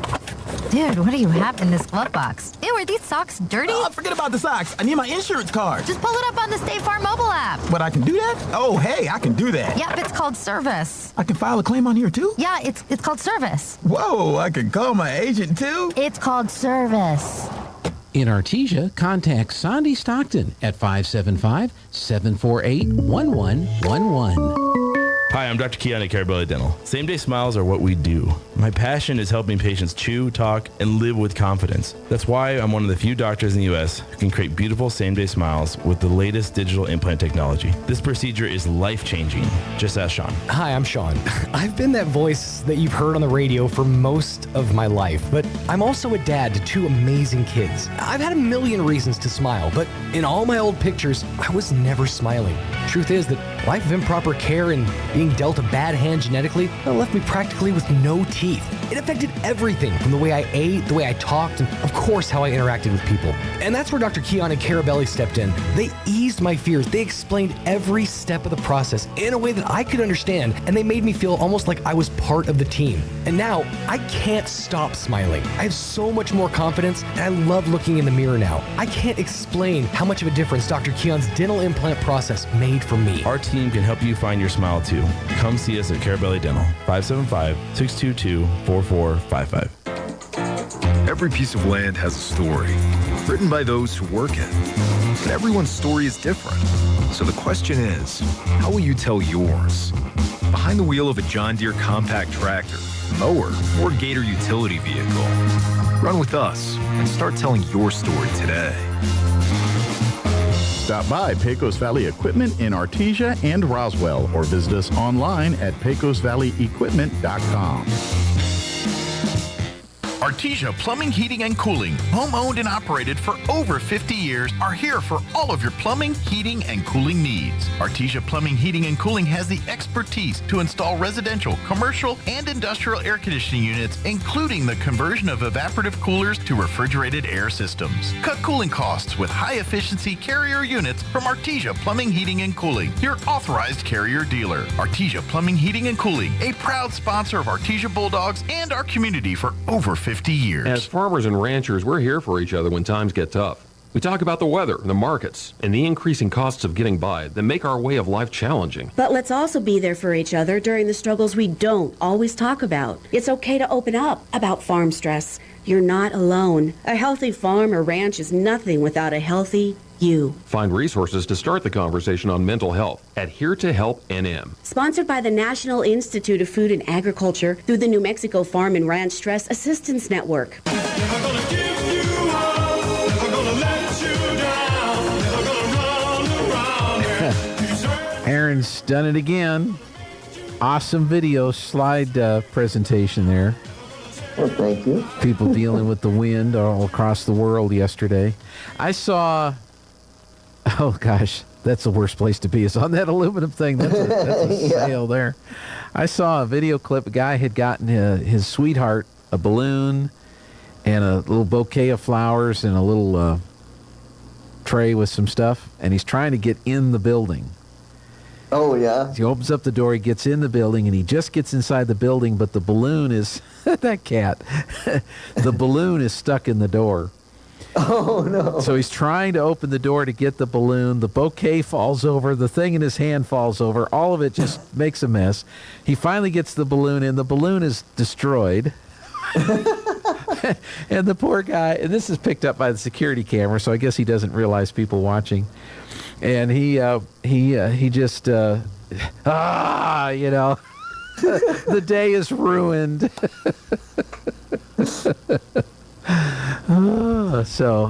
Dude, what do you have in this glove box? Ew, are these socks dirty?
Forget about the socks. I need my insurance card.
Just pull it up on the State Farm mobile app.
But I can do that? Oh, hey, I can do that.
Yep, it's called service.
I can file a claim on here, too?
Yeah, it's called service.
Whoa, I can call my agent, too?
It's called service.
In Artesia, contact Sandy Stockton at 575-748-1111.
Hi, I'm Dr. Keon at Carabelli Dental. Same-day smiles are what we do. My passion is helping patients chew, talk, and live with confidence. That's why I'm one of the few doctors in the U.S. who can create beautiful same-day smiles with the latest digital implant technology. This procedure is life-changing. Just ask Sean.
Hi, I'm Sean. I've been that voice that you've heard on the radio for most of my life, but I'm also a dad to 2 amazing kids. I've had a million reasons to smile, but in all my old pictures, I was never smiling. Truth is that life of improper care and being dealt a bad hand genetically left me practically with no teeth. It affected everything from the way I ate, the way I talked, and of course how I interacted with people. And that's where Dr. Keon and Carabelli stepped in. They eased my fears. They explained every step of the process in a way that I could understand, and they made me feel almost like I was part of the team. And now I can't stop smiling. I have so much more confidence, and I love looking in the mirror now. I can't explain how much of a difference Dr. Keon's dental implant process made for me.
Our team can help you find your smile too. Come see us at Carabelli Dental, 575-622-4455.
Every piece of land has a story, written by those who work it. But everyone's story is different. So the question is, how will you tell yours? Behind the wheel of a John Deere compact tractor, mower, or Gator utility vehicle. Run with us and start telling your story today.
Stop by Pecos Valley Equipment in Artesia and Roswell, or visit us online at pecosvalleyequipment.com.
Artesia Plumbing, Heating, and Cooling, home-owned and operated for over 50 years, are here for all of your plumbing, heating, and cooling needs. Artesia Plumbing, Heating, and Cooling has the expertise to install residential, commercial, and industrial air conditioning units, including the conversion of evaporative coolers to refrigerated air systems. Cut cooling costs with high-efficiency Carrier units from Artesia Plumbing, Heating, and Cooling, your authorized Carrier dealer. Artesia Plumbing, Heating, and Cooling, a proud sponsor of Artesia Bulldogs and our community for over 50 years.
As farmers and ranchers, we're here for each other when times get tough. We talk about the weather, the markets, and the increasing costs of getting by that make our way of life challenging.
But let's also be there for each other during the struggles we don't always talk about. It's okay to open up about farm stress. You're not alone. A healthy farm or ranch is nothing without a healthy you.
Find resources to start the conversation on mental health at Here to Help NM.
Sponsored by the National Institute of Food and Agriculture through the New Mexico Farm and Ranch Stress Assistance Network.
Aaron's done it again. Awesome video slide presentation there.
Well, thank you.
People dealing with the wind all across the world yesterday. I saw, oh gosh, that's the worst place to be, is on that aluminum thing. That's a sail there. I saw a video clip. A guy had gotten his sweetheart a balloon and a little bouquet of flowers and a little tray with some stuff, and he's trying to get in the building.
Oh, yeah?
He opens up the door, he gets in the building, and he just gets inside the building, but the balloon is, that cat, the balloon is stuck in the door.
Oh, no.
So he's trying to open the door to get the balloon. The bouquet falls over. The thing in his hand falls over. All of it just makes a mess. He finally gets the balloon in. The balloon is destroyed. And the poor guy, and this is picked up by the security camera, so I guess he doesn't realize people watching. And he just, the day is ruined.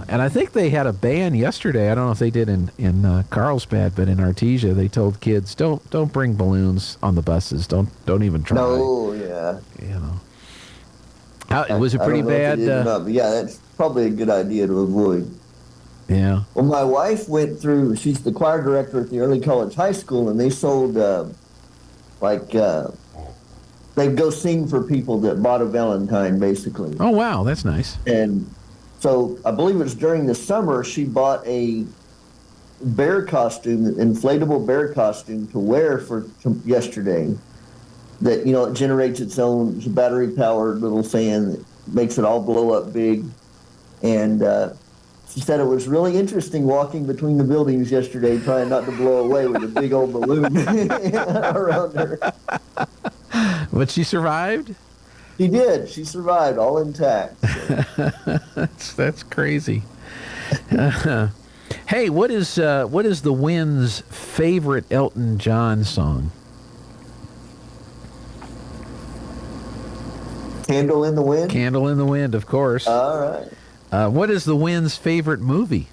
And I think they had a ban yesterday. I don't know if they did in Carlsbad, but in Artesia, they told kids don't bring balloons on the buses. Don't even try.
No, yeah.
Was it pretty bad?
But yeah, that's probably a good idea to avoid.
Yeah.
Well, my wife went through. She's the choir director at the early college high school, and they sold they'd go sing for people that bought a Valentine, basically.
Oh, wow, that's nice.
And so I believe it was during the summer she bought a bear costume, inflatable bear costume to wear for yesterday. That, it generates its own battery-powered little fan that makes it all blow up big. And she said it was really interesting walking between the buildings yesterday, trying not to blow away with a big old balloon around her.
But she survived?
She did. She survived, all intact. So.
That's crazy. Hey, what is the Wind's favorite Elton John song?
Candle in the Wind?
Candle in the Wind, of course.
All right.
What is the Wind's favorite movie?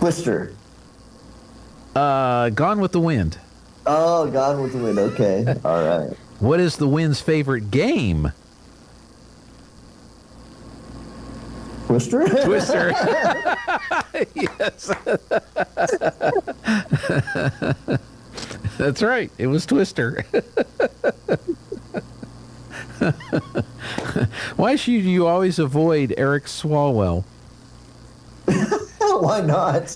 Twister.
Gone with the Wind.
Oh, Gone with the Wind. Okay. All right.
What is the Wind's favorite game?
Twister?
Twister. Yes. That's right. It was Twister. Why should you always avoid Eric Swalwell?
Why not?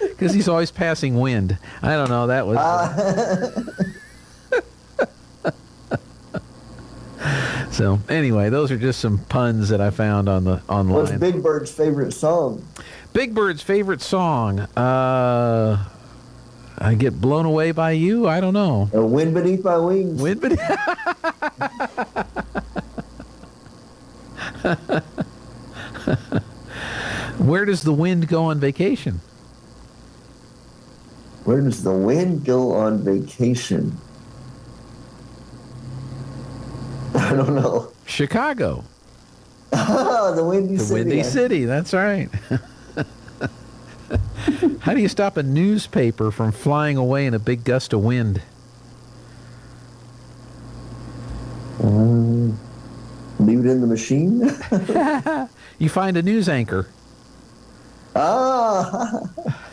Because he's always passing wind. I don't know. That was. So anyway, those are just some puns that I found online.
What's Big Bird's favorite song?
Big Bird's favorite song. I Get Blown Away by You? I don't know.
Wind Beneath My Wings.
Wind Beneath... Where does the wind go on vacation?
Where does the wind go on vacation? I don't know.
Chicago.
The Windy City.
The Windy City, that's right. How do you stop a newspaper from flying away in a big gust of wind?
Leave it in the machine?
You find a news anchor.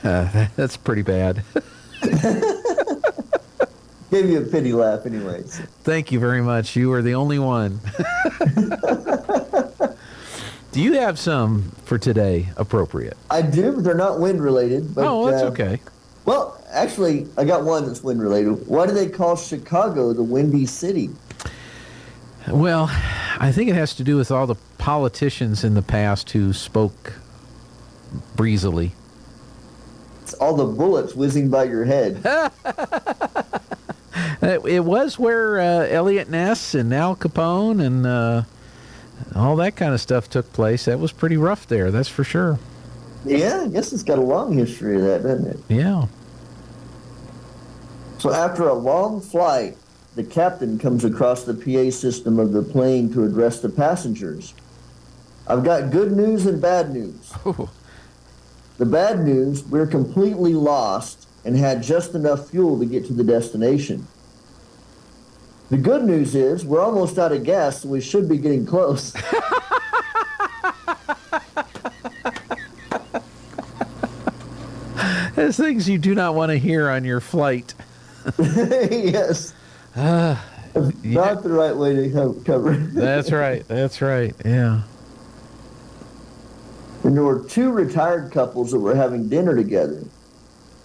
That's pretty bad.
Gave you a pity laugh anyways.
Thank you very much. You are the only one. Do you have some for today appropriate?
I do, but they're not wind related. But,
that's okay.
Well, actually, I got one that's wind related. Why do they call Chicago the Windy City?
Well, I think it has to do with all the politicians in the past who spoke breezily.
It's all the bullets whizzing by your head.
It was where Elliot Ness and Al Capone and all that kind of stuff took place. That was pretty rough there, that's for sure.
Yeah, I guess it's got a long history of that, doesn't it?
Yeah.
So after a long flight, the captain comes across the PA system of the plane to address the passengers. I've got good news and bad news.
Ooh.
The bad news, we're completely lost and had just enough fuel to get to the destination. The good news is we're almost out of gas, so we should be getting close.
There's things you do not want to hear on your flight.
Yes. Not the right way to cover it.
That's right. That's right. Yeah.
And there were two retired couples that were having dinner together.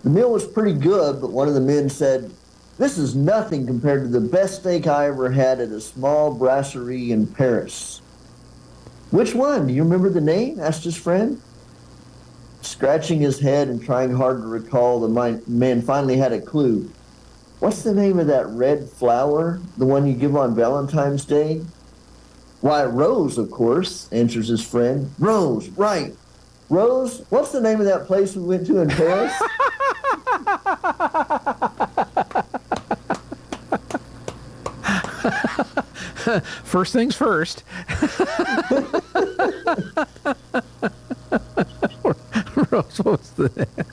The meal was pretty good, but one of the men said, "This is nothing compared to the best steak I ever had at a small brasserie in Paris." "Which one? Do you remember the name?" asked his friend. Scratching his head and trying hard to recall, the man finally had a clue. "What's the name of that red flower, the one you give on Valentine's Day?" "Why, Rose, of course," answers his friend. "Rose, right. Rose, what's the name of that place we went to in Paris?"
First things first. Rose, what was the name?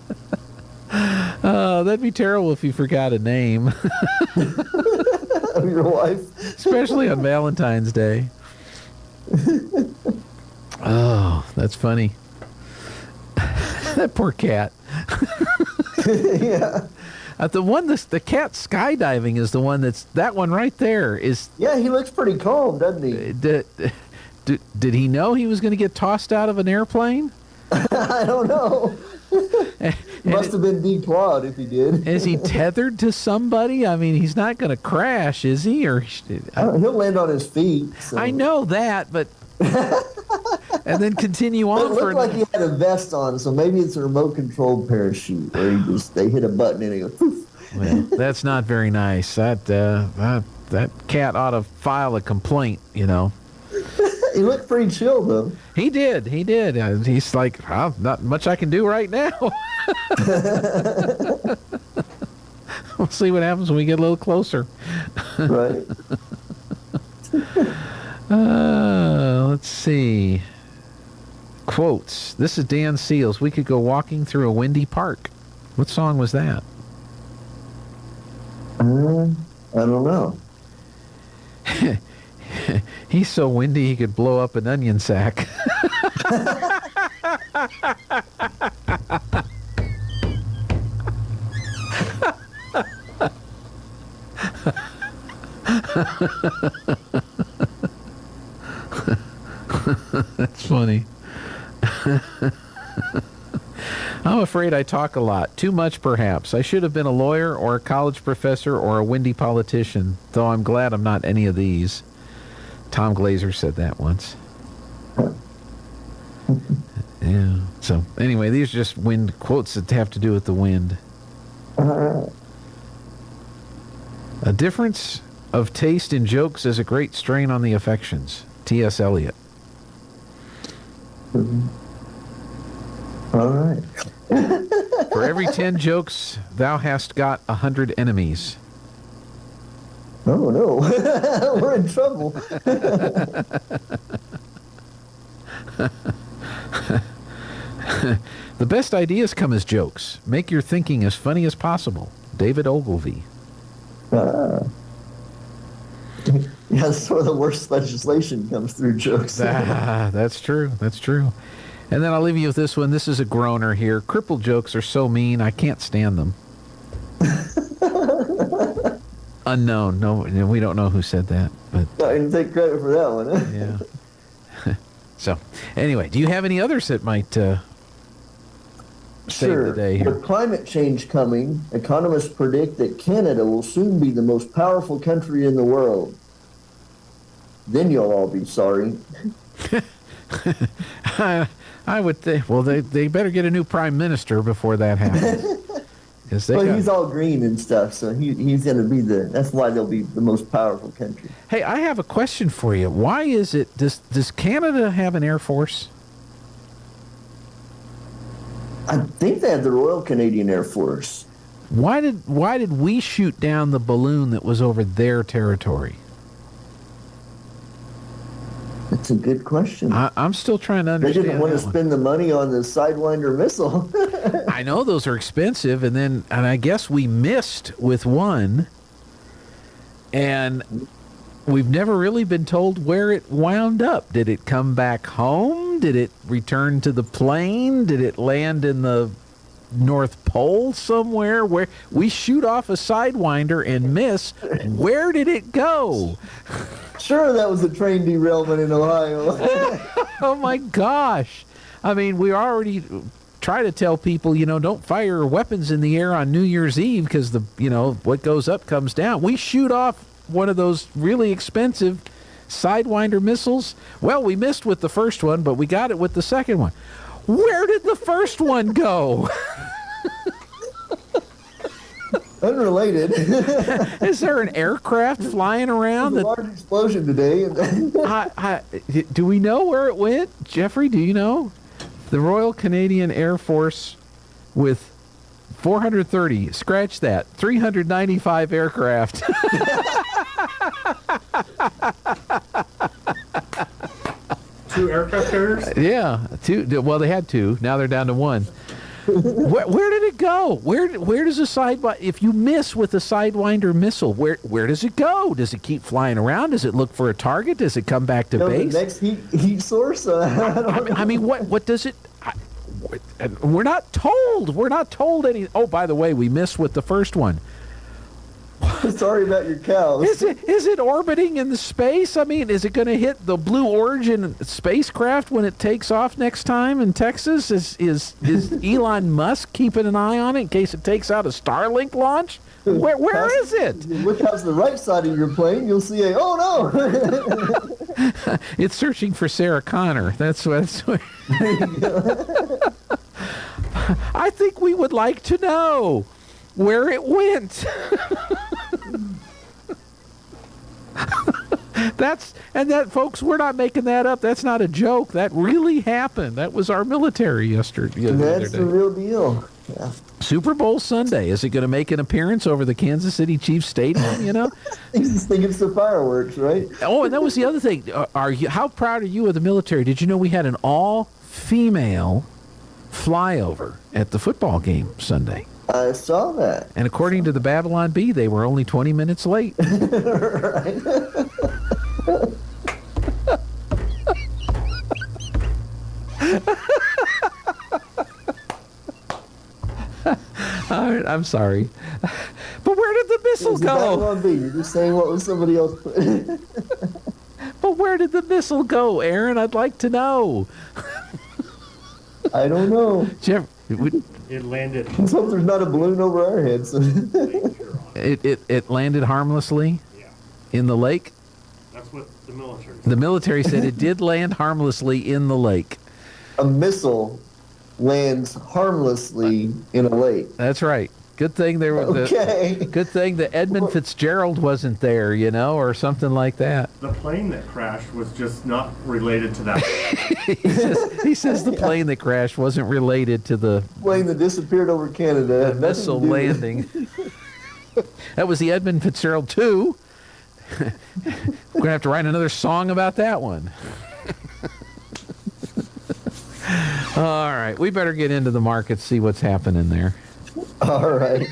That'd be terrible if you forgot a name.
Of your wife?
Especially on Valentine's Day. Oh, that's funny. That poor cat.
Yeah.
The cat skydiving is the one that one right there is.
Yeah, he looks pretty calm, doesn't he?
Did he know he was going to get tossed out of an airplane?
I don't know. Must have been declawed if he did.
Is he tethered to somebody? I mean, he's not going to crash, is he? Or
he'll land on his feet. So.
I know that, but and then continue on.
It looked like he had a vest on, so maybe it's a remote-controlled parachute where they hit a button and it goes poof.
Well, that's not very nice. That cat ought to file a complaint. You know.
He looked pretty chill, though.
He did. He's like, not much I can do right now. We'll see what happens when we get a little closer.
Right.
Let's see. Quotes. This is Dan Seals. "We could go walking through a windy park." What song was that?
I don't know.
He's so windy he could blow up an onion sack. That's funny. I'm afraid I talk a lot. Too much, perhaps. I should have been a lawyer or a college professor or a windy politician, though I'm glad I'm not any of these. Tom Glazer said that once. Yeah. So, anyway, these are just wind quotes that have to do with the wind. A difference of taste in jokes is a great strain on the affections. T.S. Eliot.
All right.
For every 10 jokes, thou hast got 100 enemies.
Oh, no. We're in trouble.
The best ideas come as jokes. Make your thinking as funny as possible. David Ogilvy.
Yeah, that's where the worst legislation comes through jokes.
That's true. That's true. And then I'll leave you with this one. This is a groaner here. Cripple jokes are so mean, I can't stand them. Unknown. No, we don't know who said that. But
I didn't take credit for that one.
Yeah. So, anyway, do you have any others that might save the day here?
With climate change coming, economists predict that Canada will soon be the most powerful country in the world. Then you'll all be sorry.
I would think. Well, they better get a new prime minister before that happens.
He's all green and stuff, so he's going to be that's why they'll be the most powerful country.
Hey, I have a question for you. Why is it, does Canada have an Air Force?
I think they have the Royal Canadian Air Force.
Why did we shoot down the balloon that was over their territory?
That's a good question.
I'm still trying to
They
understand.
didn't want to
that one.
spend the money on the Sidewinder missile.
I know those are expensive, and I guess we missed with one, and we've never really been told where it wound up. Did it come back home? Did it return to the plane? Did it land in the North Pole somewhere? Where we shoot off a Sidewinder and miss? Where did it go?
Sure, that was a train derailment in Ohio.
Oh my gosh. I mean, we already try to tell people, don't fire weapons in the air on New Year's Eve because what goes up comes down. We shoot off one of those really expensive Sidewinder missiles. Well, we missed with the first one, but we got it with the second one. Where did the first one go?
Unrelated.
Is there an aircraft flying around?
There was a large explosion today.
Do we know where it went? Jeffrey, do you know? The Royal Canadian Air Force with 430, scratch that, 395 aircraft.
Two aircraft carriers?
Yeah, two. Well, they had two. Now they're down to one. Where did it go? Where does a Sidewinder? If you miss with a Sidewinder missile, where does it go? Does it keep flying around? Does it look for a target? Does it come back to base?
The next heat source.
I mean, what does it? We're not told. We're not told any. Oh, by the way, we missed with the first one.
Sorry about your cows.
Is it orbiting in the space? I mean, is it going to hit the Blue Origin spacecraft when it takes off next time in Texas? Is Elon Musk keeping an eye on it in case it takes out a Starlink launch? Where is it?
Look out to the right side of your plane. You'll see oh
no! It's searching for Sarah Connor. That's what. I think we would like to know where it went. Folks, we're not making that up. That's not a joke. That really happened. That was our military yesterday.
That's the real deal. Yeah.
Super Bowl Sunday. Is it going to make an appearance over the Kansas City Chiefs Stadium?
I just think it's the fireworks, right?
Oh, and that was the other thing. How proud are you of the military? Did you know we had an all-female flyover at the football game Sunday?
I saw that.
And according to the Babylon Bee, they were only 20 minutes late.
Right.
All right, I'm sorry. But where did the missile go?
Babylon Bee. You're just saying what was somebody else put.
But where did the missile go, Aaron? I'd like to know.
I don't know.
Jeff,
it landed.
Let's hope there's not a balloon over our heads.
It landed harmlessly in the lake?
That's what the military said.
The military said it did land harmlessly in the lake.
A missile lands harmlessly in a lake.
That's right. Good thing there was.
Okay.
Good thing that Edmund Fitzgerald wasn't there, or something like that.
The plane that crashed was just not related to that.
he says the plane that crashed wasn't related to the
plane that disappeared over Canada.
The missile landing. That was the Edmund Fitzgerald 2. We're going to have to write another song about that one. All right. We better get into the market, see what's happening there.
All right.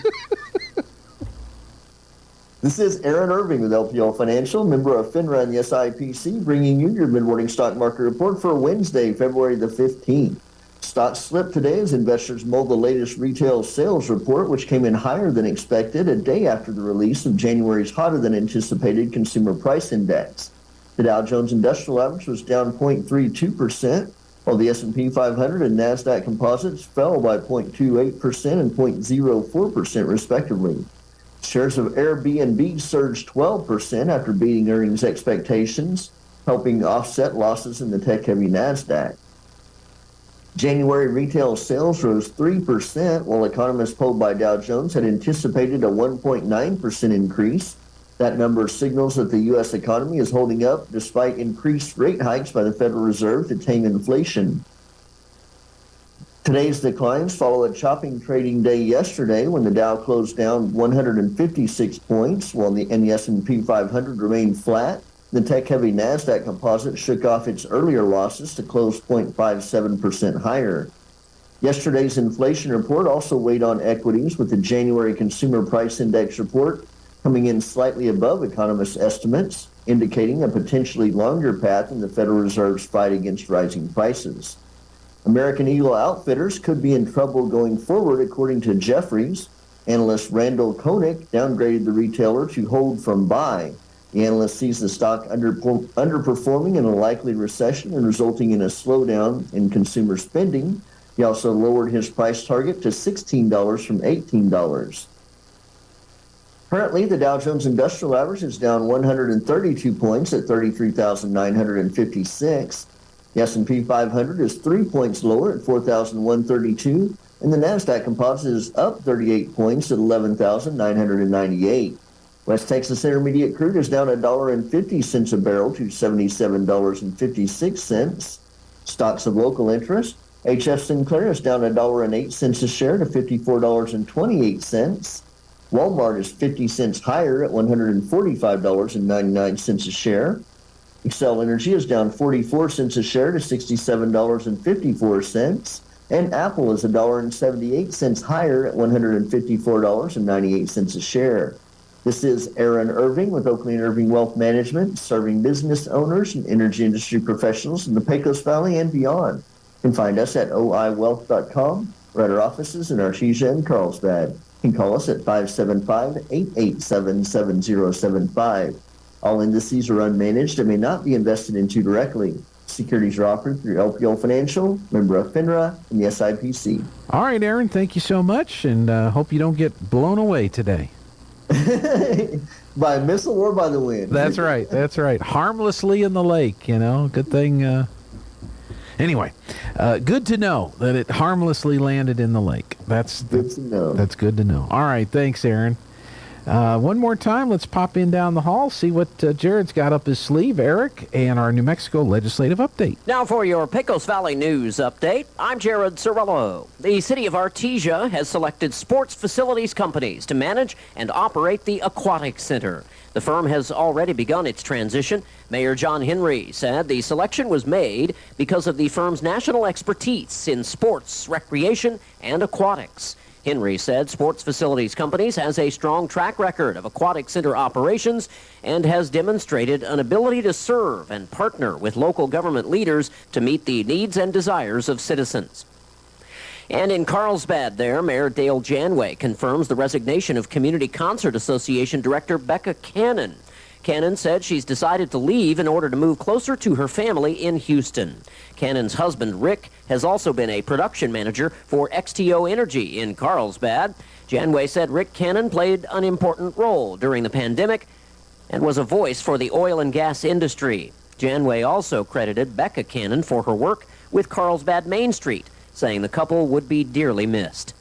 This is Aaron Irving with LPL Financial, member of FINRA and the SIPC, bringing you your mid-morning stock market report for Wednesday, February the 15th. Stocks slipped today as investors mulled the latest retail sales report, which came in higher than expected a day after the release of January's hotter than anticipated consumer price index. The Dow Jones Industrial Average was down 0.32%, while the S&P 500 and NASDAQ composites fell by 0.28% and 0.04% respectively. Shares of Airbnb surged 12% after beating earnings expectations, helping offset losses in the tech-heavy NASDAQ. January retail sales rose 3%, while economists polled by Dow Jones had anticipated a 1.9% increase. That number signals that the U.S. economy is holding up despite increased rate hikes by the Federal Reserve to tame inflation. Today's declines follow a chopping trading day yesterday when the Dow closed down 156 points, while the S&P 500 remained flat The tech-heavy NASDAQ composite shook off its earlier losses to close 0.57% higher. Yesterday's inflation report also weighed on equities, with the January Consumer Price Index report coming in slightly above economists' estimates, indicating a potentially longer path in the Federal Reserve's fight against rising prices. American Eagle Outfitters could be in trouble going forward, according to Jefferies. Analyst Randall Koenig downgraded the retailer to hold from buy. The analyst sees the stock underperforming in a likely recession and resulting in a slowdown in consumer spending. He also lowered his price target to $16 from $18. Currently, the Dow Jones Industrial Average is down 132 points at 33,956. The S&P 500 is 3 points lower at 4,132, and the NASDAQ Composite is up 38 points at 11,998. West Texas Intermediate crude is down $1.50 a barrel to $77.56. Stocks of local interest: HF Sinclair is down $1.08 a share to $54.28. Walmart is 50 cents higher at $145.99 a share. Xcel Energy is down 44 cents a share to $67.54. And Apple is $1.78 higher at $154.98 a share. This is Aaron Irving with Oakley & Irving Wealth Management, serving business owners and energy industry professionals in the Pecos Valley and beyond. You can find us at oiwealth.com or at our offices in Artesia and Carlsbad. You can call us at 575-887-7075. All indices are unmanaged and may not be invested into directly. Securities are offered through LPL Financial, member of FINRA, and the SIPC.
All right, Aaron, thank you so much, and hope you don't get blown away today.
By a missile or by the wind.
That's right. That's right. Harmlessly in the lake, Good thing. Anyway, good to know that it harmlessly landed in the lake. That's good to know. That's good to know. All right. Thanks, Aaron. One more time, let's pop in down the hall, see what Jared's got up his sleeve, Eric, and our New Mexico legislative update.
Now for your Pecos Valley News update, I'm Jared Cirillo. The city of Artesia has selected sports facilities companies to manage and operate the Aquatic Center. The firm has already begun its transition. Mayor John Henry said the selection was made because of the firm's national expertise in sports, recreation, and aquatics. Henry said Sports Facilities Companies has a strong track record of aquatic center operations and has demonstrated an ability to serve and partner with local government leaders to meet the needs and desires of citizens. And in Carlsbad there, Mayor Dale Janway confirms the resignation of Community Concert Association Director Becca Cannon. Cannon said she's decided to leave in order to move closer to her family in Houston. Cannon's husband, Rick, has also been a production manager for XTO Energy in Carlsbad. Janway said Rick Cannon played an important role during the pandemic and was a voice for the oil and gas industry. Janway also credited Becca Cannon for her work with Carlsbad Main Street, saying the couple would be dearly missed.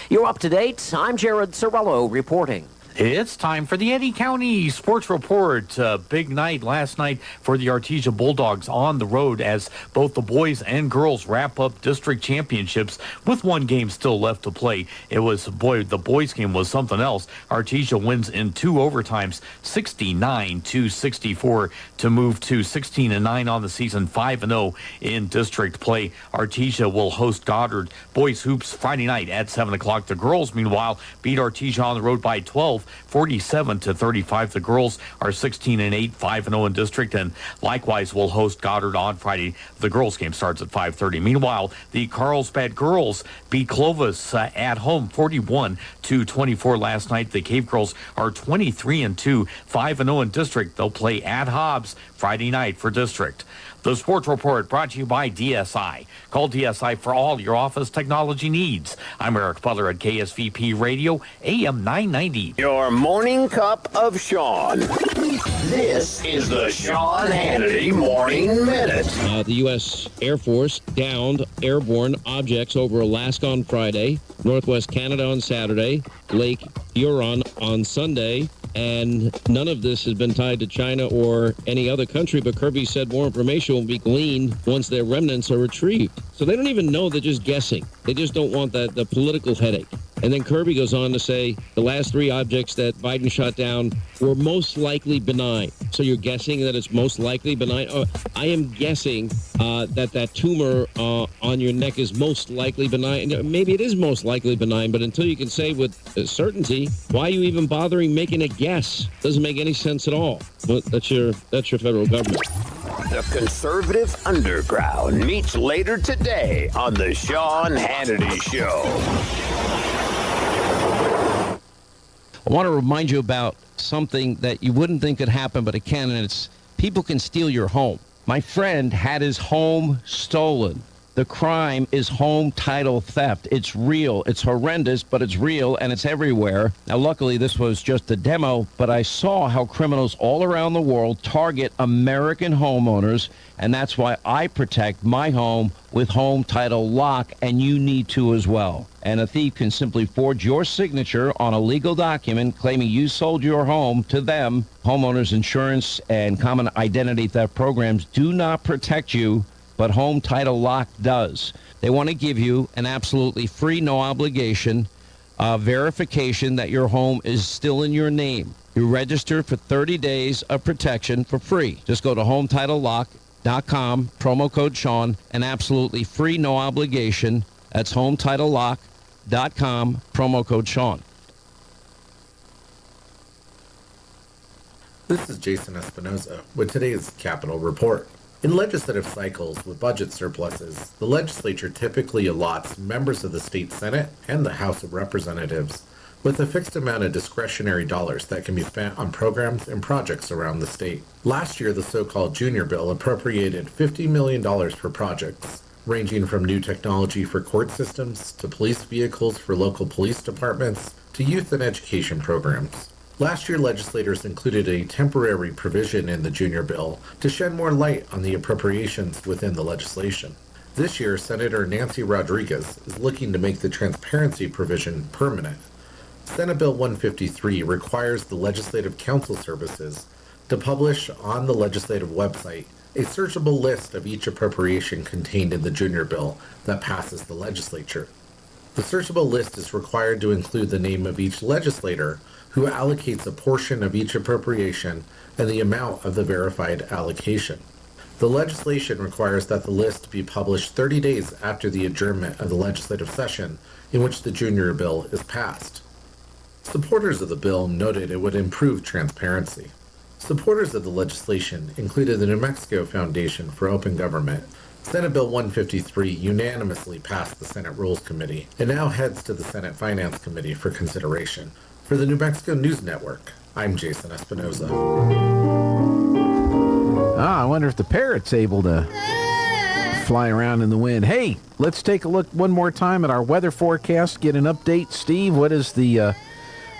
You're up to date. I'm Jared Cirillo reporting.
It's time for the Eddy County Sports Report. Big night last night for the Artesia Bulldogs on the road as both the boys and girls wrap up district championships with one game still left to play. It was, the boys game was something else. Artesia wins in 2 overtimes, 69-64 to move to 16-9 on the season, 5-0 in district play. Artesia will host Goddard Boys Hoops Friday night at 7 o'clock. The girls, meanwhile, beat Artesia on the road by 12. 47-35. The girls are 16-8, 5-0 in district, and likewise will host Goddard on Friday. The girls game starts at 5:30. Meanwhile, the Carlsbad girls beat Clovis at home 41-24 last night. The Cave girls are 23-2, 5-0 in district. They'll play at Hobbs Friday night for district. The Sports Report brought to you by DSI. Call DSI for all your office technology needs. I'm Eric Butler at KSVP Radio, AM 990.
Your morning cup of Sean. This is the Sean Hannity Morning Minute.
The U.S. Air Force downed airborne objects over Alaska on Friday, Northwest Canada on Saturday, Lake Huron on Sunday, and none of this has been tied to China or any other country, but Kirby said more information will be gleaned once their remnants are retrieved. So they don't even know, they're just guessing. They just don't want the political headache. And then Kirby goes on to say the last 3 objects that Biden shot down were most likely benign. So you're guessing that it's most likely benign? I am guessing that tumor on your neck is most likely benign. Maybe it is most likely benign, but until you can say with certainty, why are you even bothering making a guess? Doesn't make any sense at all. But that's your federal government.
The conservative underground meets later today on the Sean Hannity Show.
I want to remind you about something that you wouldn't think could happen, but it can, and it's people can steal your home. My friend had his home stolen. The crime is home title theft. It's real. It's horrendous, but it's real, and it's everywhere. Now, luckily, this was just a demo, but I saw how criminals all around the world target American homeowners, and that's why I protect my home with Home Title Lock, and you need to as well. And a thief can simply forge your signature on a legal document claiming you sold your home to them. Homeowners insurance and common identity theft programs do not protect you, but Home Title Lock does. They want to give you an absolutely free, no obligation verification that your home is still in your name. You register for 30 days of protection for free. Just go to HometitleLock.com, promo code Sean, an absolutely free, no obligation. That's HometitleLock.com, promo code Sean.
This is Jason Espinoza with today's Capitol Report. In legislative cycles with budget surpluses, the legislature typically allots members of the state Senate and the House of Representatives with a fixed amount of discretionary dollars that can be spent on programs and projects around the state. Last year, the so-called Junior Bill appropriated $50 million for projects, ranging from new technology for court systems to police vehicles for local police departments to youth and education programs. Last year, legislators included a temporary provision in the Junior Bill to shed more light on the appropriations within the legislation. This year, Senator Nancy Rodriguez is looking to make the transparency provision permanent. Senate Bill 153 requires the Legislative Council Services to publish on the legislative website a searchable list of each appropriation contained in the Junior Bill that passes the legislature. The searchable list is required to include the name of each legislator who allocates a portion of each appropriation and the amount of the verified allocation. The legislation requires that the list be published 30 days after the adjournment of the legislative session in which the Junior Bill is passed. Supporters of the bill noted it would improve transparency. Supporters of the legislation included the New Mexico Foundation for Open Government. Senate Bill 153 unanimously passed the Senate Rules Committee and now heads to the Senate Finance Committee for consideration. For the New Mexico News Network, I'm Jason Espinoza.
I wonder if the parrot's able to fly around in the wind. Hey, let's take a look one more time at our weather forecast, get an update. Steve, what is the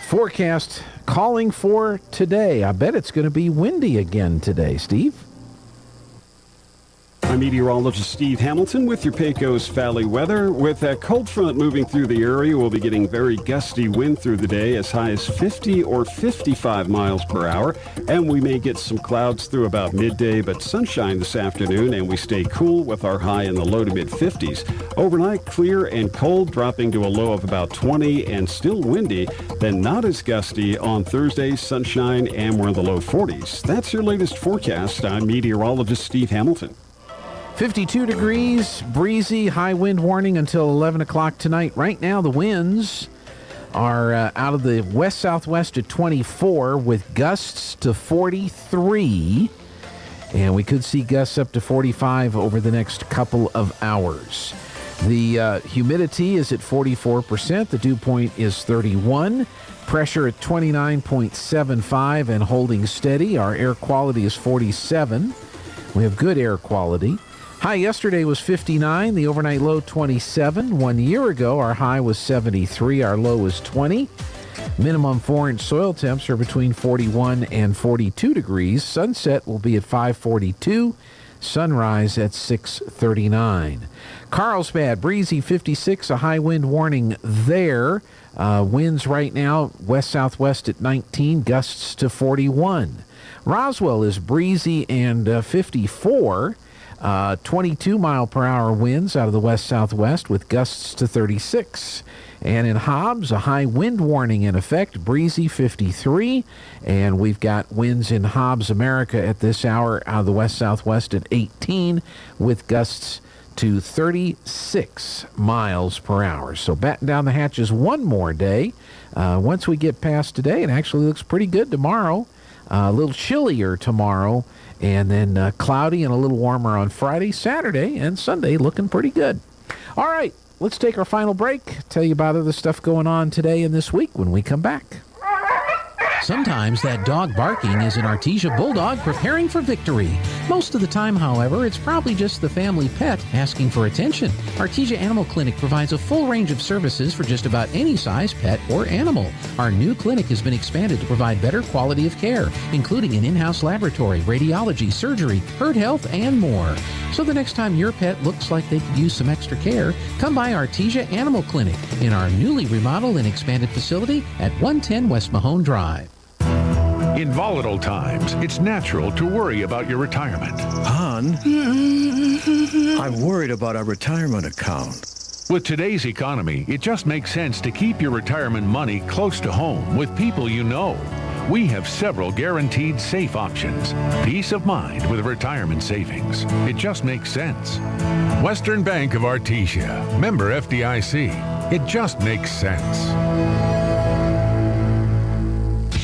forecast calling for today? I bet it's going to be windy again today, Steve.
I'm meteorologist Steve Hamilton with your Pecos Valley weather. With a cold front moving through the area, we'll be getting very gusty wind through the day, as high as 50 or 55 miles per hour. And we may get some clouds through about midday, but sunshine this afternoon, and we stay cool with our high in the low to mid 50s. Overnight, clear and cold, dropping to a low of about 20 and still windy. Then not as gusty on Thursday, sunshine, and we're in the low 40s. That's your latest forecast. I'm meteorologist Steve Hamilton.
52 degrees, breezy, high wind warning until 11 o'clock tonight. Right now, the winds are out of the west-southwest at 24 with gusts to 43. And we could see gusts up to 45 over the next couple of hours. The humidity is at 44%. The dew point is 31. Pressure at 29.75 and holding steady. Our air quality is 47. We have good air quality. High yesterday was 59, the overnight low 27. 1 year ago, our high was 73, our low was 20. Minimum 4-inch soil temps are between 41 and 42 degrees. Sunset will be at 5:42. Sunrise at 6:39. Carlsbad, breezy 56, a high wind warning there. Winds right now west-southwest at 19, gusts to 41. Roswell is breezy and 54. 22 mile per hour winds out of the west-southwest with gusts to 36. And in Hobbs, a high wind warning in effect, breezy 53. And we've got winds in Hobbs, America at this hour out of the west-southwest at 18 with gusts to 36 miles per hour. So batten down the hatches one more day. Once we get past today, it actually looks pretty good tomorrow. A little chillier tomorrow, and then cloudy and a little warmer on Friday, Saturday, and Sunday looking pretty good. All right, let's take our final break. Tell you about other stuff going on today and this week when we come back.
Sometimes that dog barking is an Artesia Bulldog preparing for victory. Most of the time, however, it's probably just the family pet asking for attention. Artesia Animal Clinic provides a full range of services for just about any size pet or animal. Our new clinic has been expanded to provide better quality of care, including an in-house laboratory, radiology, surgery, herd health, and more. So the next time your pet looks like they could use some extra care, come by Artesia Animal Clinic in our newly remodeled and expanded facility at 110 West Mahone Drive.
In volatile times, it's natural to worry about your retirement.
Hon, I'm worried about our retirement account.
With today's economy, it just makes sense to keep your retirement money close to home with people you know. We have several guaranteed safe options. Peace of mind with retirement savings. It just makes sense. Western Bank of Artesia. Member FDIC. It just makes sense.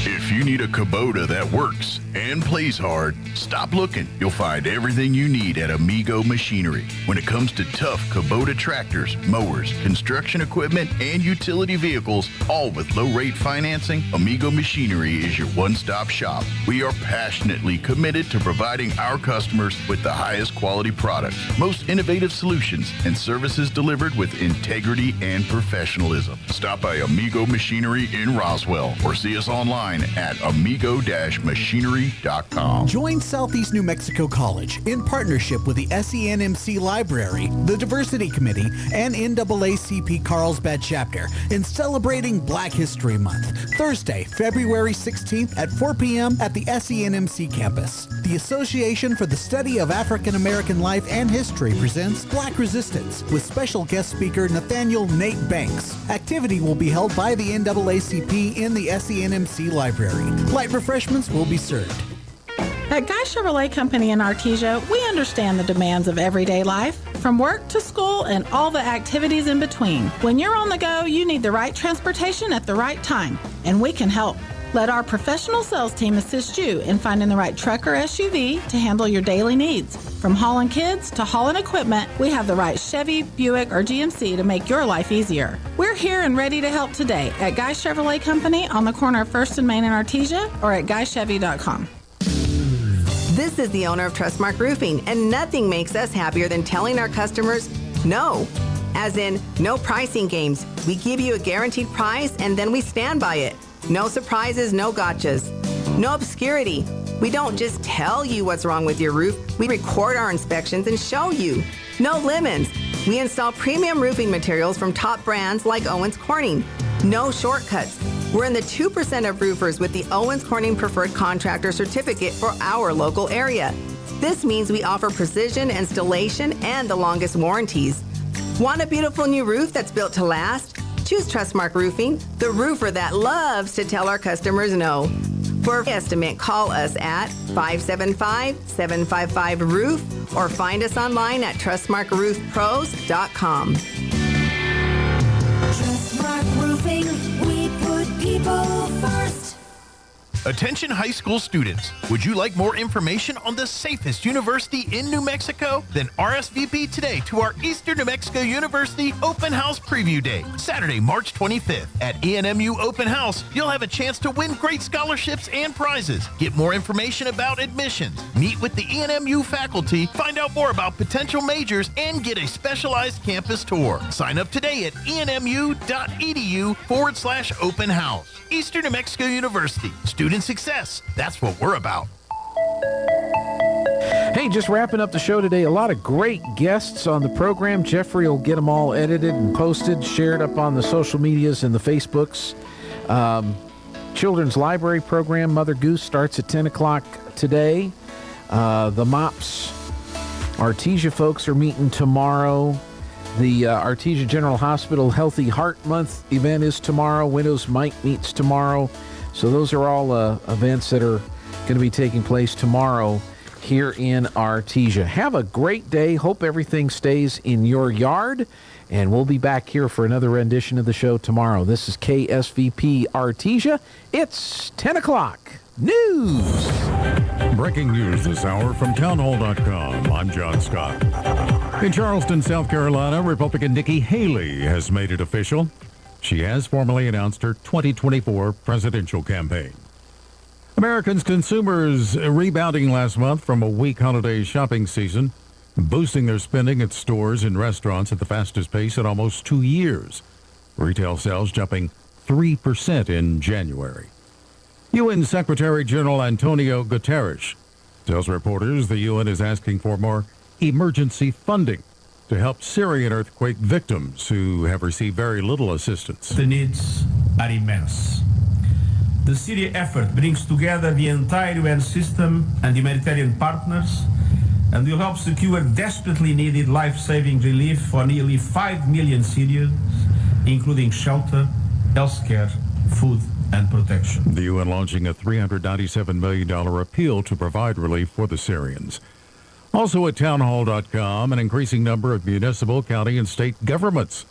If you need a Kubota that works and plays hard, stop looking. You'll find everything you need at Amigo Machinery. When it comes to tough Kubota tractors, mowers, construction equipment, and utility vehicles, all with low-rate financing, Amigo Machinery is your one-stop shop. We are passionately committed to providing our customers with the highest quality products, most innovative solutions, and services delivered with integrity and professionalism. Stop by Amigo Machinery in Roswell or see us online at amigo-machinery.com.
Join Southeast New Mexico College in partnership with the SENMC Library, the Diversity Committee, and NAACP Carlsbad Chapter in celebrating Black History Month, Thursday, February 16th at 4 p.m. at the SENMC campus. The Association for the Study of African American Life and History presents Black Resistance with special guest speaker Nathaniel Nate Banks. Activity will be held by the NAACP in the SENMC Library. Light refreshments will be served.
At Guy Chevrolet Company in Artesia, we understand the demands of everyday life, from work to school and all the activities in between. When you're on the go, you need the right transportation at the right time, and we can help. Let our professional sales team assist you in finding the right truck or SUV to handle your daily needs. From hauling kids to hauling equipment, we have the right Chevy, Buick, or GMC to make your life easier. We're here and ready to help today at Guy Chevrolet Company on the corner of 1st and Main in Artesia or at guychevy.com.
This is the owner of Trustmark Roofing, and nothing makes us happier than telling our customers no. As in, no pricing games. We give you a guaranteed price and then we stand by it. No surprises, no gotchas. No obscurity. We don't just tell you what's wrong with your roof. We record our inspections and show you. No lemons. We install premium roofing materials from top brands like Owens Corning. No shortcuts. We're in the 2% of roofers with the Owens Corning Preferred Contractor Certificate for our local area. This means we offer precision installation and the longest warranties. Want a beautiful new roof that's built to last? Choose Trustmark Roofing, the roofer that loves to tell our customers no. For an estimate, call us at 575-755-ROOF or find us online at trustmarkroofpros.com.
Trustmark Roofing, we put people first.
Attention high school students, would you like more information on the safest university in New Mexico? Then RSVP today to our Eastern New Mexico University Open House Preview Day, Saturday, March 25th. At ENMU Open House, you'll have a chance to win great scholarships and prizes. Get more information about admissions, meet with the ENMU faculty, find out more about potential majors, and get a specialized campus tour. Sign up today at enmu.edu/open house. Eastern New Mexico University. Student success. That's what we're about.
Hey, just wrapping up the show today. A lot of great guests on the program. Jeffrey will get them all edited and posted, shared up on the social medias and the Facebooks. Children's Library program, Mother Goose, starts at 10 o'clock today. The MOPS Artesia folks are meeting tomorrow. The Artesia General Hospital Healthy Heart Month event is tomorrow. Widows Mike meets tomorrow. So those are all events that are going to be taking place tomorrow here in Artesia. Have a great day. Hope everything stays in your yard. And we'll be back here for another rendition of the show tomorrow. This is KSVP Artesia. It's 10 o'clock. News.
Breaking news this hour from townhall.com. I'm John Scott. In Charleston, South Carolina, Republican Nikki Haley has made it official. She has formally announced her 2024 presidential campaign. Americans consumers rebounding last month from a weak holiday shopping season, boosting their spending at stores and restaurants at the fastest pace in almost 2 years. Retail sales jumping 3% in January. UN Secretary General Antonio Guterres tells reporters the UN is asking for more emergency funding to help Syrian earthquake victims who have received very little assistance.
The needs are immense. The Syria effort brings together the entire UN system and humanitarian partners and will help secure desperately needed life-saving relief for nearly 5 million Syrians, including shelter, healthcare, food, and protection.
The UN launching a $397 million appeal to provide relief for the Syrians. Also at townhall.com, an increasing number of municipal, county, and state governments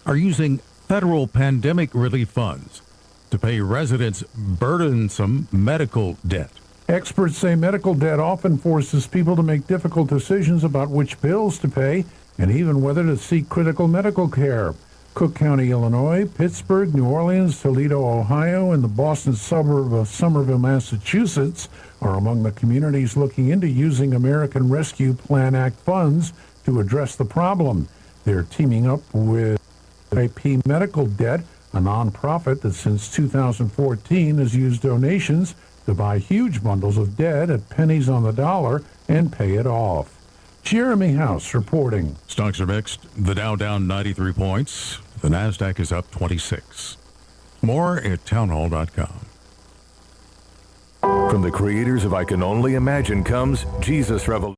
are using federal pandemic relief funds to pay residents burdensome medical debt.
Experts say medical debt often forces people to make difficult decisions about which bills to pay and even whether to seek critical medical care. Cook County, Illinois, Pittsburgh, New Orleans, Toledo, Ohio, and the Boston suburb of Somerville, Massachusetts are among the communities looking into using American Rescue Plan Act funds to address the problem. They're teaming up with IP Medical Debt, a nonprofit that since 2014 has used donations to buy huge bundles of debt at pennies on the dollar and pay it off. Jeremy House reporting.
Stocks are mixed. The Dow down 93 points. The NASDAQ is up 26. More at townhall.com.
From the creators of I Can Only Imagine comes Jesus Revolution.